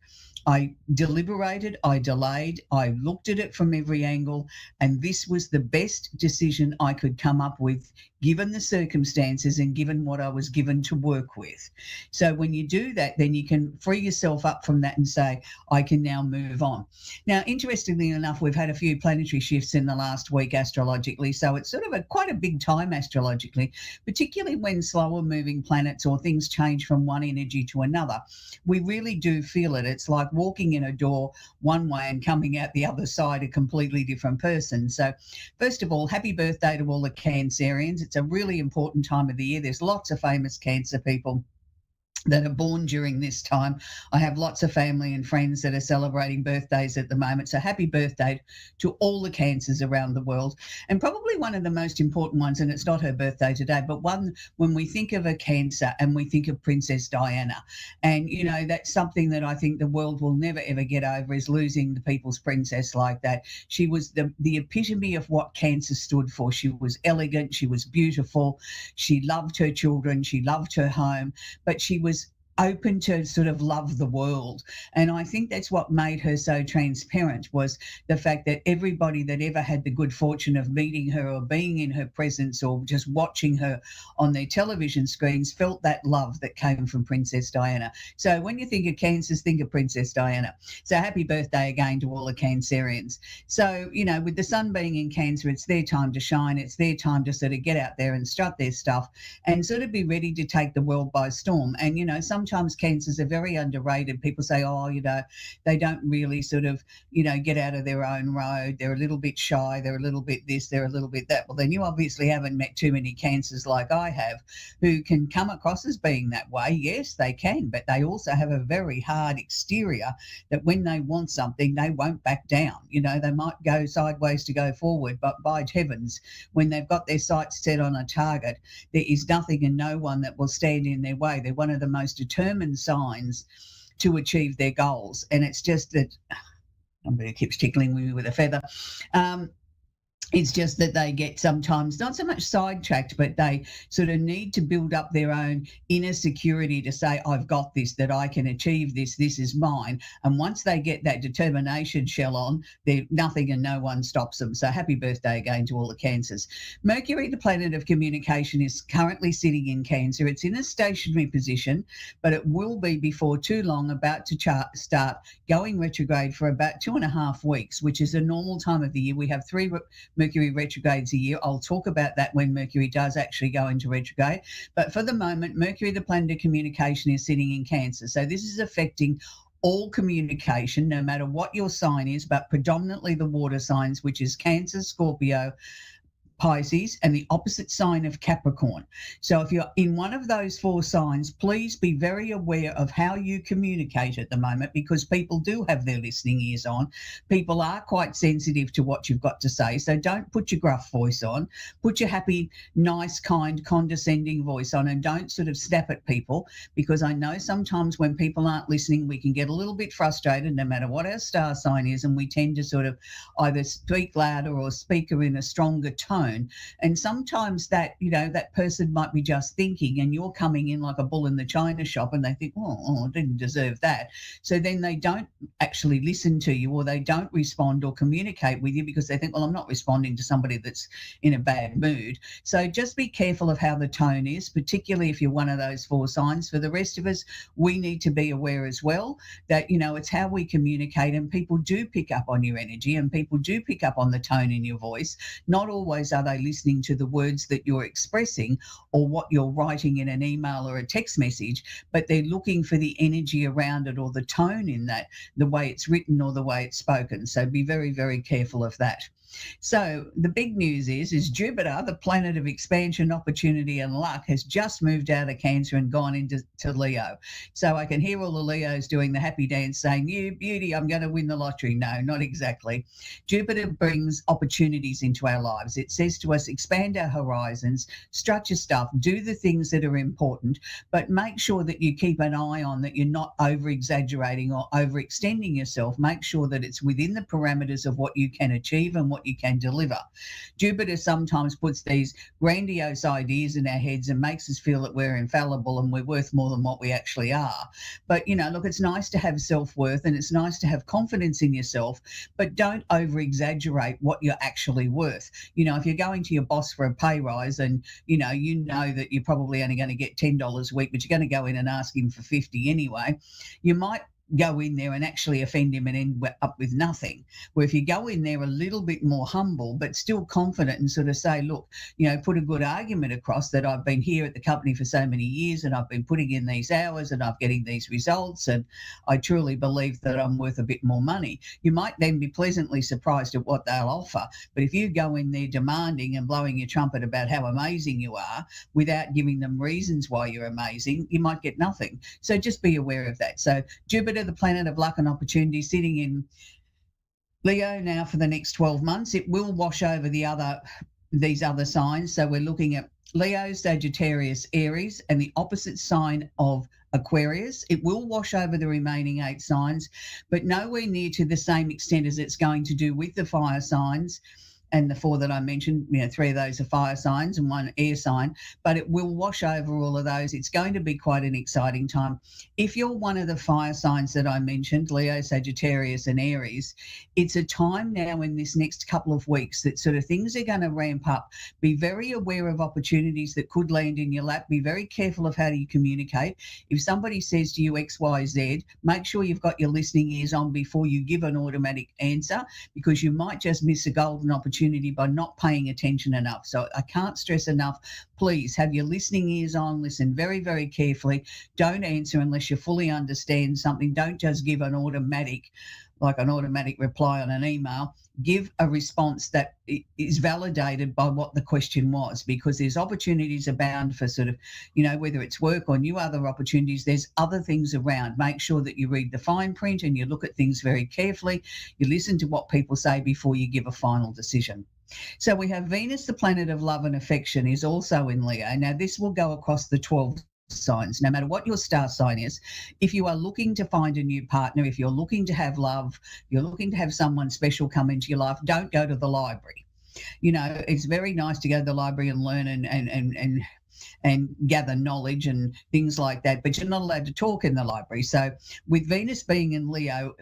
I deliberated, I delayed, I looked at it from every angle, and this was the best decision I could come up with, given the circumstances and given what I was given to work with. So when you do that, then you can free yourself up from that and say, I can now move on. Now, interestingly enough, we've had a few planetary shifts in the last week astrologically, so it's sort of quite a big time astrologically, particularly when slower moving planets or things change from one energy to another. We really do feel it. It's like walking in a door one way and coming out the other side a completely different person. So first of all, happy birthday to all the Cancerians. It's a really important time of the year. There's lots of famous Cancer people that are born during this time. I have lots of family and friends that are celebrating birthdays at the moment. So happy birthday to all the Cancers around the world. And probably one of the most important ones, and it's not her birthday today, but one when we think of a Cancer and we think of Princess Diana. And, that's something that I think the world will never, ever get over, is losing the people's princess like that. She was the epitome of what Cancer stood for. She was elegant. She was beautiful. She loved her children. She loved her home, but she was open to sort of love the world. And I think that's what made her so transparent, was the fact that everybody that ever had the good fortune of meeting her or being in her presence or just watching her on their television screens felt that love that came from Princess Diana. So when you think of Cancers, think of Princess Diana. So happy birthday again to all the Cancerians. So, with the sun being in Cancer, it's their time to shine. It's their time to sort of get out there and strut their stuff and sort of be ready to take the world by storm. And, sometimes Cancers are very underrated. People say, they don't really sort of, get out of their own road. They're a little bit shy. They're a little bit this, they're a little bit that. Well, then you obviously haven't met too many Cancers like I have who can come across as being that way. Yes, they can, but they also have a very hard exterior that when they want something, they won't back down. They might go sideways to go forward, but by heavens, when they've got their sights set on a target, there is nothing and no one that will stand in their way. They're one of the most determined signs to achieve their goals. And it's just that somebody keeps tickling me with a feather. It's just that they get sometimes not so much sidetracked, but they sort of need to build up their own inner security to say, I've got this, that I can achieve this, this is mine. And once they get that determination shell on, nothing and no one stops them. So happy birthday again to all the Cancers. Mercury, the planet of communication, is currently sitting in Cancer. It's in a stationary position, but it will be before too long about to start going retrograde for about 2.5 weeks, which is a normal time of the year. We have 3 Mercury retrogrades a year. I'll talk about that when Mercury does actually go into retrograde. But for the moment, Mercury, the planet of communication, is sitting in Cancer. So this is affecting all communication, no matter what your sign is, but predominantly the water signs, which is Cancer, Scorpio, Pisces, and the opposite sign of Capricorn. So if you're in one of those 4 signs, please be very aware of how you communicate at the moment, because people do have their listening ears on. People are quite sensitive to what you've got to say. So don't put your gruff voice on. Put your happy, nice, kind, condescending voice on, and don't sort of snap at people, because I know sometimes when people aren't listening, we can get a little bit frustrated no matter what our star sign is, and we tend to sort of either speak louder or speak in a stronger tone. And sometimes that, that person might be just thinking, and you're coming in like a bull in the china shop, and they think, oh, I didn't deserve that. So then they don't actually listen to you, or they don't respond or communicate with you because they think, well, I'm not responding to somebody that's in a bad mood. So just be careful of how the tone is, particularly if you're one of those 4 signs. For the rest of us, we need to be aware as well that, it's how we communicate, and people do pick up on your energy, and people do pick up on the tone in your voice. Not always are they listening to the words that you're expressing or what you're writing in an email or a text message, but they're looking for the energy around it, or the tone in that, the way it's written or the way it's spoken. So be very, very careful of that. So the big news is Jupiter, the planet of expansion, opportunity and luck, has just moved out of Cancer and gone into Leo. So I can hear all the Leos doing the happy dance saying, you beauty, I'm going to win the lottery. No, not exactly. Jupiter brings opportunities into our lives. It says to us, expand our horizons, structure stuff, do the things that are important, but make sure that you keep an eye on that you're not over-exaggerating or overextending yourself. Make sure that it's within the parameters of what you can achieve and what you can deliver. Jupiter sometimes puts these grandiose ideas in our heads and makes us feel that we're infallible and we're worth more than what we actually are. But, look, it's nice to have self-worth, and it's nice to have confidence in yourself, but don't over-exaggerate what you're actually worth. If you're going to your boss for a pay rise and, you know that you're probably only going to get $10 a week, but you're going to go in and ask him for 50 anyway, you might go in there and actually offend him and end up with nothing. Where if you go in there a little bit more humble, but still confident, and sort of say, look, put a good argument across that I've been here at the company for so many years, and I've been putting in these hours, and I'm getting these results, and I truly believe that I'm worth a bit more money. You might then be pleasantly surprised at what they'll offer. But if you go in there demanding and blowing your trumpet about how amazing you are without giving them reasons why you're amazing, you might get nothing. So just be aware of that. So Jupiter, the planet of luck and opportunity, sitting in Leo now for the next 12 months. It will wash over these other signs. So we're looking at Leo, Sagittarius, Aries, and the opposite sign of Aquarius. It will wash over the remaining 8 signs, but nowhere near to the same extent as it's going to do with the fire signs. And the 4 that I mentioned, 3 of those are fire signs and 1 air sign, but it will wash over all of those. It's going to be quite an exciting time. If you're one of the fire signs that I mentioned, Leo, Sagittarius and Aries, it's a time now in this next couple of weeks that sort of things are going to ramp up. Be very aware of opportunities that could land in your lap. Be very careful of how you communicate. If somebody says to you X, Y, Z, make sure you've got your listening ears on before you give an automatic answer, because you might just miss a golden opportunity by not paying attention enough. So I can't stress enough, please have your listening ears on, listen very, very carefully. Don't answer unless you fully understand something. Don't just give an automatic reply on an email. Give a response that is validated by what the question was, because there's opportunities abound for sort of, whether it's work or new other opportunities, there's other things around. Make sure that you read the fine print and you look at things very carefully. You listen to what people say before you give a final decision. So we have Venus, the planet of love and affection, is also in Leo. Now this will go across the 12 signs, no matter what your star sign is. If you are looking to find a new partner, if you're looking to have love, you're looking to have someone special come into your life, don't go to the library. It's very nice to go to the library and learn and gather knowledge and things like that, but you're not allowed to talk in the library. So with Venus being in Leo,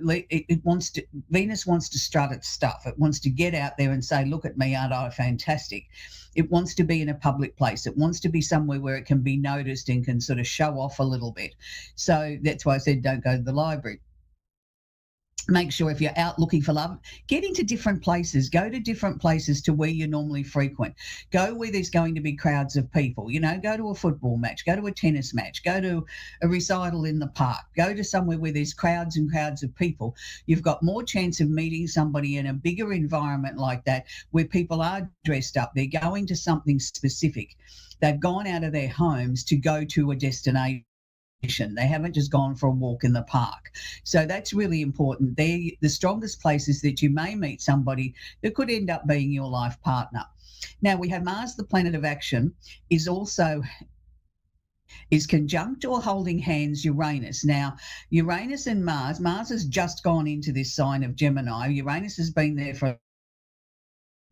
Venus wants to strut its stuff. It wants to get out there and say, look at me, aren't I fantastic? It wants to be in a public place. It wants to be somewhere where it can be noticed and can sort of show off a little bit. So that's why I said don't go to the library. Make sure if you're out looking for love, get into different places. Go to different places to where you normally frequent. Go where there's going to be crowds of people. Go to a football match, go to a tennis match, go to a recital in the park, go to somewhere where there's crowds and crowds of people. You've got more chance of meeting somebody in a bigger environment like that where people are dressed up. They're going to something specific. They've gone out of their homes to go to a destination. They haven't just gone for a walk in the park. So that's really important. They're the strongest places that you may meet somebody that could end up being your life partner. Now we have Mars, the planet of action, is conjunct or holding hands Uranus. Now, Uranus and Mars has just gone into this sign of Gemini. Uranus has been there for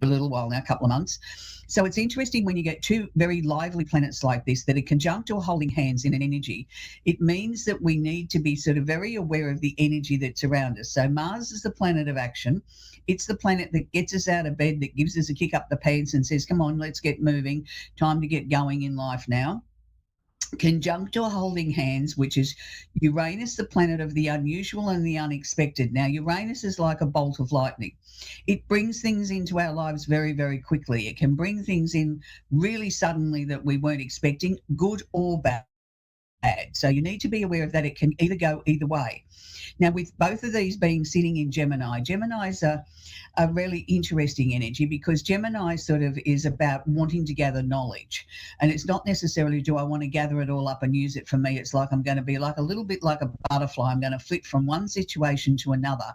a little while now, a couple of months. So it's interesting when you get two very lively planets like this that are conjunct or holding hands in an energy. It means that we need to be sort of very aware of the energy that's around us. So Mars is the planet of action. It's the planet that gets us out of bed, that gives us a kick up the pants and says, come on, let's get moving. Time to get going in life now. Conjunct or holding hands, which is Uranus, the planet of the unusual and the unexpected. Now, Uranus is like a bolt of lightning. It brings things into our lives very, very quickly. It can bring things in really suddenly that we weren't expecting, good or bad. So you need to be aware of that. It can either go either way. Now, with both of these being sitting in Gemini, Gemini's a really interesting energy because Gemini sort of is about wanting to gather knowledge. And it's not necessarily, do I want to gather it all up and use it for me? It's like I'm going to be like a little bit like a butterfly. I'm going to flit from one situation to another.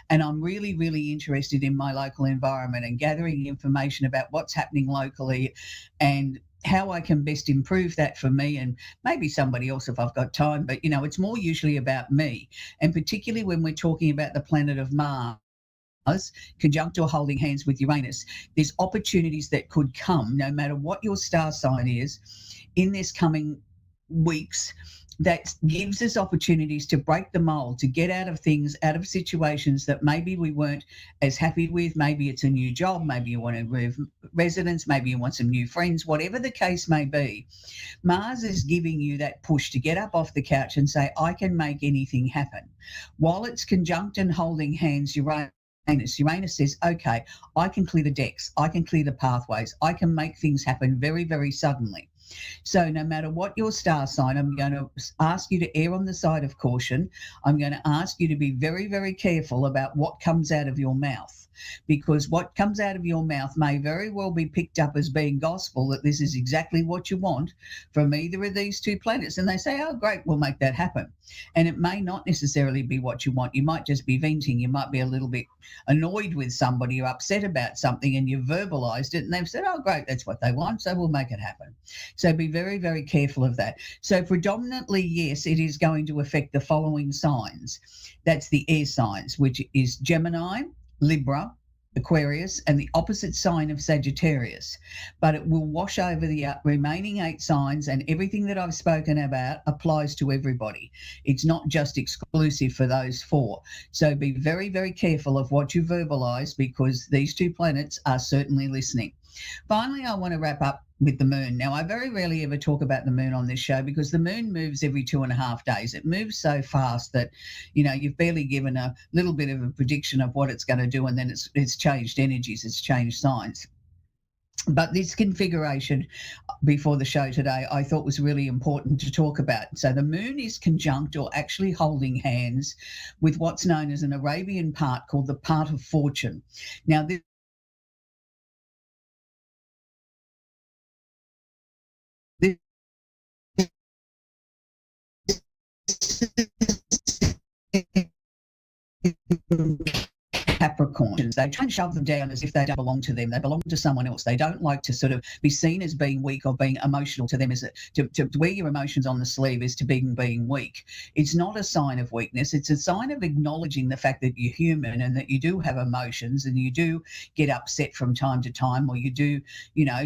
And I'm really, really interested in my local environment and gathering information about what's happening locally and how I can best improve that for me and maybe somebody else if I've got time. But, it's more usually about me. And particularly when we're talking about the planet of Mars, conjunct or holding hands with Uranus, there's opportunities that could come no matter what your star sign is in this coming weeks that gives us opportunities to break the mold, to get out of things, out of situations that maybe we weren't as happy with. Maybe it's a new job, maybe you want to move residence, maybe you want some new friends, whatever the case may be. Mars is giving you that push to get up off the couch and say, I can make anything happen. While it's conjunct and holding hands, Uranus says, okay, I can clear the decks, I can clear the pathways, I can make things happen very, very suddenly. So no matter what your star sign, I'm going to ask you to err on the side of caution. I'm going to ask you to be very, very careful about what comes out of your mouth, because what comes out of your mouth may very well be picked up as being gospel, that this is exactly what you want from either of these two planets. And they say, oh, great, we'll make that happen. And it may not necessarily be what you want. You might just be venting. You might be a little bit annoyed with somebody or upset about something and you've verbalized it and they've said, oh, great, that's what they want, so we'll make it happen. So be very, very careful of that. So predominantly, yes, it is going to affect the following signs. That's the air signs, which is Gemini, Libra, Aquarius, and the opposite sign of Sagittarius. But it will wash over the remaining 8 signs, and everything that I've spoken about applies to everybody. It's not just exclusive for those 4. So be very, very careful of what you verbalize, because these 2 planets are certainly listening. Finally, I want to wrap up with the moon. Now, I very rarely ever talk about the moon on this show because the moon moves every 2.5 days. It moves so fast that, you've barely given a little bit of a prediction of what it's going to do, and then it's changed energies, it's changed signs. But this configuration before the show today, I thought was really important to talk about. So the moon is conjunct or actually holding hands with what's known as an Arabian part called the part of fortune. Now, this Capricorns. They try and shove them down as if they don't belong to them. They belong to someone else. They don't like to sort of be seen as being weak or being emotional. To them, is to wear your emotions on the sleeve is to being weak. It's not a sign of weakness. It's a sign of acknowledging the fact that you're human and that you do have emotions and you do get upset from time to time, or you do,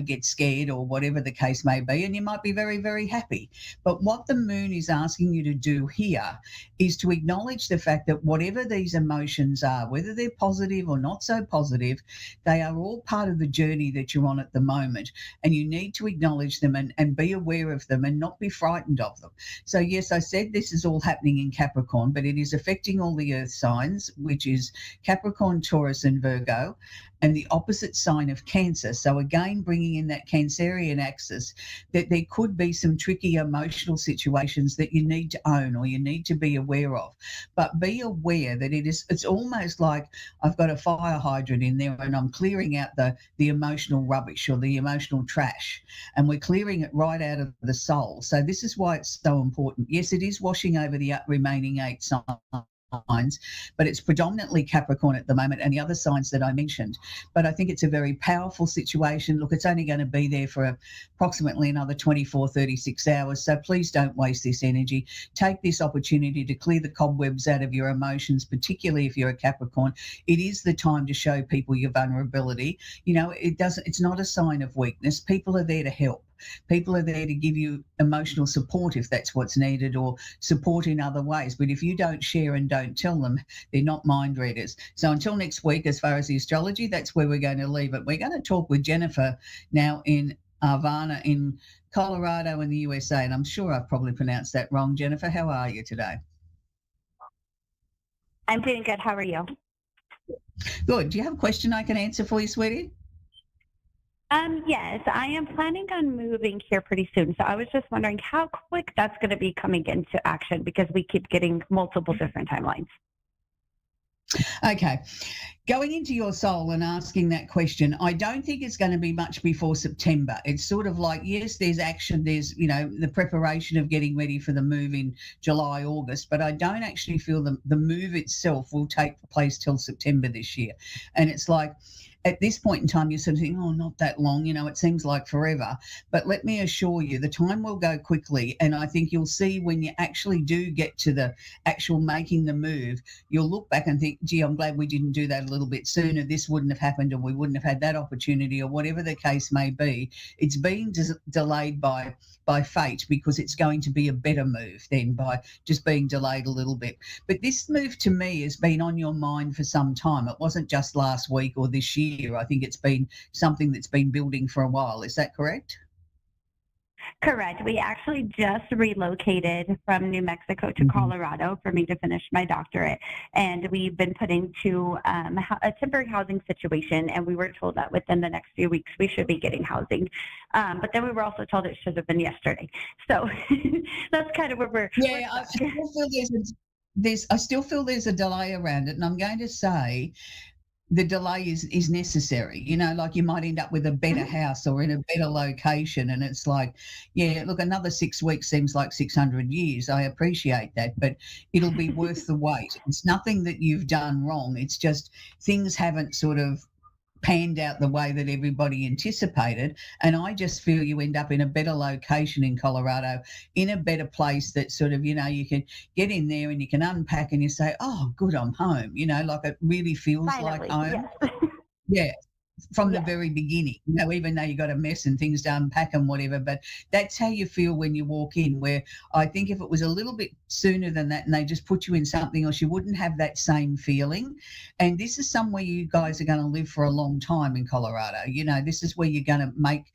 get scared or whatever the case may be, and you might be very, very happy. But what the moon is asking you to do here is to acknowledge the fact that whatever these emotions are, whether they're positive or not so positive, they are all part of the journey that you're on at the moment. And you need to acknowledge them and be aware of them and not be frightened of them. So, yes, I said this is all happening in Capricorn, but it is affecting all the earth signs, which is Capricorn, Taurus, and Virgo, and the opposite sign of Cancer. So again, bringing in that Cancerian axis, that there could be some tricky emotional situations that you need to own or you need to be aware of. But be aware that it's almost like I've got a fire hydrant in there and I'm clearing out the emotional rubbish or the emotional trash, and we're clearing it right out of the soul. So this is why it's so important. Yes, it is washing over the remaining 8 signs, but it's predominantly Capricorn at the moment and the other signs that I mentioned. But I think it's a very powerful situation. Look, it's only going to be there for approximately another 24, 36 hours. So please don't waste this energy. Take this opportunity to clear the cobwebs out of your emotions, particularly if you're a Capricorn. It is the time to show people your vulnerability. It's not a sign of weakness. People are there to help. People are there to give you emotional support if that's what's needed, or support in other ways. But if you don't share and don't tell them, they're not mind readers. So until next week, as far as the astrology, that's where we're going to leave it. We're going to talk with Jennifer now in Havana in Colorado in the USA. And I'm sure I've probably pronounced that wrong. Jennifer, how are you today? I'm doing good. How are you? Good. Do you have a question I can answer for you, sweetie? Yes, I am planning on moving here pretty soon. So I was just wondering how quick that's going to be coming into action, because we keep getting multiple different timelines. Okay. Going into your soul and asking that question, I don't think it's going to be much before September. It's sort of like, yes, there's action, there's, the preparation of getting ready for the move in July, August, but I don't actually feel the move itself will take place till September this year. And it's like, at this point in time, you're sort of thinking, oh, not that long, it seems like forever. But let me assure you, the time will go quickly. And I think you'll see when you actually do get to the actual making the move, you'll look back and think, gee, I'm glad we didn't do that a little bit sooner. This wouldn't have happened, or we wouldn't have had that opportunity, or whatever the case may be. It's being delayed by fate, because it's going to be a better move than by just being delayed a little bit. But this move to me has been on your mind for some time. It wasn't just last week or this year. I think it's been something that's been building for a while. Is that correct? Correct. We actually just relocated from New Mexico to Colorado for me to finish my doctorate. And we've been put into a temporary housing situation. And we were told that within the next few weeks, we should be getting housing. But then we were also told it should have been yesterday. So that's kind of where we're. Yeah, I still feel there's a delay around it. And I'm going to say, the delay is necessary. Like you might end up with a better house or in a better location. And it's like, yeah, look, another 6 weeks seems like 600 years. I appreciate that, but it'll be worth the wait. It's nothing that you've done wrong. It's just things haven't sort of panned out the way that everybody anticipated. And I just feel you end up in a better location in Colorado, in a better place that sort of, you can get in there and you can unpack and you say, oh, good, I'm home. Like it really feels Finally, like home. Yes. Yeah. From the very beginning, even though you got a mess and things to unpack and whatever, but that's how you feel when you walk in, where I think if it was a little bit sooner than that and they just put you in something else, you wouldn't have that same feeling. And this is somewhere you guys are going to live for a long time in Colorado. This is where you're going to make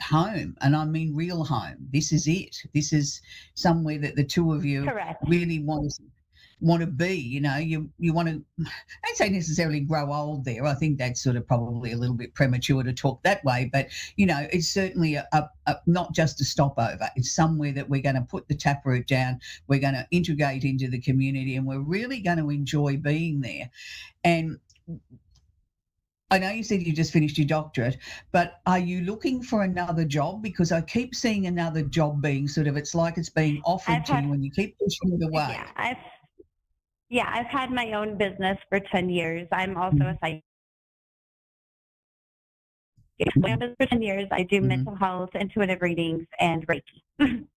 home, and I mean real home. This is it. This is somewhere that the two of you really want to be. You want to, I don't say necessarily grow old there. I think that's sort of probably a little bit premature to talk that way, but it's certainly a not just a stopover. It's somewhere that we're going to put the taproot down, we're going to integrate into the community, and we're really going to enjoy being there. And I know you said you just finished your doctorate, but are you looking for another job? Because I keep seeing another job being sort of, it's like it's being offered to you and you keep pushing it away. Yeah, Yeah, I've had my own business for 10 years. I'm also a psychic. My own business for 10 years. I do mental health, intuitive readings, and Reiki.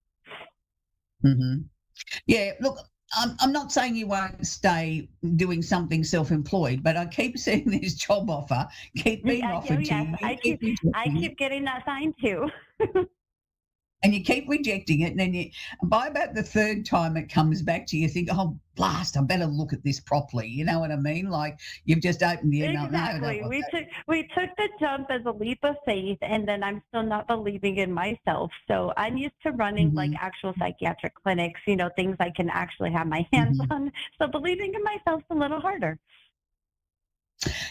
Yeah, look, I'm not saying you won't stay doing something self-employed, but I keep seeing this job offer keep being offered to you. I keep getting that sign too. And you keep rejecting it, and then by about the third time it comes back to you, you think, oh, blast, I better look at this properly. You know what I mean? Like you've just opened the email. Exactly. No, we took the jump as a leap of faith, and then I'm still not believing in myself. So I'm used to running like actual psychiatric clinics, things I can actually have my hands on. So believing in myself's a little harder.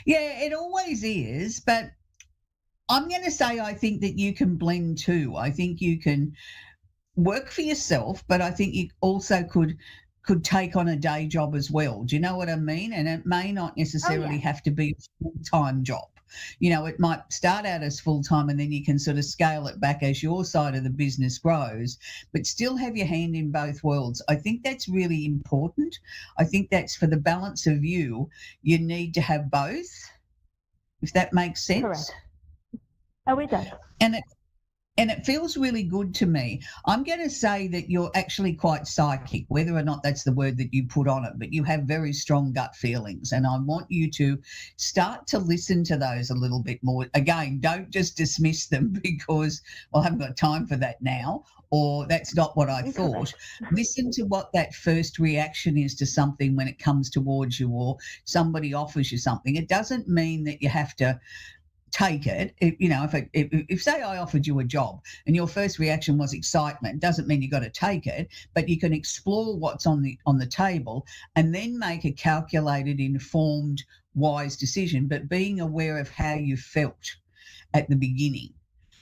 Yeah, it always is, but I'm going to say I think that you can blend too. I think you can work for yourself, but I think you also could take on a day job as well. Do you know what I mean? And it may not necessarily have to be a full-time job. It might start out as full-time and then you can sort of scale it back as your side of the business grows, but still have your hand in both worlds. I think that's really important. I think that's for the balance of you need to have both, if that makes sense. Correct. Oh, it does. And it feels really good to me. I'm going to say that you're actually quite psychic, whether or not that's the word that you put on it, but you have very strong gut feelings. And I want you to start to listen to those a little bit more. Again, don't just dismiss them because, well, I haven't got time for that now, or that's not what I thought. Listen to what that first reaction is to something when it comes towards you or somebody offers you something. It doesn't mean that you have to take it. If say I offered you a job and your first reaction was excitement, doesn't mean you got to take it, but you can explore what's on the table and then make a calculated, informed, wise decision, but being aware of how you felt at the beginning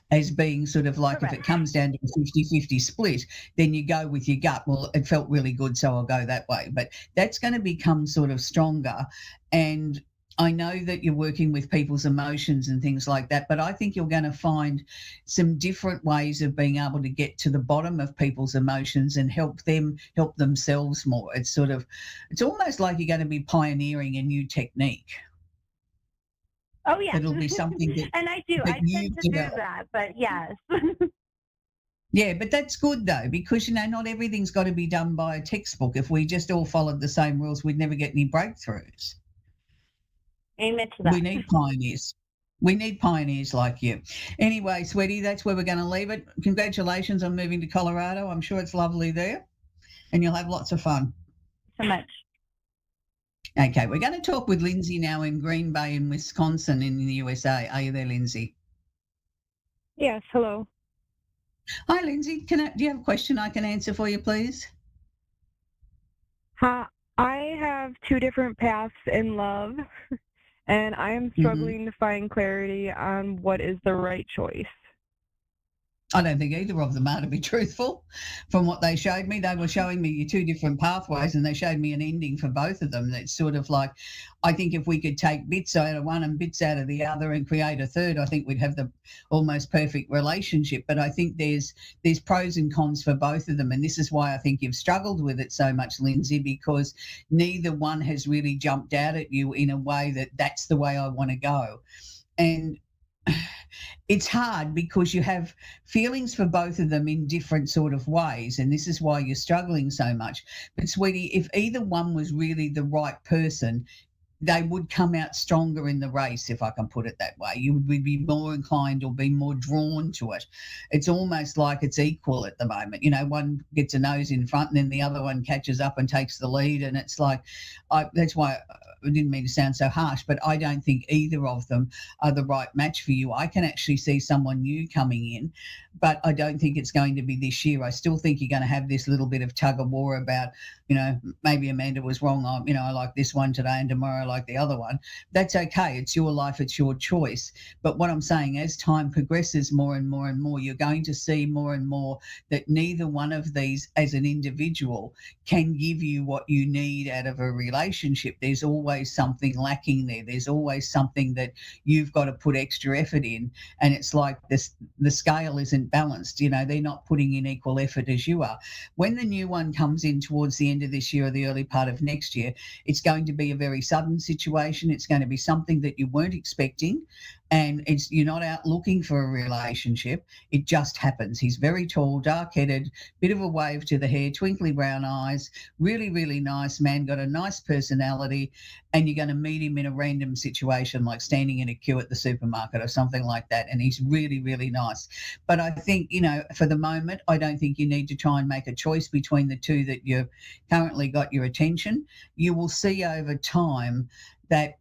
as being sort of like, if it comes down to a 50-50 split, then you go with your gut. Well, it felt really good, so I'll go that way. But that's going to become sort of stronger. And I know that you're working with people's emotions and things like that, but I think you're going to find some different ways of being able to get to the bottom of people's emotions and help themselves more. It's almost like you're going to be pioneering a new technique. Oh, yeah. It'll be something that and I do. I tend to do that, but yes. Yeah, but that's good though, because, not everything's got to be done by a textbook. If we just all followed the same rules, we'd never get any breakthroughs. Amen to that. We need pioneers. We need pioneers like you. Anyway, sweetie, that's where we're going to leave it. Congratulations on moving to Colorado. I'm sure it's lovely there and you'll have lots of fun. So much. Okay, we're going to talk with Lindsay now in Green Bay in Wisconsin in the USA. Are you there, Lindsay? Yes, hello. Hi, Lindsay. Do you have a question I can answer for you, please? I have two different paths in love. And I am struggling to find clarity on what is the right choice. I don't think either of them are, to be truthful. From what they showed me, they were showing me two different pathways and they showed me an ending for both of them. That's sort of like, I think if we could take bits out of one and bits out of the other and create a third, I think we'd have the almost perfect relationship. But I think there's pros and cons for both of them. And this is why I think you've struggled with it so much, Lindsay, because neither one has really jumped out at you in a way that's the way I want to go. And it's hard because you have feelings for both of them in different sort of ways, and this is why you're struggling so much. But, sweetie, if either one was really the right person, they would come out stronger in the race, if I can put it that way. You would be more inclined or be more drawn to it. It's almost like it's equal at the moment. One gets a nose in front and then the other one catches up and takes the lead. And it's like, that's why I didn't mean to sound so harsh, but I don't think either of them are the right match for you. I can actually see someone new coming in, but I don't think it's going to be this year. I still think you're going to have this little bit of tug of war about, maybe Amanda was wrong. I like this one today and tomorrow I like the other one. That's okay. It's your life. It's your choice. But what I'm saying, as time progresses more and more and more, you're going to see more and more that neither one of these as an individual can give you what you need out of a relationship. There's always always something lacking there. There's always something that you've got to put extra effort in, and it's like the scale isn't balanced. You know, they're not putting in equal effort as you are. When the new one comes in towards the end of this year or the early part of next year, it's going to be a very sudden situation. It's going to be something that you weren't expecting, and you're not out looking for a relationship. It just happens. He's very tall, dark-headed, bit of a wave to the hair, twinkly brown eyes, really, really nice man, got a nice personality, and you're going to meet him in a random situation like standing in a queue at the supermarket or something like that, and he's really, really nice. But I think, you know, for the moment, I don't think you need to try and make a choice between the two that you've currently got your attention. You will see over time that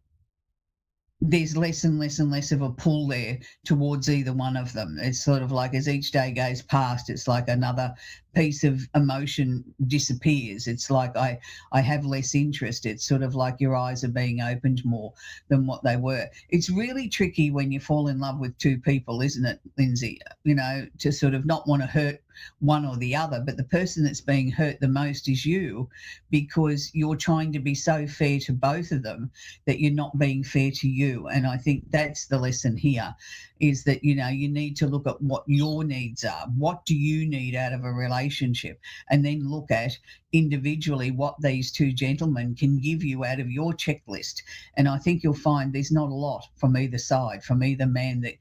there's less and less and less of a pull there towards either one of them. It's sort of like as each day goes past, it's like another piece of emotion disappears. It's like I have less interest. It's sort of like your eyes are being opened more than what they were. It's really tricky when you fall in love with two people, isn't it, Lindsay? You know, to sort of not want to hurt one or the other, but the person that's being hurt the most is you, because you're trying to be so fair to both of them that you're not being fair to you. And I think that's the lesson here, is that, you know, you need to look at what your needs are. What do you need out of a relationship? And then look at individually what these two gentlemen can give you out of your checklist. And I think you'll find there's not a lot from either side, from either man, that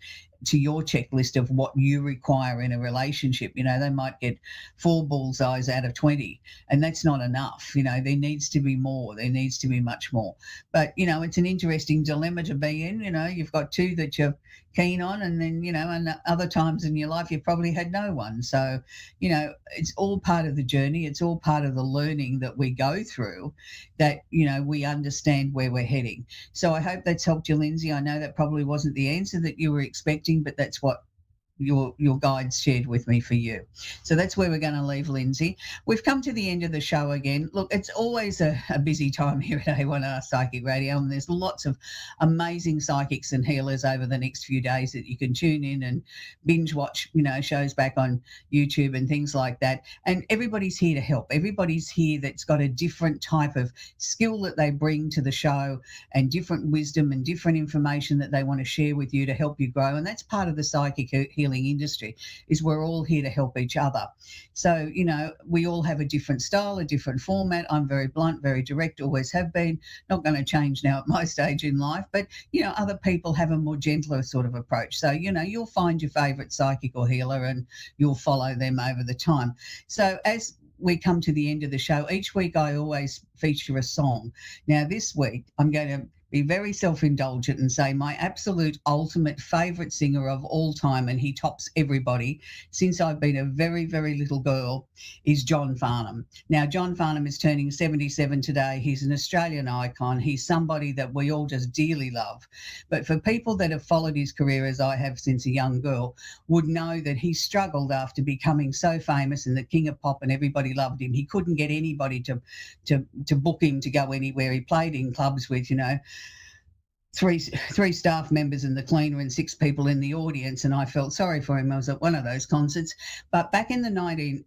to your checklist of what you require in a relationship. You know, they might get 4 bullseyes out of 20, and that's not enough. You know, there needs to be more. There needs to be much more. But, you know, it's an interesting dilemma to be in. You know, you've got two that you're keen on, and then, you know, and other times in your life you probably had no one. So, you know, it's all part of the journey. It's all part of the learning that we go through, that, you know, we understand where we're heading. So I hope that's helped you, Lindsay. I know that probably wasn't the answer that you were expecting, but that's what your guides shared with me for you. So that's where we're going to leave Lindsay. We've come to the end of the show again. Look, it's always a busy time here at A1R Psychic Radio, and there's lots of amazing psychics and healers over the next few days that you can tune in and binge watch, you know, shows back on YouTube and things like that. And everybody's here to help. Everybody's here that's got a different type of skill that they bring to the show, and different wisdom and different information that they want to share with you to help you grow. And that's part of the psychic healing industry, is we're all here to help each other. So, you know, we all have a different style, a different format. I'm very blunt, very direct, always have been, not going to change now at my stage in life. But, you know, other people have a more gentler sort of approach. So, you know, you'll find your favourite psychic or healer and you'll follow them over the time. So as we come to the end of the show, each week I always feature a song. Now, this week I'm going to be very self-indulgent and say my absolute ultimate favourite singer of all time, and he tops everybody since I've been a very, very little girl, is John Farnham. Now, John Farnham is turning 77 today. He's an Australian icon. He's somebody that we all just dearly love. But for people that have followed his career, as I have since a young girl, would know that he struggled after becoming so famous and the king of pop, and everybody loved him. He couldn't get anybody to book him to go anywhere. He played in clubs with, you know, three staff members and the cleaner and 6 people in the audience, and I felt sorry for him. I was at one of those concerts. But back in early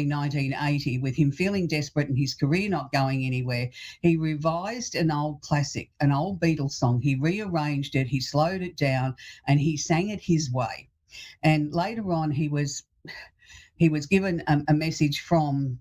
1980, with him feeling desperate and his career not going anywhere, he revised an old classic, an old Beatles song. He rearranged it, he slowed it down, and he sang it his way. And later on, he was given a message from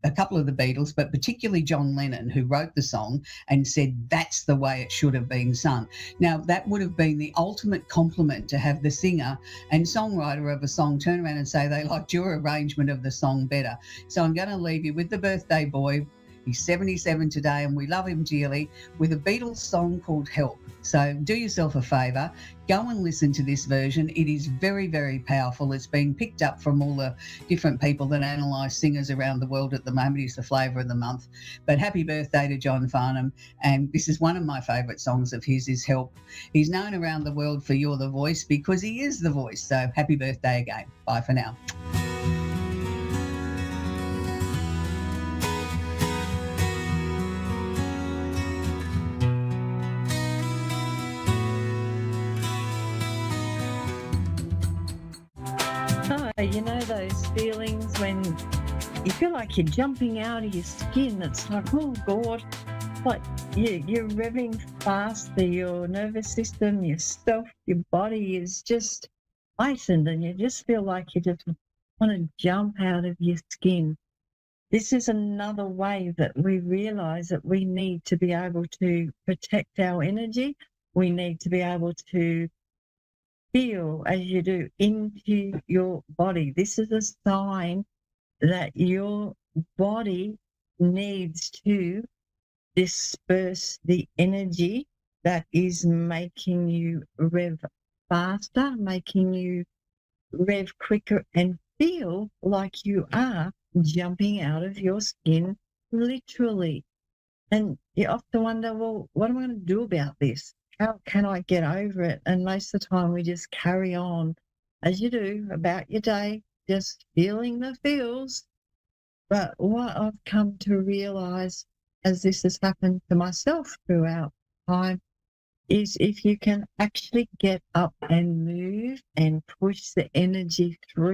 a couple of the Beatles, but particularly John Lennon, who wrote the song and said that's the way it should have been sung. Now, that would have been the ultimate compliment, to have the singer and songwriter of a song turn around and say they liked your arrangement of the song better. So I'm going to leave you with the birthday boy. He's 77 today, and we love him dearly, with a Beatles song called Help. So do yourself a favour, go and listen to this version. It is very, very powerful. It's been picked up from all the different people that analyse singers around the world at the moment. It's the flavour of the month. But happy birthday to John Farnham. And this is one of my favourite songs of his, is Help. He's known around the world for You're the Voice, because he is the voice. So happy birthday again. Bye for now. You know those feelings when you feel like you're jumping out of your skin? It's like, oh God, like you're revving faster. Your nervous system, yourself, your body is just heightened, and you just feel like you just want to jump out of your skin. This is another way that we realize that we need to be able to protect our energy. We need to be able to feel, as you do, into your body. This is a sign that your body needs to disperse the energy that is making you rev faster, making you rev quicker, and feel like you are jumping out of your skin, literally. And you often wonder, well, what am I going to do about this? How can I get over it? And most of the time we just carry on, as you do, about your day, just feeling the feels. But what I've come to realize, as this has happened to myself throughout time, is if you can actually get up and move and push the energy through